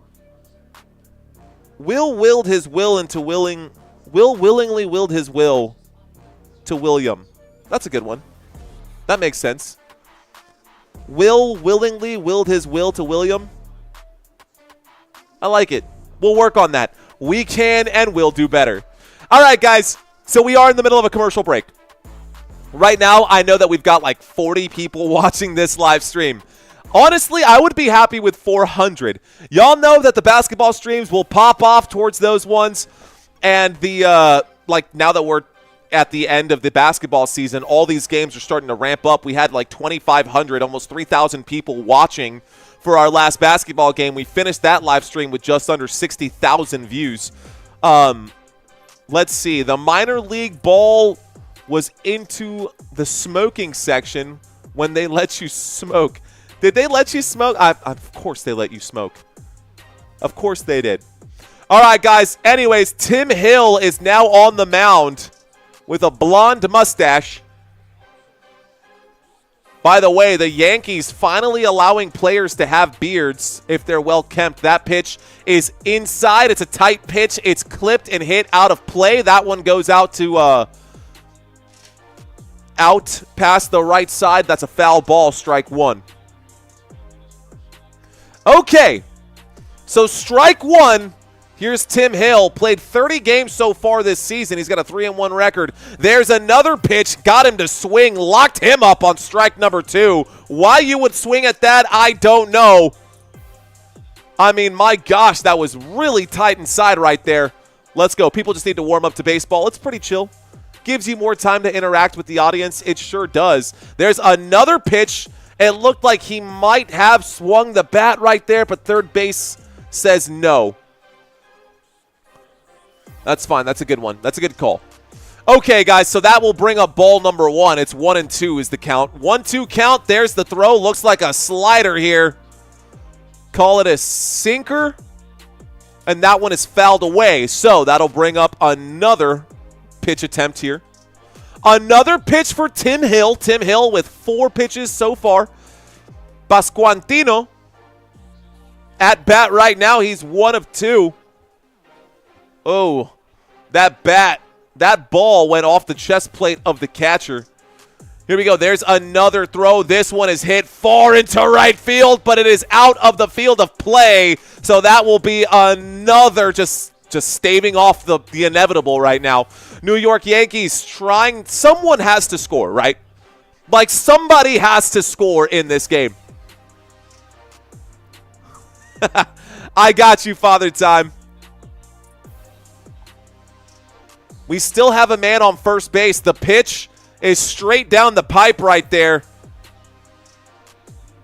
his will into willing. Will willingly willed his will to William. That's a good one. That makes sense. Will willingly willed his will to William. I like it. We'll work on that. We can and will do better. All right, guys. So we are in the middle of a commercial break. Right now, I know that we've got like 40 people watching this live stream. Honestly, I would be happy with 400. Y'all know that the basketball streams will pop off towards those ones. And the, now that we're at the end of the basketball season, all these games are starting to ramp up. We had like 2,500, almost 3,000 people watching for our last basketball game. We finished that live stream with just under 60,000 views. Let's see. The minor league ball was into the smoking section when they let you smoke. Did they let you smoke? Of course they let you smoke. Of course they did. All right, guys. Anyways, Tim Hill is now on the mound with a blonde mustache. By the way, the Yankees finally allowing players to have beards if they're well kempt. That pitch is inside. It's a tight pitch. It's clipped and hit out of play. That one goes out to out past the right side. That's a foul ball, strike one. Okay, so strike one. Here's Tim Hill, played 30 games so far this season. He's got a 3-1 record. There's another pitch, got him to swing, locked him up on strike number 2. Why you would swing at that, I don't know. I mean, my gosh, that was really tight inside right there. Let's go. People just need to warm up to baseball. It's pretty chill. Gives you more time to interact with the audience. It sure does. There's another pitch. It looked like he might have swung the bat right there, but third base says no. That's fine. That's a good one. That's a good call. Okay, guys, so that will bring up ball number 1. It's 1-2 is the count. 1-2 count. There's the throw. Looks like a slider here. Call it a sinker. And that one is fouled away. So that'll bring up another pitch attempt here. Another pitch for Tim Hill. Tim Hill with 4 pitches so far. Pascuantino at bat right now. He's 1 of 2. Oh, that ball went off the chest plate of the catcher. Here we go. There's another throw. This one is hit far into right field, but it is out of the field of play. So that will be another just staving off the inevitable right now. New York Yankees trying. Someone has to score, right? Like somebody has to score in this game. I got you, Father Time. We still have a man on first base. The pitch is straight down the pipe right there.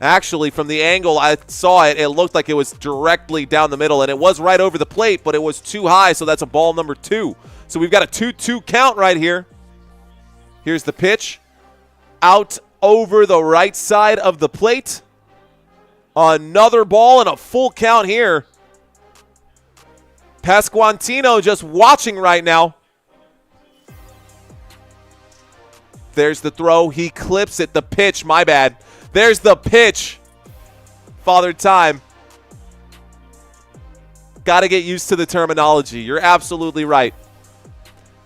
Actually, from the angle I saw it, it looked like it was directly down the middle, and it was right over the plate, but it was too high, so that's a ball number 2. So we've got a 2-2 count right here. Here's the pitch. Out over the right side of the plate. Another ball and a full count here. Pascuantino just watching right now. There's the throw. He clips it. The pitch. My bad. There's the pitch. Father Time. Got to get used to the terminology. You're absolutely right.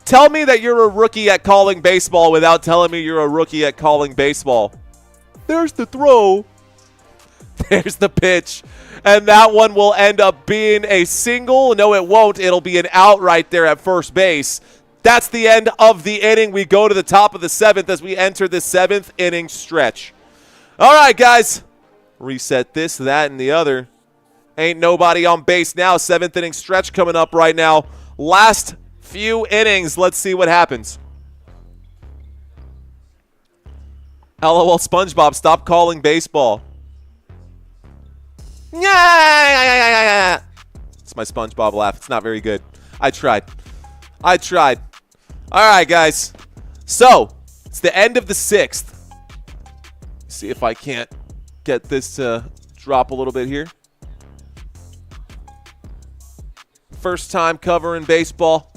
Tell me that you're a rookie at calling baseball without telling me you're a rookie at calling baseball. There's the throw. There's the pitch. And that one will end up being a single. No, it won't. It'll be an out right there at first base. That's the end of the inning. We go to the top of the 7th as we enter the 7th inning stretch. All right, guys. Reset this, that, and the other. Ain't nobody on base now. 7th inning stretch coming up right now. Last few innings. Let's see what happens. LOL SpongeBob, stop calling baseball. Yeah. It's my SpongeBob laugh. It's not very good. I tried. All right, guys. So, it's the end of the 6th. See if I can't get this to drop a little bit here. First time covering baseball.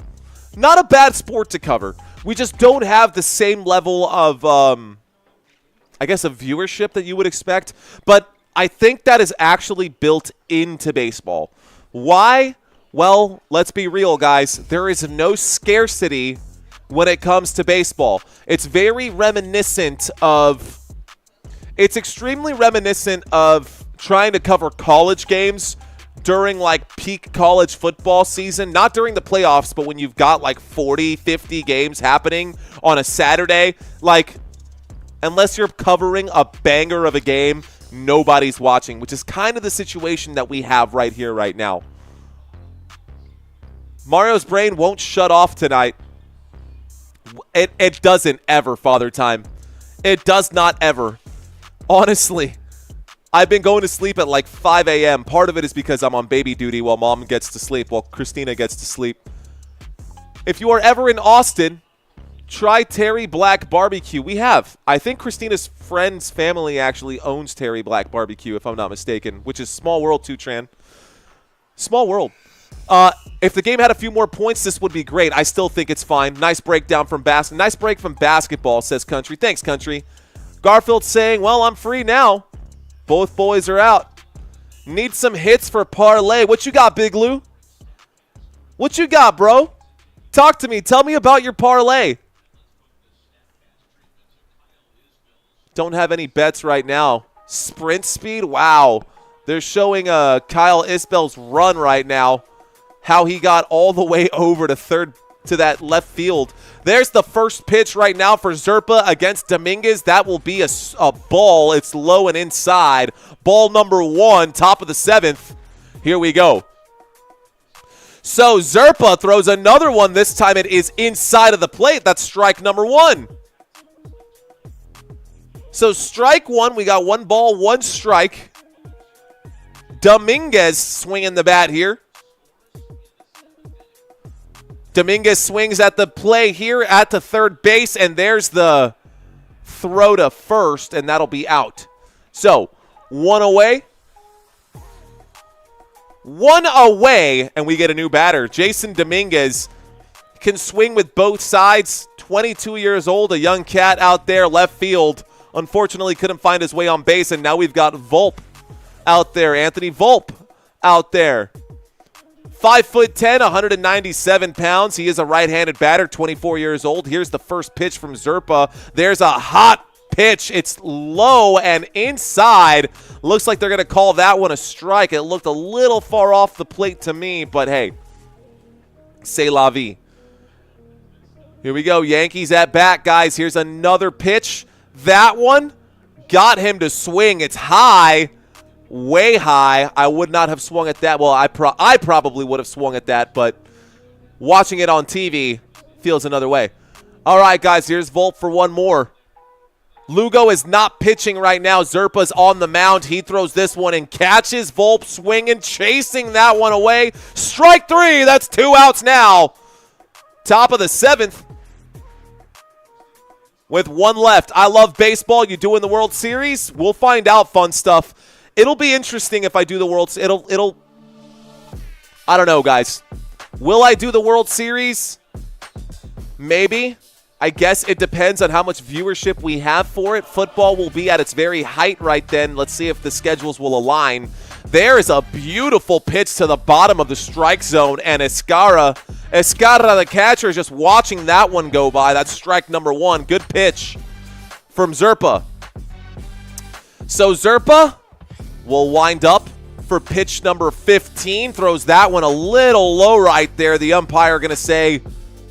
Not a bad sport to cover. We just don't have the same level of, I guess, of viewership that you would expect. But I think that is actually built into baseball. Why? Well, let's be real, guys. There is no scarcity when it comes to baseball. It's very reminiscent of... It's extremely reminiscent of trying to cover college games during, like, peak college football season. Not during the playoffs, but when you've got, like, 40, 50 games happening on a Saturday. Like, unless you're covering a banger of a game, nobody's watching, which is kind of the situation that we have right here, right now. Mario's brain won't shut off tonight. It doesn't ever, Father Time. It does not ever. Honestly, I've been going to sleep at like 5 a.m. Part of it is because I'm on baby duty while Mom gets to sleep, while Christina gets to sleep. If you are ever in Austin, try Terry Black Barbecue. We have. I think Christina's friend's family actually owns Terry Black Barbecue, if I'm not mistaken, which is small world too, Tran. Small world. If the game had a few more points, this would be great. I still think it's fine. Nice breakdown from Nice break from basketball, says Country. Thanks, Country. Garfield saying, well, I'm free now. Both boys are out. Need some hits for parlay. What you got, Big Lou? What you got, bro? Talk to me. Tell me about your parlay. Don't have any bets right now. Sprint speed? Wow. They're showing Kyle Isbell's run right now. How he got all the way over to that left field. There's the first pitch right now for Zerpa against Dominguez. That will be a ball. It's low and inside. Ball number 1, top of the 7th. Here we go. So Zerpa throws another one. This time it is inside of the plate. That's strike number 1. So strike 1. We got 1 ball, 1 strike. Dominguez swinging the bat here. Dominguez swings at the play here at the third base, and there's the throw to first, and that'll be out. So, 1 away. 1 away, and we get a new batter. Jason Dominguez can swing with both sides. 22 years old, a young cat out there, left field. Unfortunately, couldn't find his way on base, and now we've got Volpe out there. Anthony Volpe out there. 5'10", 197 pounds. He is a right-handed batter, 24 years old. Here's the first pitch from Zerpa. There's a hot pitch. It's low and inside. Looks like they're going to call that one a strike. It looked a little far off the plate to me, but hey, c'est la vie. Here we go. Yankees at bat, guys. Here's another pitch. That one got him to swing. It's high. Way high. I would not have swung at that. Well, I probably would have swung at that, but watching it on TV feels another way. All right, guys, here's Volpe for 1 more. Lugo is not pitching right now. Zerpa's on the mound. He throws this one and catches. Volpe swinging, chasing that one away. Strike 3. That's 2 outs now. Top of the 7th. With 1 left. I love baseball. You doing the World Series? We'll find out, fun stuff. It'll be interesting if I do the World Series. I don't know, guys. Will I do the World Series? Maybe. I guess it depends on how much viewership we have for it. Football will be at its very height right then. Let's see if the schedules will align. There is a beautiful pitch to the bottom of the strike zone, and Escarra, the catcher, is just watching that one go by. That's strike number 1. Good pitch from Zerpa. So Zerpa will wind up for pitch number 15. Throws that one a little low right there. The umpire going to say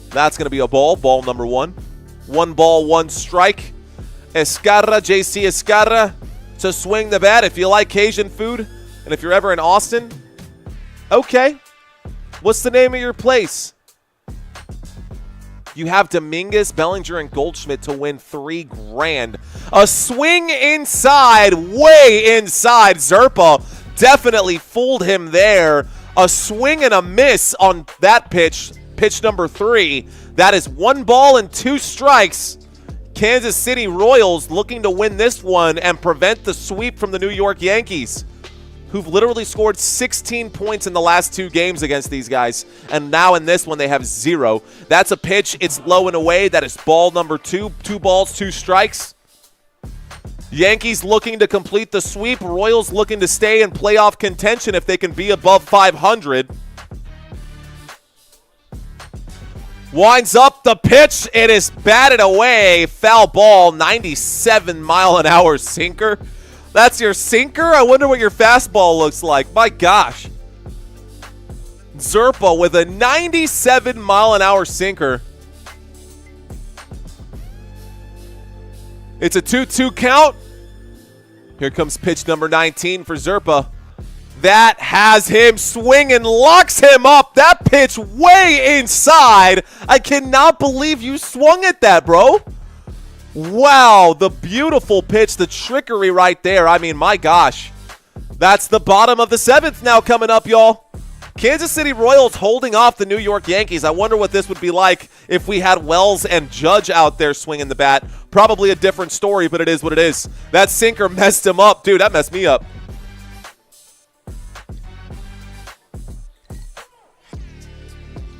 that's going to be a ball. Ball number 1. 1 ball, 1 strike. Escarra, JC Escarra, to swing the bat. If you like Cajun food, and if you're ever in Austin, okay. What's the name of your place? You have Dominguez, Bellinger, and Goldschmidt to win $3,000. A swing inside, way inside. Zerpa definitely fooled him there. A swing and a miss on that pitch, pitch number 3. That is 1 ball and 2 strikes. Kansas City Royals looking to win this one and prevent the sweep from the New York Yankees, who've literally scored 16 points in the last 2 games against these guys. And now in this one, they have 0. That's a pitch. It's low and away. That is ball number 2. 2 balls, 2 strikes. Yankees looking to complete the sweep. Royals looking to stay in playoff contention if they can be above 500. Winds up the pitch. It is batted away. Foul ball, 97-mile-an-hour sinker. That's your sinker? I wonder what your fastball looks like. My gosh. Zerpa with a 97-mile-an-hour sinker. It's a 2-2 count. Here comes pitch number 19 for Zerpa. That has him swinging, locks him up. That pitch way inside. I cannot believe you swung at that, bro. Wow, the beautiful pitch, the trickery right there. I mean, my gosh. That's the bottom of the 7th now coming up, y'all. Kansas City Royals holding off the New York Yankees. I wonder what this would be like if we had Wells and Judge out there swinging the bat. Probably a different story, but it is what it is. That sinker messed him up. Dude, that messed me up.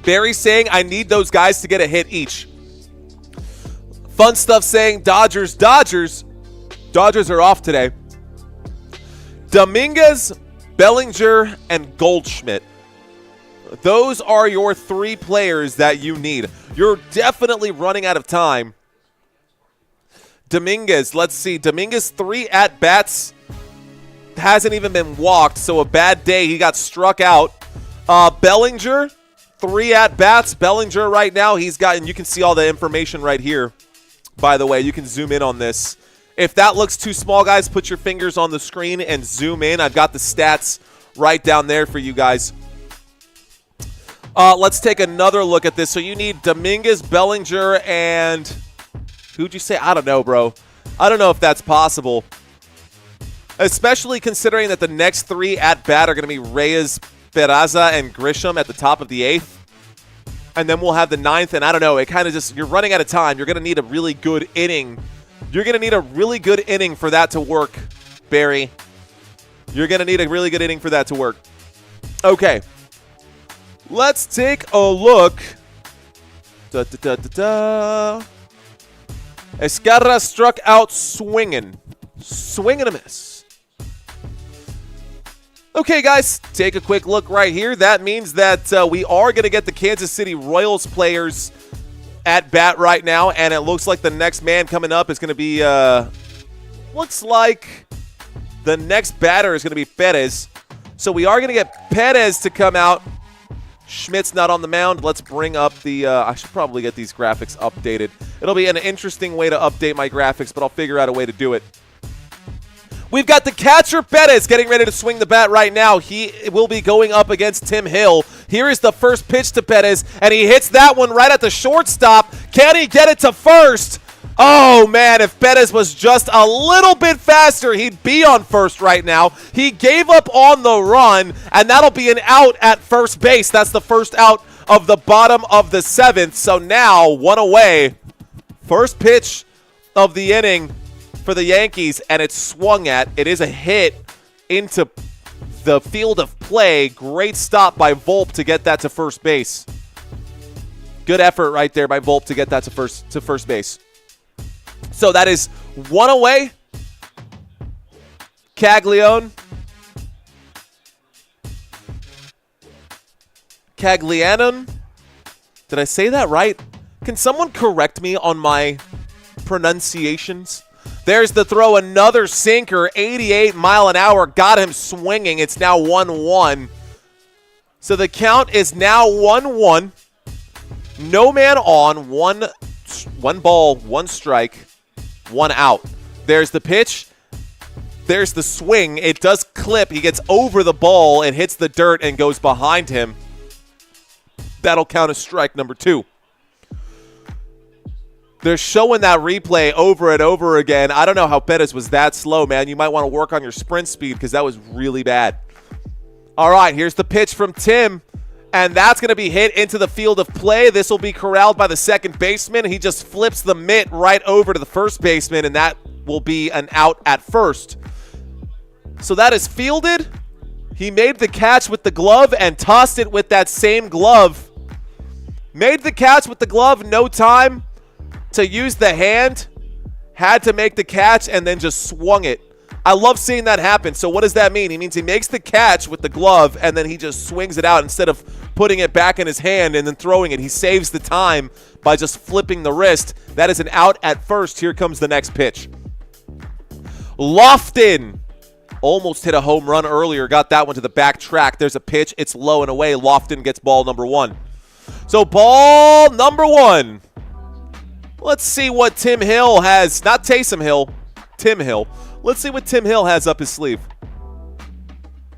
Barry saying, I need those guys to get a hit each. Fun Stuff saying, Dodgers. Dodgers are off today. Dominguez, Bellinger, and Goldschmidt. Those are your 3 players that you need. You're definitely running out of time. Dominguez, let's see. Dominguez, 3 at-bats. Hasn't even been walked, so a bad day. He got struck out. Bellinger, 3 at-bats. Bellinger right now, he's gotten, you can see all the information right here. By the way, you can zoom in on this. If that looks too small, guys, put your fingers on the screen and zoom in. I've got the stats right down there for you guys. Let's take another look at this. So you need Dominguez, Bellinger, and who'd you say? I don't know, bro. I don't know if that's possible. Especially considering that the next 3 at-bat are going to be Reyes, Peraza, and Grisham at the top of the 8th. And then we'll have the 9th, and I don't know. It kind of just, you're running out of time. You're going to need a really good inning. You're going to need a really good inning for that to work, Barry. You're going to need a really good inning for that to work. Okay. Let's take a look. Escarra struck out swinging. Swing and a miss. Okay, guys, take a quick look right here. That means that we are going to get the Kansas City Royals players at bat right now, and it looks like the next man coming up is going to be, looks like the next batter is going to be Perez. So we are going to get Perez to come out. Schmidt's not on the mound. Let's bring up the, I should probably get these graphics updated. It'll be an interesting way to update my graphics, but I'll figure out a way to do it. We've got the catcher, Perez, getting ready to swing the bat right now. He will be going up against Tim Hill. Here is the first pitch to Perez, and he hits that one right at the shortstop. Can he get it to first? Oh, man, if Perez was just a little bit faster, he'd be on first right now. He gave up on the run, and that'll be an out at first base. That's the first out of the bottom of the 7th. So now, 1 away. First pitch of the inning for the Yankees, and it's swung at. It is a hit into the field of play. Great stop by Volpe to get that to first base. Good effort right there by Volpe to get that to first base. So that is 1 away. Caglione. Caglianon. Did I say that right? Can someone correct me on my pronunciations? There's the throw, another sinker, 88 mile an hour, got him swinging. It's now 1-1. So the count is now 1-1. No man on, one ball, 1 strike, 1 out. There's the pitch. There's the swing. It does clip. He gets over the ball and hits the dirt and goes behind him. That'll count as strike number 2. They're showing that replay over and over again. I don't know how Perez was that slow, man. You might want to work on your sprint speed because that was really bad. All right, here's the pitch from Tim. And that's going to be hit into the field of play. This will be corralled by the second baseman. He just flips the mitt right over to the first baseman, and that will be an out at first. So that is fielded. He made the catch with the glove and tossed it with that same glove. Made the catch with the glove, no time to use the hand. Had to make the catch and then just swung it. I love seeing that happen. So what does that mean? He means he makes the catch with the glove and then he just swings it out instead of putting it back in his hand and then throwing it. He saves the time by just flipping the wrist. That is an out at first. Here comes the next pitch. Lofton almost hit a home run earlier. Got that one to the back track. There's a pitch. It's low and away. Lofton gets ball number 1. So ball number 1. Let's see what Tim Hill has. Not Taysom Hill. Tim Hill. Let's see what Tim Hill has up his sleeve.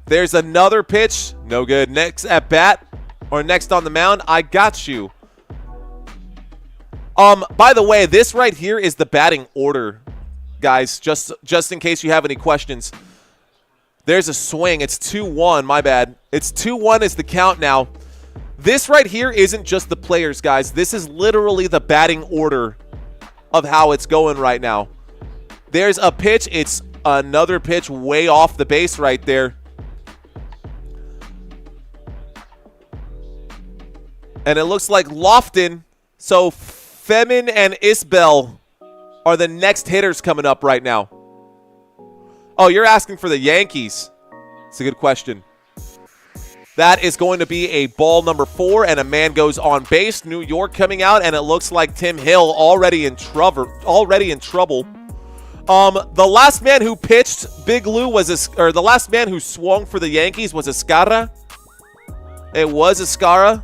There's another pitch. No good. Next at bat or next on the mound. I got you. By the way, this right here is the batting order, guys, just in case you have any questions. There's a swing. It's 2-1. My bad. It's 2-1 is the count now. This right here isn't just the players, guys. This is literally the batting order of how it's going right now. There's a pitch. It's another pitch way off the base right there. And it looks like Lofton, so Femin and Isbell are the next hitters coming up right now. Oh, you're asking for the Yankees. It's a good question. That is going to be a ball number 4, and a man goes on base. New York coming out, and it looks like Tim Hill already in trouble. The last man who pitched, Big Lou, the last man who swung for the Yankees was Escarra. It was Escarra,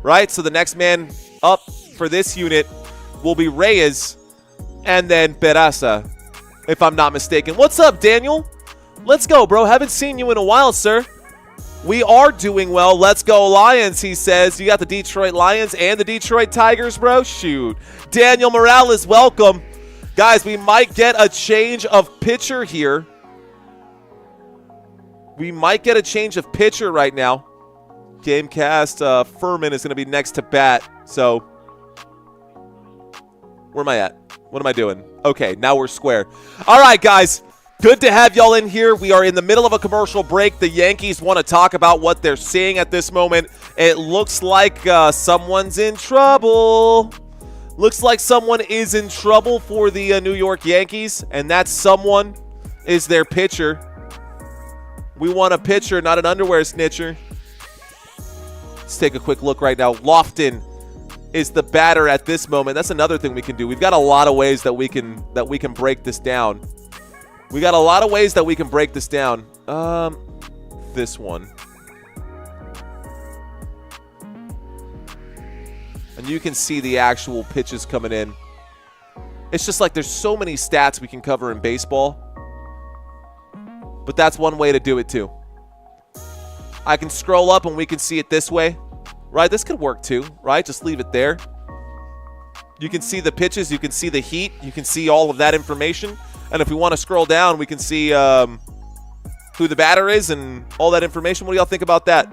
right? So the next man up for this unit will be Reyes, and then Peraza, if I'm not mistaken. What's up, Daniel? Let's go, bro. Haven't seen you in a while, sir. We are doing well. Let's go, Lions, he says. You got the Detroit Lions and the Detroit Tigers, bro? Shoot. Daniel Morales, welcome. Guys, we might get a change of pitcher here. We might get a change of pitcher right now. Gamecast, Furman is going to be next to bat. So, where am I at? What am I doing? Okay, now we're square. All right, guys. Good to have y'all in here. We are in the middle of a commercial break. The Yankees want to talk about what they're seeing at this moment. It looks like someone's in trouble. Looks like someone is in trouble for the New York Yankees, and that someone is their pitcher. We want a pitcher, not an underwear snitcher. Let's take a quick look right now. Lofton is the batter at this moment. That's another thing we can do. We've got a lot of ways that we can break this down. We got a lot of ways that we can break this down. This one. And you can see the actual pitches coming in. It's just like there's so many stats we can cover in baseball. But that's one way to do it too. I can scroll up and we can see it this way. Right? This could work too, right? Just leave it there. You can see the pitches. You can see the heat. You can see all of that information. And if we want to scroll down, we can see who the batter is and all that information. What do y'all think about that?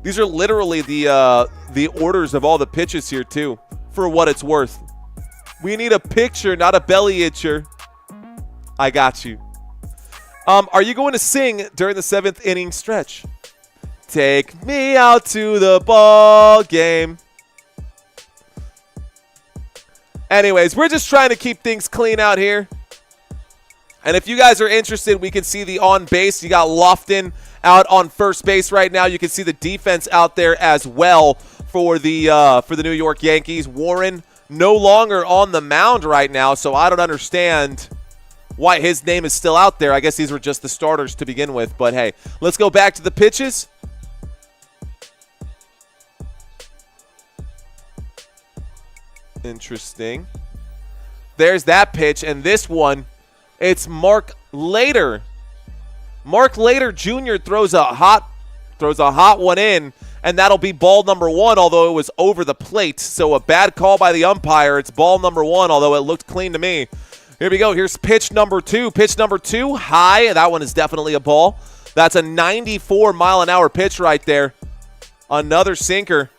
These are literally the orders of all the pitches here, too, for what it's worth. We need a picture, not a belly itcher. I got you. Are you going to sing during the 7th inning stretch? Take me out to the ball game. Anyways, we're just trying to keep things clean out here. And if you guys are interested, we can see the on base. You got Lofton out on first base right now. You can see the defense out there as well for the New York Yankees. Warren no longer on the mound right now, so I don't understand why his name is still out there. I guess these were just the starters to begin with. But hey, let's go back to the pitches. Interesting. There's that pitch, and this one. It's Mark Later. Mark Later Jr. throws a hot one in, and that'll be ball number 1, although it was over the plate. So a bad call by the umpire. It's ball number 1, although it looked clean to me. Here we go. Here's pitch number 2. Pitch number 2, high. That one is definitely a ball. That's a 94-mile-an-hour pitch right there. Another sinker.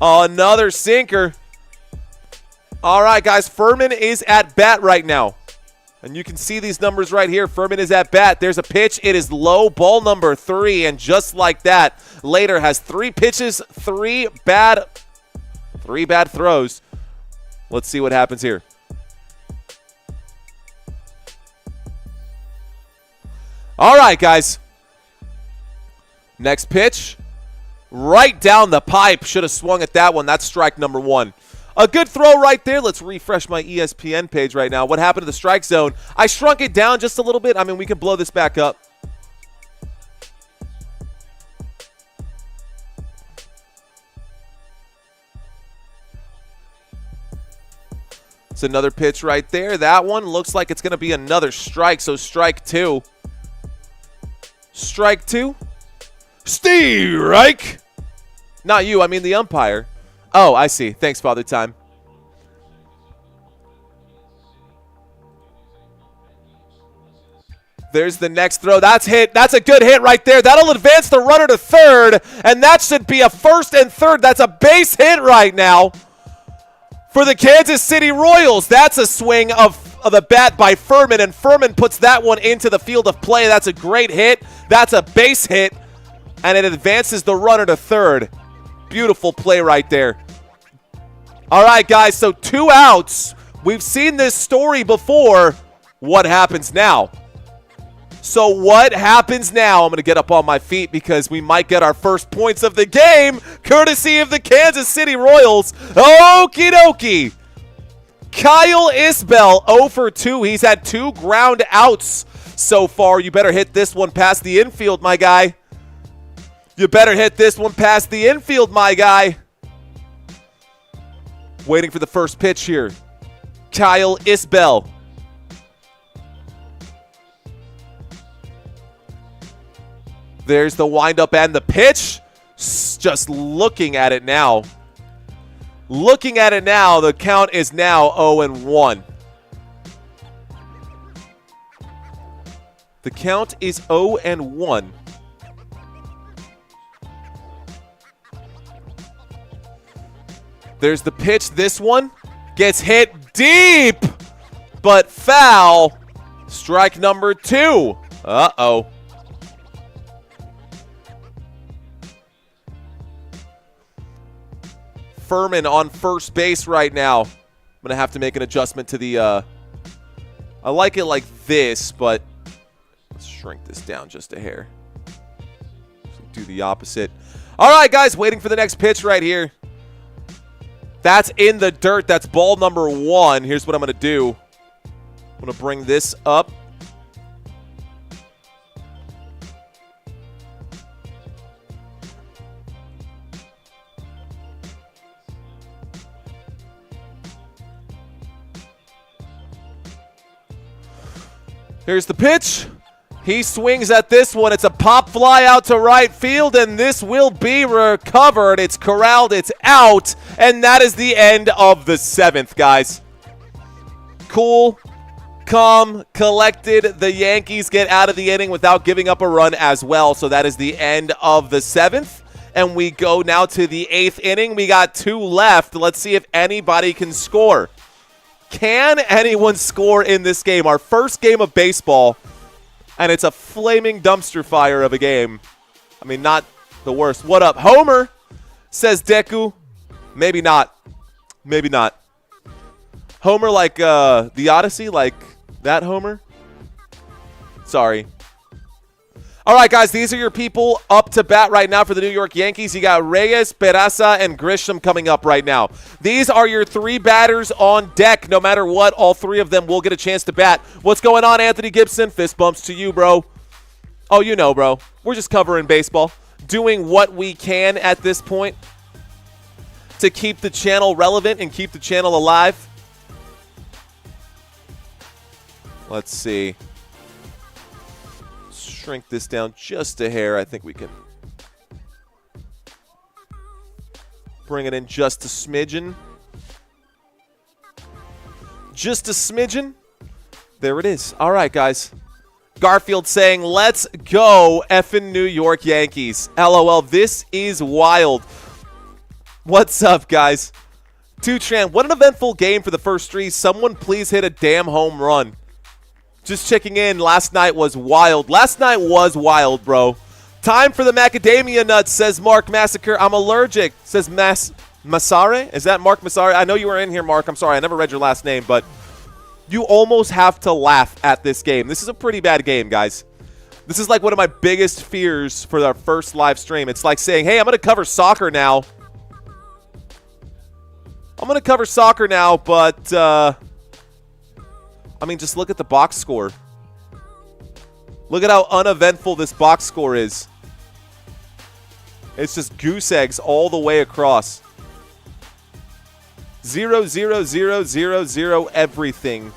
Another sinker. All right, guys. Furman is at bat right now. And you can see these numbers right here. Furman is at bat. There's a pitch. It is low, ball number 3. And just like that, Later has 3 pitches, 3 bad throws. Let's see what happens here. All right, guys. Next pitch. Right down the pipe. Should have swung at that one. That's strike number 1. A good throw right there. Let's refresh my ESPN page right now. What happened to the strike zone? I shrunk it down just a little bit. I mean, we can blow this back up. It's another pitch right there. That one looks like it's going to be another strike. So strike 2. Strike 2. Strike. Not you. I mean the umpire. Oh, I see. Thanks, Father Time. There's the next throw. That's hit. That's a good hit right there. That'll advance the runner to third, and that should be a first and third. That's a base hit right now for the Kansas City Royals. That's a swing of the bat by Furman, and Furman puts that one into the field of play. That's a great hit. That's a base hit, and it advances the runner to third. Beautiful play right there. All right, guys, so 2 outs. We've seen this story before. What happens now? So what happens now? I'm going to get up on my feet because we might get our first points of the game, courtesy of the Kansas City Royals. Okie dokie. Kyle Isbell, 0 for 2. He's had 2 ground outs so far. You better hit this one past the infield, my guy. You better hit this one past the infield, my guy. Waiting for the first pitch here. Kyle Isbell. There's the windup and the pitch. Just looking at it now. Looking at it now, the count is now 0-1. The count is 0-1. There's the pitch. This one gets hit deep, but foul. Strike number 2. Uh-oh. Furman on first base right now. I'm going to have to make an adjustment to the I like it like this, but let's shrink this down just a hair. So do the opposite. All right, guys, waiting for the next pitch right here. That's in the dirt. That's ball number 1. Here's what I'm going to do. I'm going to bring this up. Here's the pitch. He swings at this one. It's a pop fly out to right field, and this will be recovered. It's corralled. It's out, and that is the end of the 7th, guys. Cool, calm, collected. The Yankees get out of the inning without giving up a run as well, so that is the end of the 7th, and we go now to the 8th inning. We got 2 left. Let's see if anybody can score. Can anyone score in this game? Our first game of baseball. And it's a flaming dumpster fire of a game. I mean, not the worst. What up, Homer? Says Deku. Maybe not. Maybe not. Homer like the Odyssey? Like that Homer? Sorry. All right, guys. These are your people up to bat right now for the New York Yankees. You got Reyes, Peraza, and Grisham coming up right now. These are your 3 batters on deck. No matter what, all 3 of them will get a chance to bat. What's going on, Anthony Gibson? Fist bumps to you, bro. Oh, you know, bro. We're just covering baseball. Doing what we can at this point to keep the channel relevant and keep the channel alive. Let's see. Shrink this down just a hair. I think we can bring it in just a smidgen. Just a smidgen. There it is. All right, guys. Garfield saying, let's go effing New York Yankees. LOL, this is wild. What's up, guys? Tutran, what an eventful game for the first three. Someone please hit a damn home run. Just checking in. Last night was wild. Last night was wild, bro. Time for the macadamia nuts, says Mark Massacre. I'm allergic, says Masare. Is that Mark Masare? I know you were in here, Mark. I'm sorry. I never read your last name, but you almost have to laugh at this game. This is a pretty bad game, guys. This is like one of my biggest fears for our first live stream. It's like saying, hey, I'm going to cover soccer now. But, I mean, just look at the box score. Look at how uneventful this box score is. It's just goose eggs all the way across. 0, 0, 0, 0, 0, everything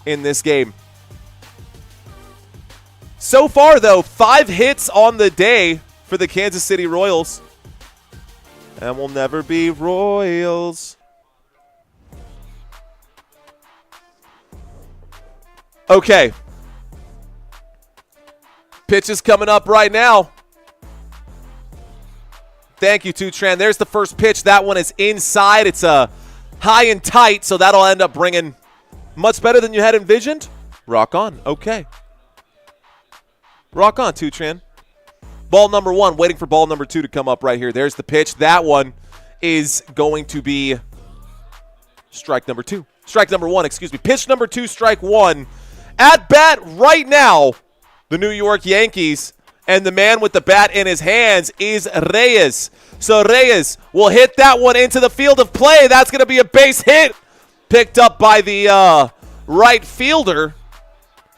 in this game. So far, though, 5 hits on the day for the Kansas City Royals. And we'll never be Royals. Okay. Pitch is coming up right now. Thank you, Tutran. There's the first pitch. That one is inside. It's a high and tight, so that'll end up bringing much better than you had envisioned. Rock on. Okay. Rock on, Tutran. Ball number 1, waiting for ball number 2 to come up right here. There's the pitch. That one is going to be strike number 2. Strike number 1, excuse me. Pitch number 2, strike 1. At bat right now, the New York Yankees. And the man with the bat in his hands is Reyes. So Reyes will hit that one into the field of play. That's going to be a base hit. Picked up by the right fielder.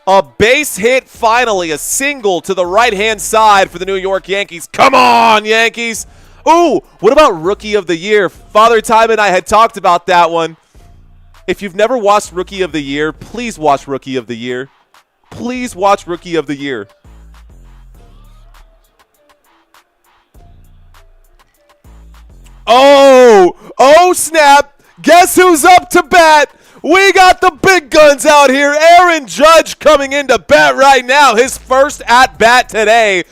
A base hit finally. A single to the right-hand side for the New York Yankees. Come on, Yankees. Ooh, what about Rookie of the Year? Father Time and I had talked about that one. If you've never watched Rookie of the Year, please watch Rookie of the Year. Please watch Rookie of the Year. Oh, snap. Guess who's up to bat? We got the big guns out here. Aaron Judge coming into bat right now. His first at-bat today.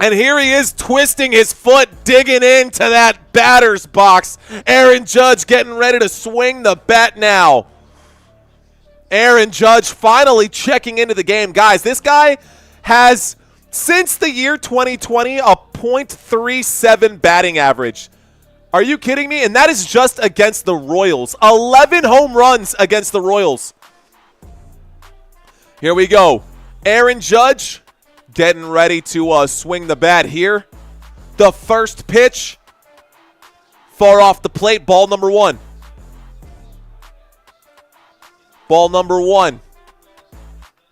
And here he is twisting his foot, digging into that batter's box. Aaron Judge getting ready to swing the bat now. Aaron Judge finally checking into the game. Guys, this guy has, since the year 2020, a .37 batting average. Are you kidding me? And that is just against the Royals. 11 home runs against the Royals. Here we go. Aaron Judge getting ready to swing the bat here. The first pitch. Far off the plate. Ball number 1. Ball number 1.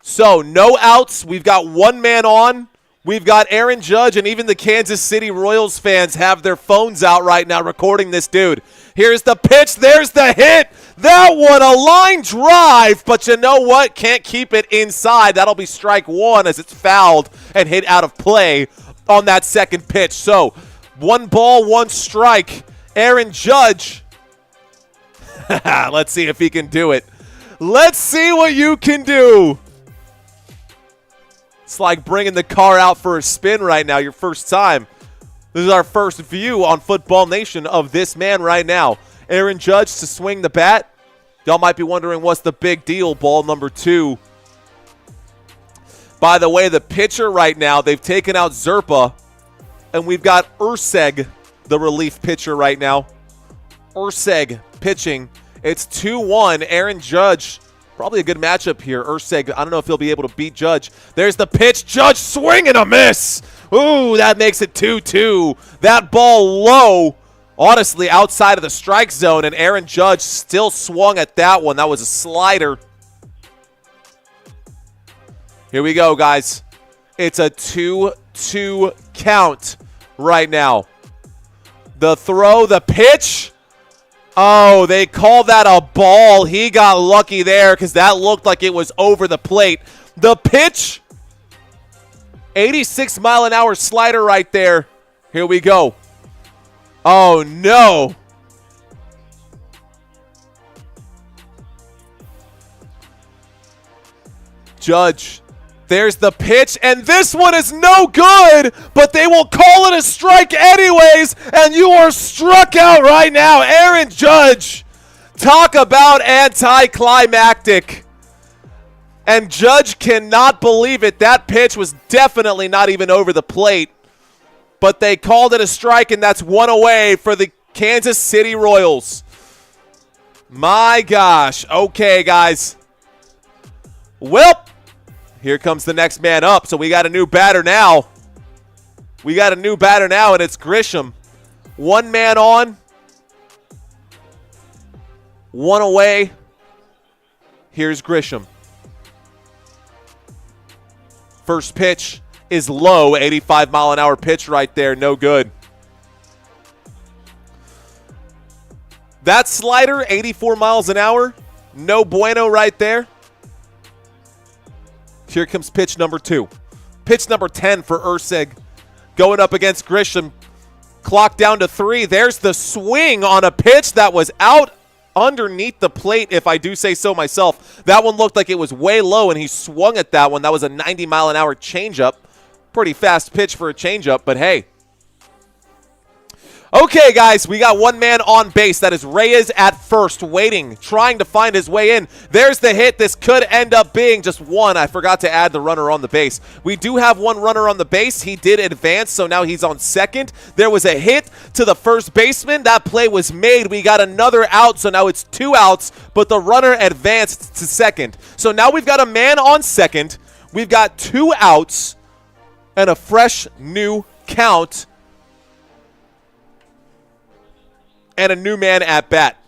So, no outs. We've got one man on. We've got Aaron Judge, and even the Kansas City Royals fans have their phones out right now recording this dude. Here's the pitch. There's the hit. That one, a line drive, but you know what? Can't keep it inside. That'll be strike 1 as it's fouled and hit out of play on that second pitch. So, 1 ball, 1 strike. Aaron Judge. Let's see if he can do it. Let's see what you can do. It's like bringing the car out for a spin right now, your first time. This is our first view on Football Nation of this man right now. Aaron Judge to swing the bat. Y'all might be wondering what's the big deal. Ball number 2. By the way, the pitcher right now, they've taken out Zerpa. And we've got Urseg, the relief pitcher right now. Urseg pitching. It's 2-1. Aaron Judge. Probably a good matchup here. Urseg, I don't know if he'll be able to beat Judge. There's the pitch. Judge swing and a miss. Ooh, that makes it 2-2. That ball low, honestly, outside of the strike zone, and Aaron Judge still swung at that one. That was a slider. Here we go, guys. It's a 2-2 count right now. The throw, the pitch. Oh, they call that a ball. He got lucky there because that looked like it was over the plate. The pitch, 86-mile-an-hour slider right there. Here we go. Oh, no. Judge There's the pitch, and this one is no good, but they will call it a strike anyways, and you are struck out right now. Aaron Judge, talk about anticlimactic. And Judge cannot believe it. That pitch was definitely not even over the plate, but they called it a strike, and that's one away for the Kansas City Royals. My gosh. Okay, guys. Well, here comes the next man up. So we got a new batter now. And it's Grisham. One man on. One away. Here's Grisham. First pitch is low. 85-mile-an-hour pitch right there. No good. That slider, 84 miles an hour. No bueno right there. Here comes pitch number 2. Pitch number 10 for Ursig. Going up against Grisham. Clock down to 3. There's the swing on a pitch that was out underneath the plate, if I do say so myself. That one looked like it was way low, and he swung at that one. That was a 90-mile-an-hour changeup. Pretty fast pitch for a changeup, but hey. Okay, guys, we got one man on base. That is Reyes at first, waiting, trying to find his way in. There's the hit. This could end up being just one. I forgot to add the runner on the base. We do have one runner on the base. He did advance, so now he's on second. There was a hit to the first baseman. That play was made. We got another out, so now it's 2 outs, but the runner advanced to second. So now we've got a man on second. We've got 2 outs and a fresh new count. And a new man at bat.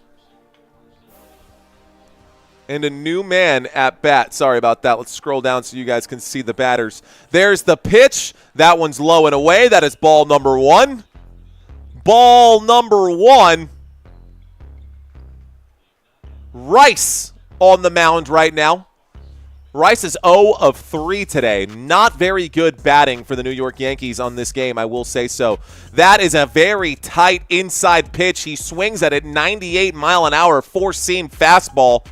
Sorry about that. Let's scroll down so you guys can see the batters. There's the pitch. That one's low and away. That is ball number 1. Rice on the mound right now. Rice is 0 of 3 today. Not very good batting for the New York Yankees on this game, I will say so. That is a very tight inside pitch. He swings at it 98-mile-an-hour, 4-seam fastball.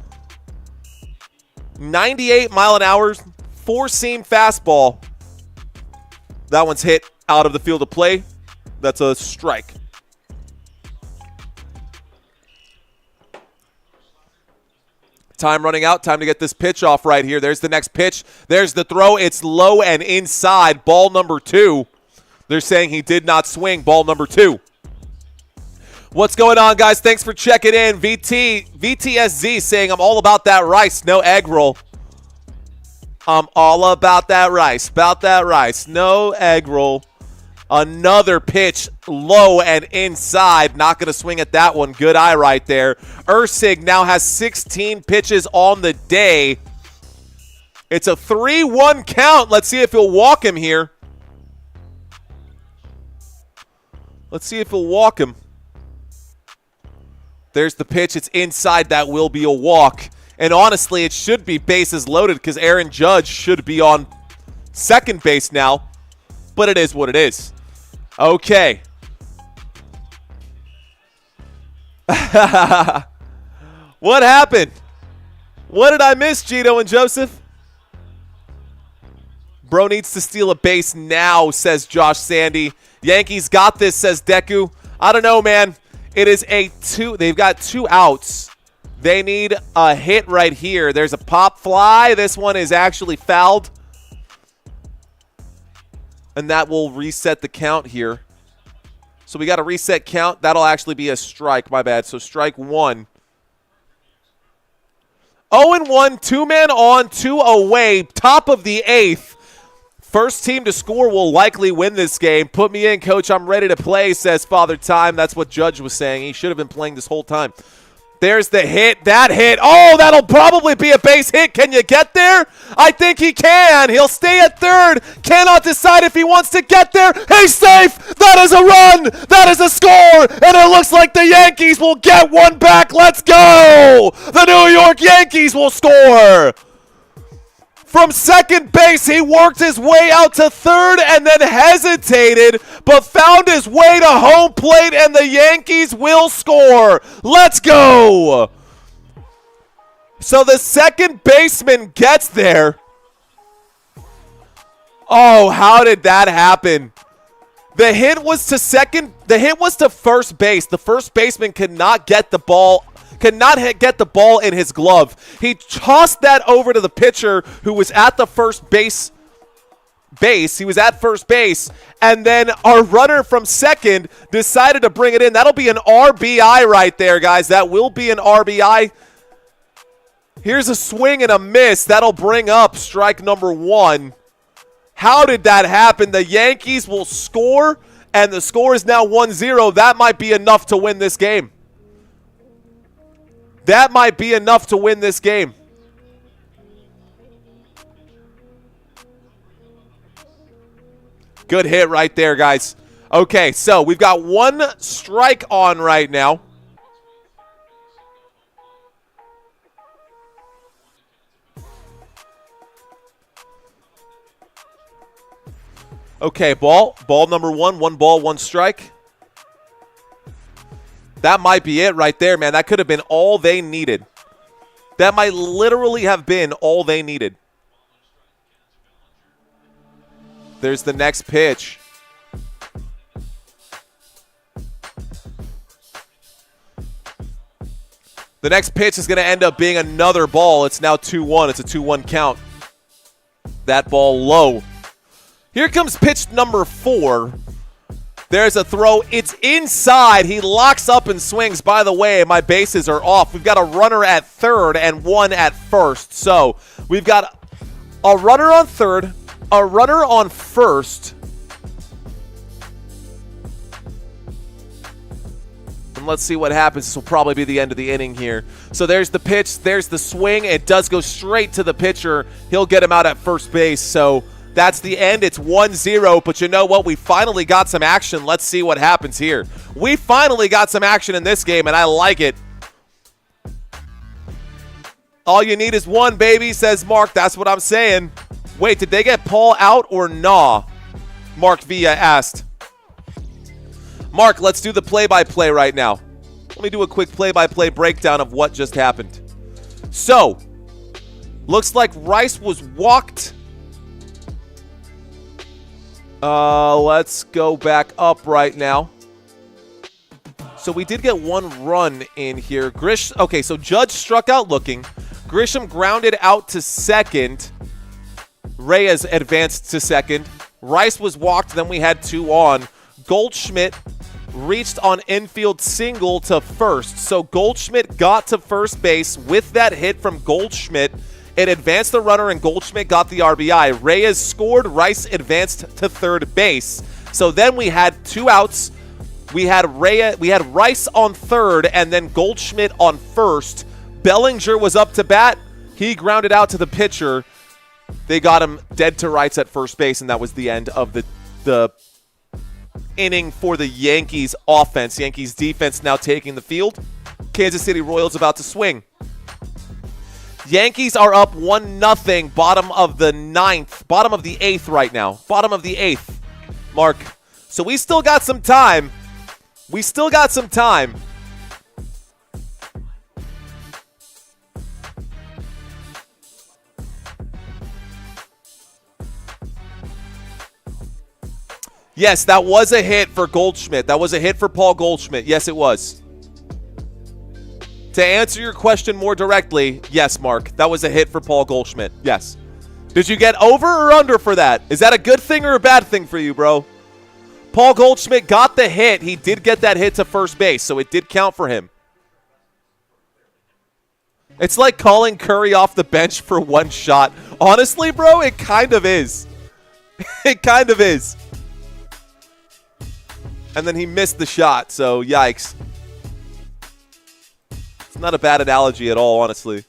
98-mile-an-hour, 4-seam fastball. That one's hit out of the field of play. That's a strike. Time running out. Time to get this pitch off right here. There's the next pitch. There's the throw. It's low and inside. Ball number 2. They're saying he did not swing. Ball number 2. What's going on, guys? Thanks for checking in. VTSZ saying I'm all about that rice. No egg roll. I'm all about that rice. No egg roll. Another pitch, low and inside. Not going to swing at that one. Good eye right there. Ursig now has 16 pitches on the day. It's a 3-1 count. Let's see if he'll walk him here. There's the pitch. It's inside. That will be a walk. And honestly, it should be bases loaded because Aaron Judge should be on second base now. But it is what it is. Okay. What happened? What did I miss, Gino and Joseph? Bro needs to steal a base now, says Josh Sandy. Yankees got this, says Deku. I don't know, man. It is a 2. They've got 2 outs. They need a hit right here. There's a pop fly. This one is actually fouled. And that will reset the count here. So we got a reset count. That'll actually be a strike. My bad. So strike 1. 0-1, 2-man on, 2 away. Top of the 8th. First team to score will likely win this game. Put me in, coach. I'm ready to play, says Father Time. That's what Judge was saying. He should have been playing this whole time. There's the hit. That hit. Oh, that'll probably be a base hit. Can you get there? I think he can. He'll stay at third. Cannot decide if he wants to get there. He's safe. That is a run. That is a score. And it looks like the Yankees will get one back. Let's go. The New York Yankees will score. From second base, he worked his way out to third and then hesitated, but found his way to home plate, and the Yankees will score. Let's go. So the second baseman gets there. Oh, how did that happen? The hit was to second. The hit was to first base. The first baseman could not get the ball. Get the ball in his glove. He tossed that over to the pitcher who was at the first base. He was at first base, and then our runner from second decided to bring it in. That'll be an RBI right there, guys. That will be an RBI. Here's a swing and a miss. That'll bring up strike number 1. How did that happen? The Yankees will score, and the score is now 1-0. That might be enough to win this game. That might be enough to win this game. Good hit right there, guys. Okay, so we've got 1 strike on right now. Okay, ball number 1, 1 ball, 1 strike. That might be it right there, man. That could have been all they needed. That might literally have been all they needed. There's the next pitch. The next pitch is going to end up being another ball. It's now 2-1. It's a 2-1 count. That ball low. Here comes pitch number 4. There's a throw. It's inside. He locks up and swings. By the way, my bases are off. We've got a runner at third and 1 at first. So we've got a runner on third, a runner on first. And let's see what happens. This will probably be the end of the inning here. So there's the pitch. There's the swing. It does go straight to the pitcher. He'll get him out at first base. So that's the end. It's 1-0, but you know what? We finally got some action. Let's see what happens here. We finally got some action in this game, and I like it. All you need is 1, baby, says Mark. That's what I'm saying. Wait, did they get Paul out or nah? Mark Villa asked. Mark, let's do the play-by-play right now. Let me do a quick play-by-play breakdown of what just happened. So, looks like Rice was walked. Let's go back up right now. So we did get 1 run in here. Okay, so Judge struck out looking. Grisham grounded out to second. Reyes advanced to second. Rice was walked, then we had 2 on. Goldschmidt reached on infield single to first. So Goldschmidt got to first base with that hit from Goldschmidt. It advanced the runner, and Goldschmidt got the RBI. Reyes scored. Rice advanced to third base. So then we had 2 outs. We had Rice on third, and then Goldschmidt on first. Bellinger was up to bat. He grounded out to the pitcher. They got him dead to rights at first base, and that was the end of the inning for the Yankees offense. Yankees defense now taking the field. Kansas City Royals about to swing. Yankees are up 1-0, bottom of the 9th. Bottom of the 8th right now. Bottom of the 8th, Mark. So we still got some time. Yes, that was a hit for Goldschmidt. That was a hit for Paul Goldschmidt. Yes, it was. To answer your question more directly, yes, Mark, that was a hit for Paul Goldschmidt. Yes. Did you get over or under for that? Is that a good thing or a bad thing for you, bro? Paul Goldschmidt got the hit. He did get that hit to first base, so it did count for him. It's like calling Curry off the bench for 1 shot. Honestly, bro, it kind of is. It kind of is. And then he missed the shot, so yikes. It's not a bad analogy at all, honestly.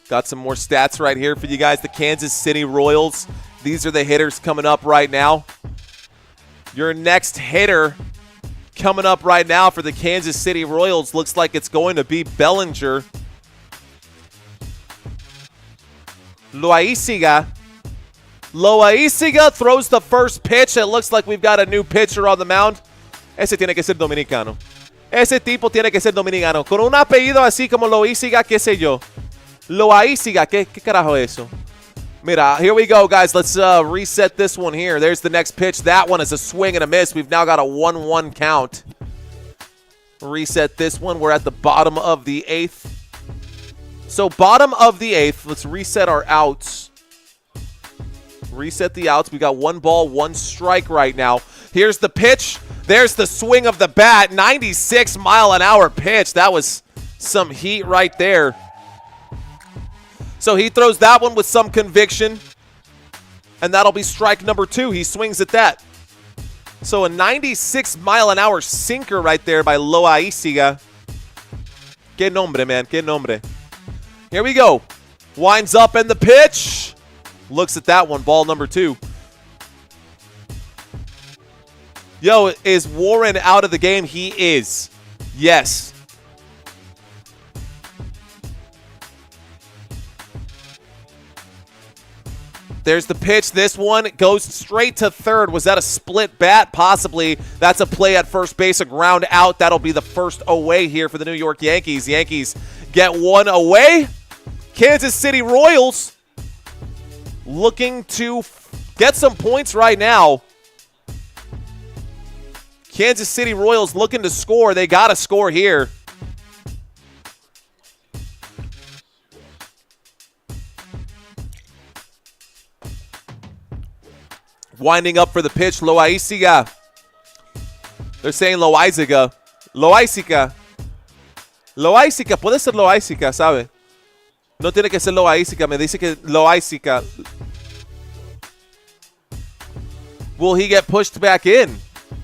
Got some more stats right here for you guys. The Kansas City Royals. These are the hitters coming up right now. Your next hitter coming up right now for the Kansas City Royals looks like it's going to be Bellinger. Loaiziga throws the first pitch. It looks like we've got a new pitcher on the mound. Ese tiene que ser dominicano. Ese tipo tiene que ser dominicano. Con un apellido así como Loaiziga, qué sé yo. Loaiziga, ¿qué carajo es eso? Mira, here we go, guys. Let's reset this one here. There's the next pitch. That one is a swing and a miss. We've now got a 1-1 count. Reset this one. We're at the bottom of the 8th. So bottom of the 8th. Let's reset our outs. Reset the outs. We got 1 ball, 1 strike right now. Here's the pitch. There's the swing of the bat. 96-mile-an-hour pitch. That was some heat right there. So he throws that one with some conviction. And that'll be strike number 2. He swings at that. So a 96-mile-an-hour sinker right there by Loaiziga. Que nombre, man. Que nombre. Here we go. Winds up and the pitch. Looks at that one. Ball number 2. Yo, is Warren out of the game? He is. Yes. There's the pitch. This one goes straight to third. Was that a split bat? Possibly. That's a play at first base, a ground out. That'll be the first away here for the New York Yankees. Yankees get 1 away. Kansas City Royals looking to get some points right now. Kansas City Royals looking to score. They got to score here. Winding up for the pitch, Loaiziga. They're saying Loaiziga. Loaiziga. Loaiziga. Puede ser Loaiziga, ¿sabe? No tiene que ser Loaiziga. Me dice que Loaiziga. Will he get pushed back in?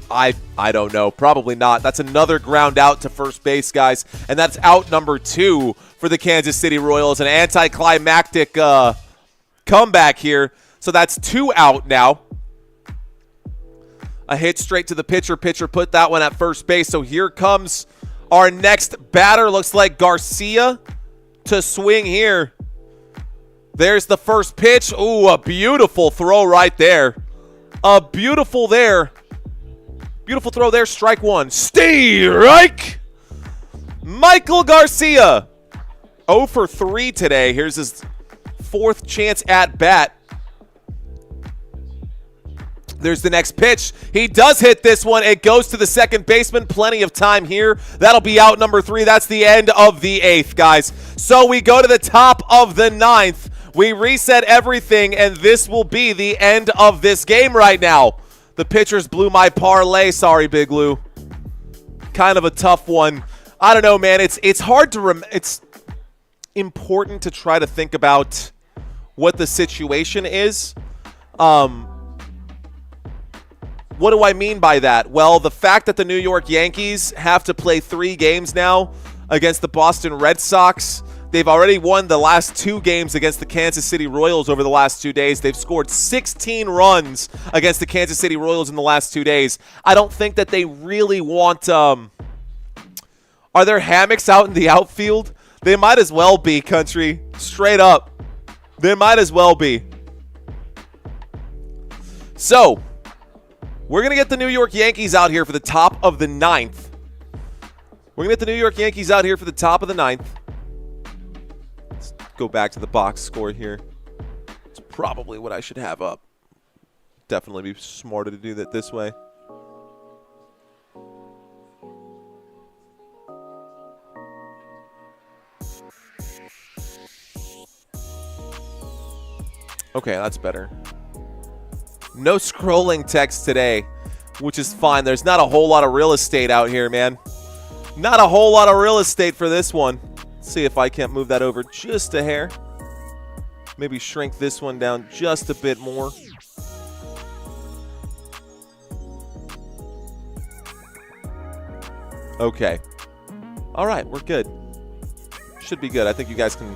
I don't know. Probably not. That's another ground out to first base, guys. And that's out number 2 for the Kansas City Royals. An anticlimactic comeback here. So that's 2 out now. A hit straight to the pitcher. Pitcher put that one at first base. So here comes our next batter. Looks like Garcia to swing here. There's the first pitch. Ooh, a beautiful throw right there. A beautiful there. Beautiful throw there. Strike 1. Strike! Michael Garcia. 0 for 3 today. Here's his 4th chance at bat. There's the next pitch. He does hit this one. It goes to the second baseman. Plenty of time here. That'll be out number 3. That's the end of the 8th, guys. So we go to the top of the 9th. We reset everything, and this will be the end of this game right now. The pitchers blew my parlay. Sorry, Big Lou. Kind of a tough one. I don't know, man. It's hard to it's important to try to think about what the situation is. What do I mean by that? Well, the fact that the New York Yankees have to play 3 games now against the Boston Red Sox. They've already won the last 2 games against the Kansas City Royals over the last 2 days. They've scored 16 runs against the Kansas City Royals in the last 2 days. I don't think that they really want... Are there hammocks out in the outfield? They might as well be, country. Straight up. They might as well be. So, we're going to get the New York Yankees out here for the top of the 9th. We're going to get the New York Yankees out here for the top of the 9th. Let's go back to the box score here. It's probably what I should have up. Definitely be smarter to do that this way. Okay, that's better. No scrolling text today, which is fine. There's not a whole lot of real estate out here, man. Not a whole lot of real estate for this one. Let's see if I can't move that over just a hair. Maybe shrink this one down just a bit more. Okay. All right, we're good. Should be good. I think you guys can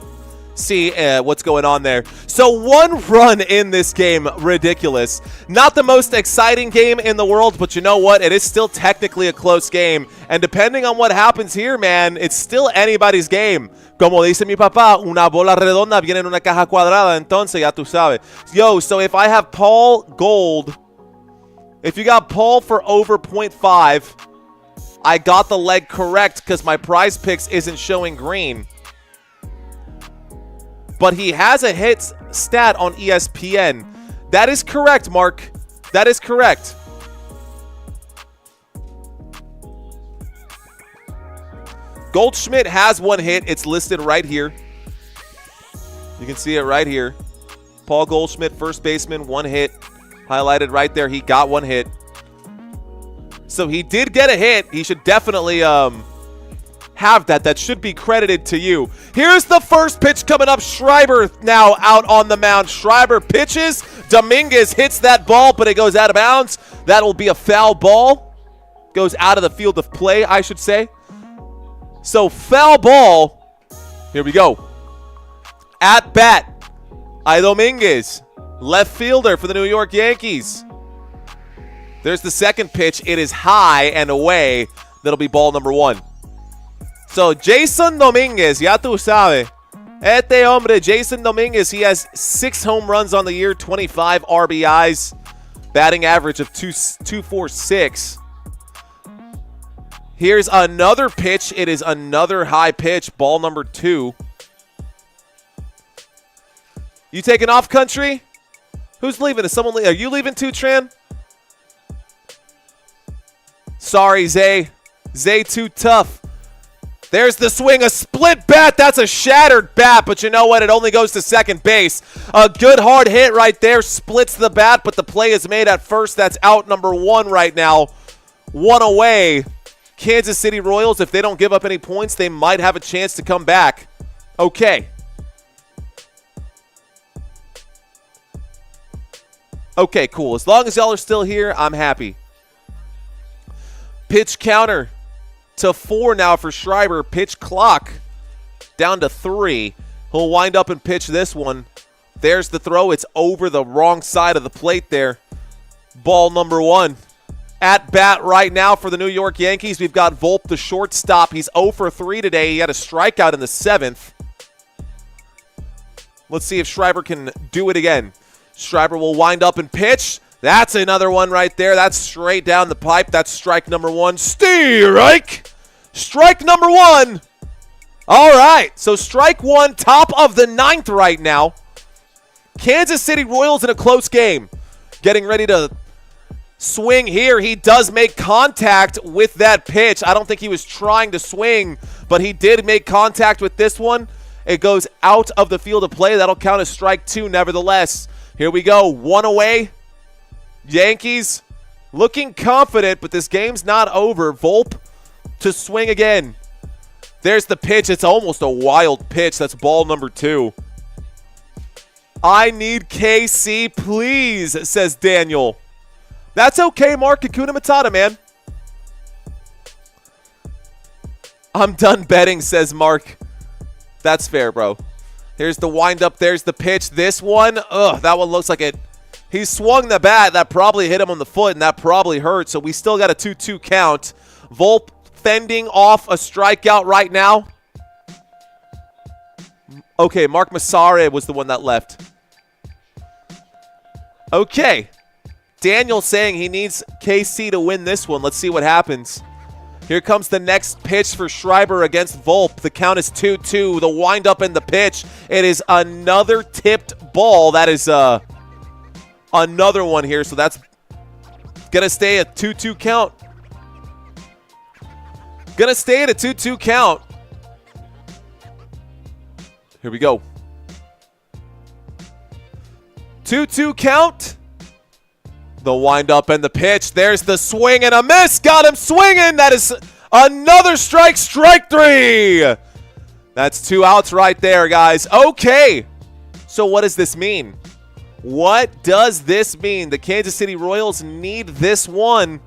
see what's going on there. So 1 run in this game. Ridiculous. Not the most exciting game in the world, but you know what? It is still technically a close game. And depending on what happens here, man, it's still anybody's game. Como dice mi papá, una bola redonda viene en una caja cuadrada, entonces ya tú sabes. Yo, so if I have Paul Gold, if you got Paul for over 0.5, I got the leg correct because my prize picks isn't showing green. But he has a hit stat on ESPN. That is correct, Mark. That is correct. Goldschmidt has one hit. It's listed right here. You can see it right here. Paul Goldschmidt, first baseman, one hit. Highlighted right there. He got one hit. So he did get a hit. He should definitely have that. That should be credited to you. Here's the first pitch coming up. Schreiber now out on the mound. Schreiber pitches. Dominguez hits that ball, but it goes out of bounds. That'll be a foul ball. Goes out of the field of play, I should say. So foul ball. Here we go. At bat, I Dominguez, left fielder for the New York Yankees. There's the second pitch. It is high and away. That'll be ball number 1. So Jason Dominguez, ya tú sabes. Este hombre, Jason Dominguez, he has 6 home runs on the year, 25 RBIs, batting average of 246. Here's another pitch. It is another high pitch, ball number 2. You taking off, country? Who's leaving? Is someone Are you leaving too, Tran? Sorry, Zay. Zay too tough. There's the swing. A split bat. That's a shattered bat, but you know what? It only goes to second base. A good hard hit right there. Splits the bat, but the play is made at first. That's out number 1 right now. 1 away. Kansas City Royals, if they don't give up any points, they might have a chance to come back. Okay. Okay, cool. As long as y'all are still here, I'm happy. Pitch counter to 4 now for Schreiber. Pitch clock down to 3. He'll wind up and pitch this one. There's the throw. It's over the wrong side of the plate there. Ball number 1. At bat right now for the New York Yankees, we've got Volpe, the shortstop. He's 0 for 3 today. He had a strikeout in the 7th. Let's see if Schreiber can do it again. Schreiber will wind up and pitch. That's another one right there. That's straight down the pipe. That's strike number 1. Strike! Strike number 1. All right, so strike 1, top of the 9th right now. Kansas City Royals in a close game. Getting ready to swing here. He does make contact with that pitch. I don't think he was trying to swing, but he did make contact with this one. It goes out of the field of play. That'll count as strike 2 nevertheless. Here we go. 1 away. Yankees looking confident, but this game's not over. Volpe to swing again. There's the pitch. It's almost a wild pitch. That's ball number 2. I need KC, please, says Daniel. That's okay, Mark. Hakuna Matata, man. I'm done betting, says Mark. That's fair, bro. Here's the windup. There's the pitch. This one, that one looks like it. He swung the bat. That probably hit him on the foot, and that probably hurt. So we still got a 2-2 count. Volpe fending off a strikeout right now. Okay, Mark Massare was the one that left. Okay. Daniel saying he needs KC to win this one. Let's see what happens. Here comes the next pitch for Schreiber against Volpe. The count is 2-2. The windup and the pitch. It is another tipped ball. That is another one here. So that's going to stay at 2-2 count. Going to stay at a 2-2 count. Here we go. 2-2 count. The windup and the pitch. There's the swing and a miss. Got him swinging. That is another strike. Strike 3. That's 2 outs right there, guys. Okay. So what does this mean? What does this mean? The Kansas City Royals need this one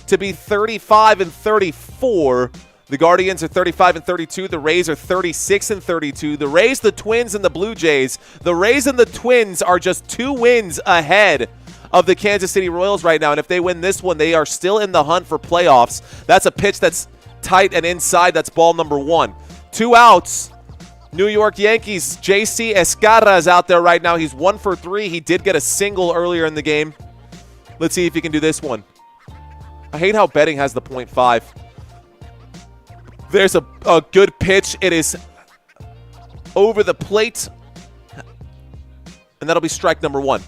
to be 35-34. The Guardians are 35-32. The Rays are 36-32. The Rays, the Twins, and the Blue Jays. The Rays and the Twins are just 2 wins ahead of the Kansas City Royals right now. And if they win this one, they are still in the hunt for playoffs. That's a pitch that's tight and inside. That's ball number 1. 2 outs. New York Yankees. JC Escarra is out there right now. He's 1 for 3. He did get a single earlier in the game. Let's see if he can do this one. I hate how betting has the .5. There's a good pitch. It is over the plate. And that'll be strike number 1.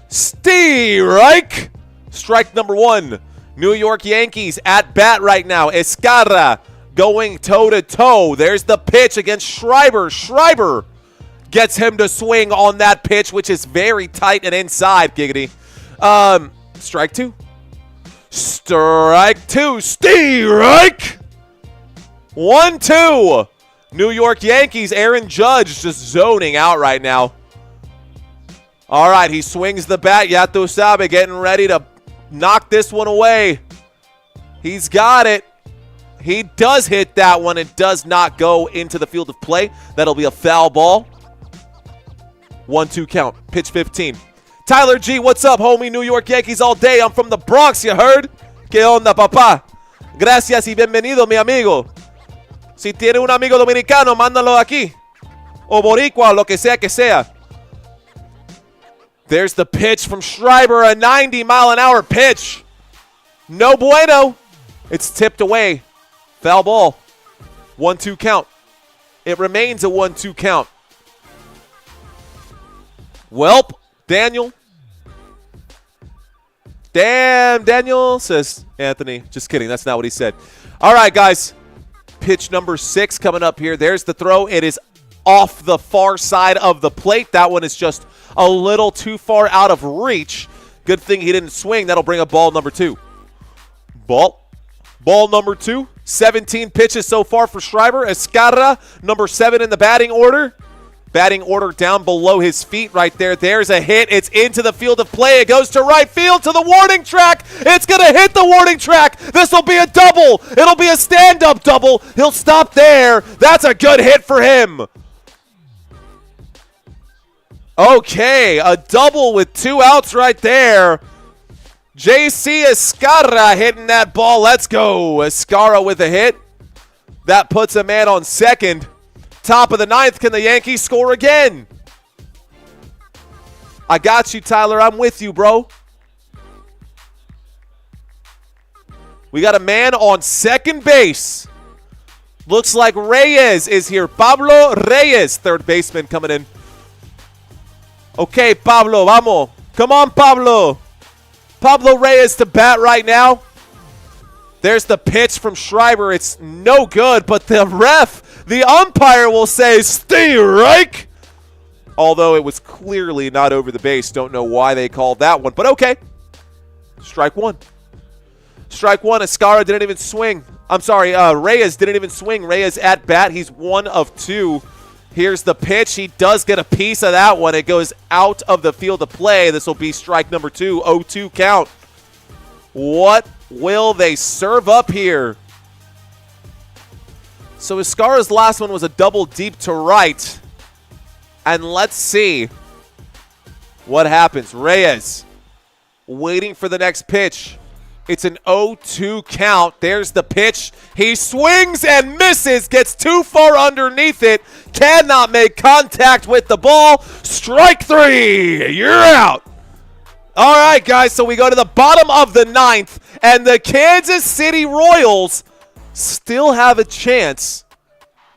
Strike! Strike number 1. New York Yankees at bat right now. Escarra going toe-to-toe. There's the pitch against Schreiber. Schreiber gets him to swing on that pitch, which is very tight and inside, giggity. Strike 2. Strike 2. Strike! 1-2. New York Yankees. Aaron Judge just zoning out right now. All right, he swings the bat. Yato Sabe getting ready to knock this one away. He's got it. He does hit that one. It does not go into the field of play. That'll be a foul ball. 1-2 count. Pitch 15. Tyler G, what's up, homie? New York Yankees all day. I'm from the Bronx, you heard? ¿Qué onda, papá? Gracias y bienvenido, mi amigo. Si tiene un amigo dominicano, mándalo aquí. O boricua, lo que sea. There's the pitch from Schreiber, a 90-mile-an-hour pitch. No bueno. It's tipped away. Foul ball. 1-2 count. It remains a 1-2 count. Welp, Daniel. Damn, Daniel, says Anthony. Just kidding. That's not what he said. All right, guys. Pitch number 6 coming up here. There's the throw. It is off the far side of the plate. That one is just a little too far out of reach. Good thing he didn't swing. That'll bring up ball number 2. Ball number 2. 17 pitches so far for Schreiber. Escarra, number 7 in the batting order. Batting order down below his feet right there. There's a hit. It's into the field of play. It goes to right field to the warning track. It's going to hit the warning track. This will be a double. It'll be a stand-up double. He'll stop there. That's a good hit for him. Okay, a double with 2 outs right there. JC Escarra hitting that ball. Let's go. Escarra with a hit. That puts a man on second. Top of the 9th. Can the Yankees score again? I got you, Tyler. I'm with you, bro. We got a man on second base. Looks like Reyes is here. Pablo Reyes, third baseman, coming in. Okay, Pablo, vamos. Come on, Pablo. Pablo Reyes to bat right now. There's the pitch from Schreiber. It's no good, but the ref, the umpire will say, strike. Although it was clearly not over the base. Don't know why they called that one, but okay. Strike 1. Strike 1. Escarra didn't even swing. I'm sorry, Reyes didn't even swing. Reyes at bat. He's 1 of 2. Here's the pitch. He does get a piece of that one. It goes out of the field of play. This will be strike number 2. 0-2 count. What will they serve up here? So Escarra's last one was a double deep to right. And let's see what happens. Reyes waiting for the next pitch. It's an 0-2 count. There's the pitch. He swings and misses. Gets too far underneath it. Cannot make contact with the ball. Strike 3. You're out. All right, guys. So we go to the bottom of the 9th. And the Kansas City Royals still have a chance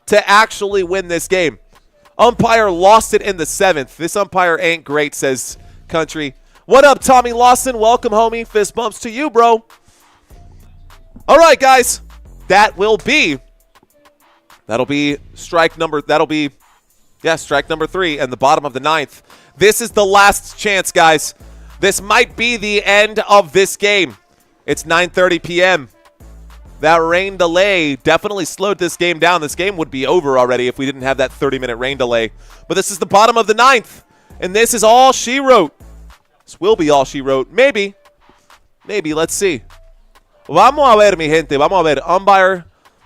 to actually win this game. Umpire lost it in the 7th. This umpire ain't great, says Country. What up, Tommy Lawson? Welcome, homie. Fist bumps to you, bro. All right, guys. That'll be strike number 3 and the bottom of the 9th. This is the last chance, guys. This might be the end of this game. It's 9:30 p.m. That rain delay definitely slowed this game down. This game would be over already if we didn't have that 30-minute rain delay. But this is the bottom of the 9th, and this is all she wrote. This will be all she wrote. Maybe. Let's see. Vamos a ver, mi gente. Vamos a ver.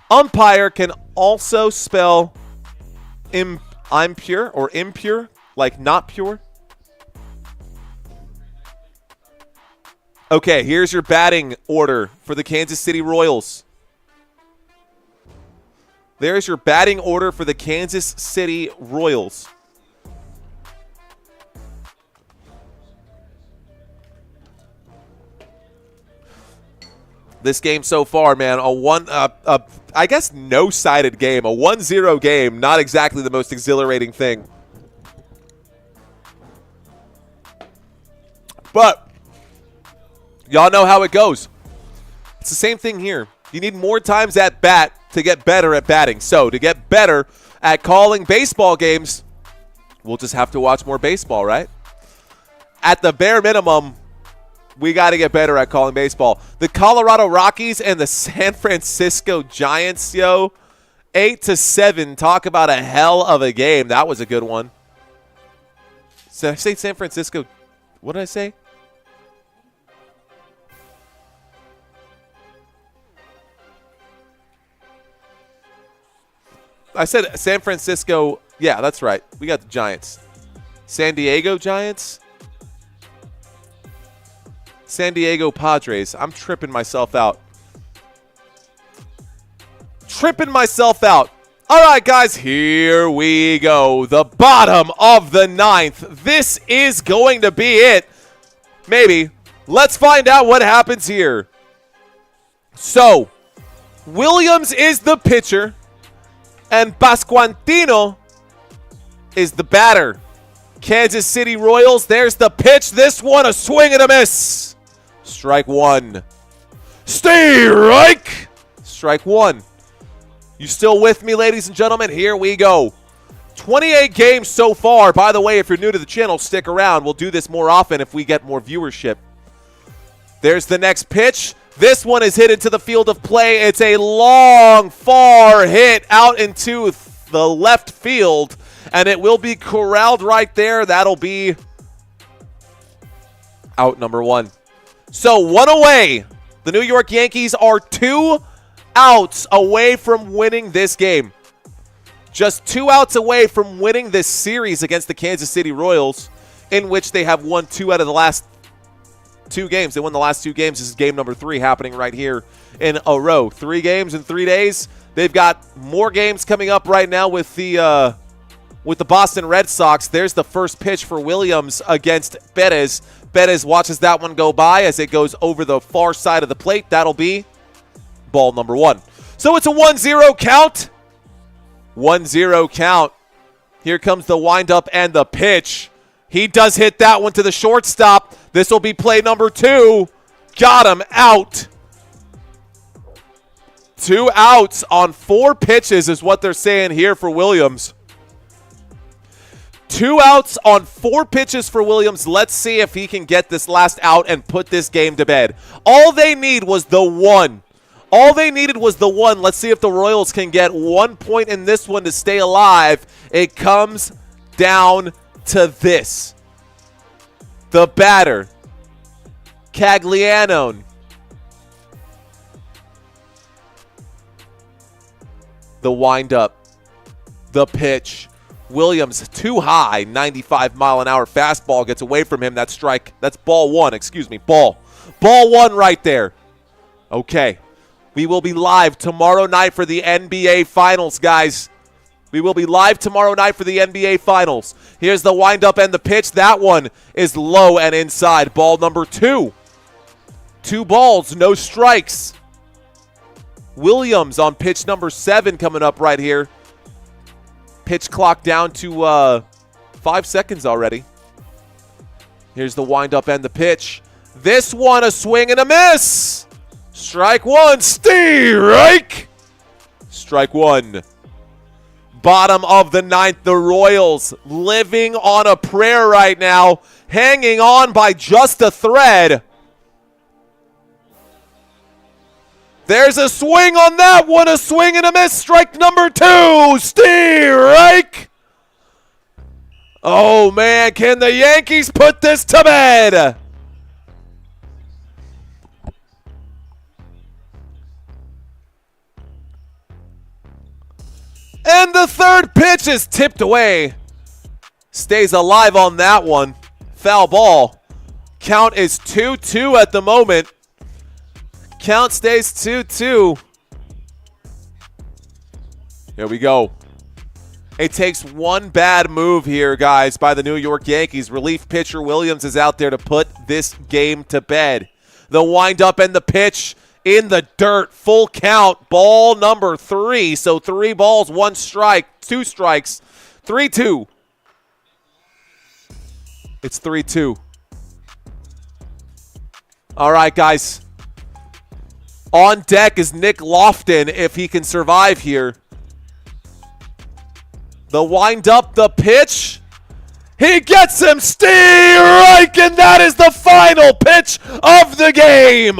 Umpire can also spell impure or impure, like not pure. Okay, here's your batting order for the Kansas City Royals. There's your batting order for the Kansas City Royals. this game so far, man. I guess no-sided game, a 1-0 game, not exactly the most exhilarating thing. But y'all know how it goes. It's the same thing here. You need more times at bat to get better at batting. So to get better at calling baseball games, we'll just have to watch more baseball, right? At the bare minimum, we got to get better at calling baseball. The Colorado Rockies and the San Francisco Giants, 8-7. Talk about a hell of a game. That was a good one. Did I say San Francisco? What did I say? I said San Francisco. Yeah, that's right. We got the Giants. San Diego Giants. San Diego Padres. I'm tripping myself out. All right, guys, here we go. The bottom of the ninth. This is going to be it. Maybe. Let's find out what happens here. So, Williams is the pitcher, and Pascuantino is the batter. Kansas City Royals, there's the pitch. This one, a swing and a miss. Strike one. Strike! Strike one. You still with me, ladies and gentlemen? Here we go. 28 games so far. By the way, if you're new to the channel, stick around. We'll do this more often if we get more viewership. There's the next pitch. This one is hit into the field of play. It's a long, far hit out into the left field, and it will be corralled right there. That'll be out number one. So one away. The New York Yankees are 2 outs away from winning this game. Just 2 outs away from winning this series against the Kansas City Royals, in which they have won 2 out of the last 2 games. They won the last 2 games. This is game number 3 happening right here in a row. 3 games in 3 days. They've got more games coming up right now with the Boston Red Sox. There's the first pitch for Williams against Perez. Perez watches that one go by as it goes over the far side of the plate. That'll be ball number 1. So it's a 1-0 count. 1-0 count. Here comes the windup and the pitch. He does hit that one to the shortstop. This will be play number 2. Got him out. 2 outs on 4 pitches is what they're saying here for Williams. 2 outs on 4 pitches for Williams. Let's see if he can get this last out and put this game to bed. All they need was the 1. All they needed was the 1. Let's see if the Royals can get 1 point in this one to stay alive. It comes down to this. The batter, Caglianone. The windup, the pitch. Williams too high, 95-mile-an-hour fastball gets away from him. That's strike. That's ball 1. Excuse me, ball 1 right there. Okay, we will be live tomorrow night for the NBA Finals, guys. We will be live tomorrow night for the NBA Finals. Here's the windup and the pitch. That one is low and inside. Ball number 2. 2 balls, no strikes. Williams on pitch number 7 coming up right here. Pitch clock down to 5 seconds already. Here's the windup and the pitch. This one, a swing and a miss. Strike 1. Strike. Strike 1. Bottom of the 9th, the Royals living on a prayer right now, hanging on by just a thread. There's a swing on that one, a swing and a miss. Strike number 2. Strike. Oh, man, can the Yankees put this to bed? And the third pitch is tipped away. Stays alive on that one. Foul ball. Count is 2-2 at the moment. Count stays 2-2. Here we go. It takes one bad move here, guys, by the New York Yankees. Relief pitcher Williams is out there to put this game to bed. The windup and the pitch in the dirt. Full count. Ball number 3. So 3 balls, 1 strike, 2 strikes. 3-2. It's 3-2. All right, guys. On deck is Nick Lofton if he can survive here. The wind up, the pitch. He gets him, strike, and that is the final pitch of the game.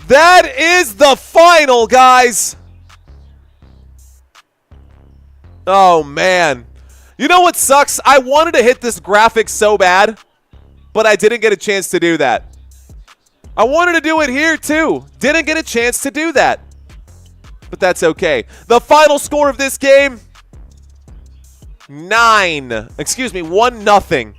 That is the final, guys. Oh, man. You know what sucks? I wanted to hit this graphic so bad, but I didn't get a chance to do that. I wanted to do it here, too. Didn't get a chance to do that. But that's okay. The final score of this game, 1-0.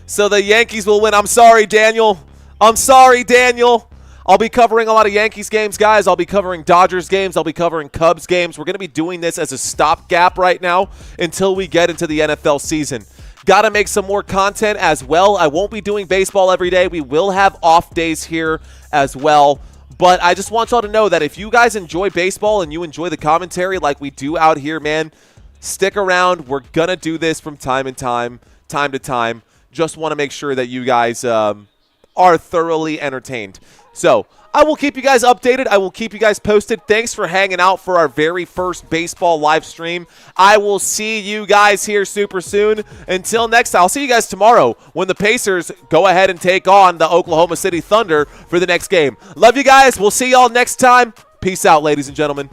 So the Yankees will win. I'm sorry, Daniel. I'm sorry, Daniel. I'll be covering a lot of Yankees games, guys. I'll be covering Dodgers games. I'll be covering Cubs games. We're going to be doing this as a stopgap right now until we get into the NFL season. Got to make some more content as well. I won't be doing baseball every day. We will have off days here as well. But I just want y'all to know that if you guys enjoy baseball and you enjoy the commentary like we do out here, man, stick around. We're going to do this from time to time. Just want to make sure that you guys are thoroughly entertained. So I will keep you guys updated. I will keep you guys posted. Thanks for hanging out for our very first baseball live stream. I will see you guys here super soon. Until next time, I'll see you guys tomorrow when the Pacers go ahead and take on the Oklahoma City Thunder for the next game. Love you guys. We'll see y'all next time. Peace out, ladies and gentlemen.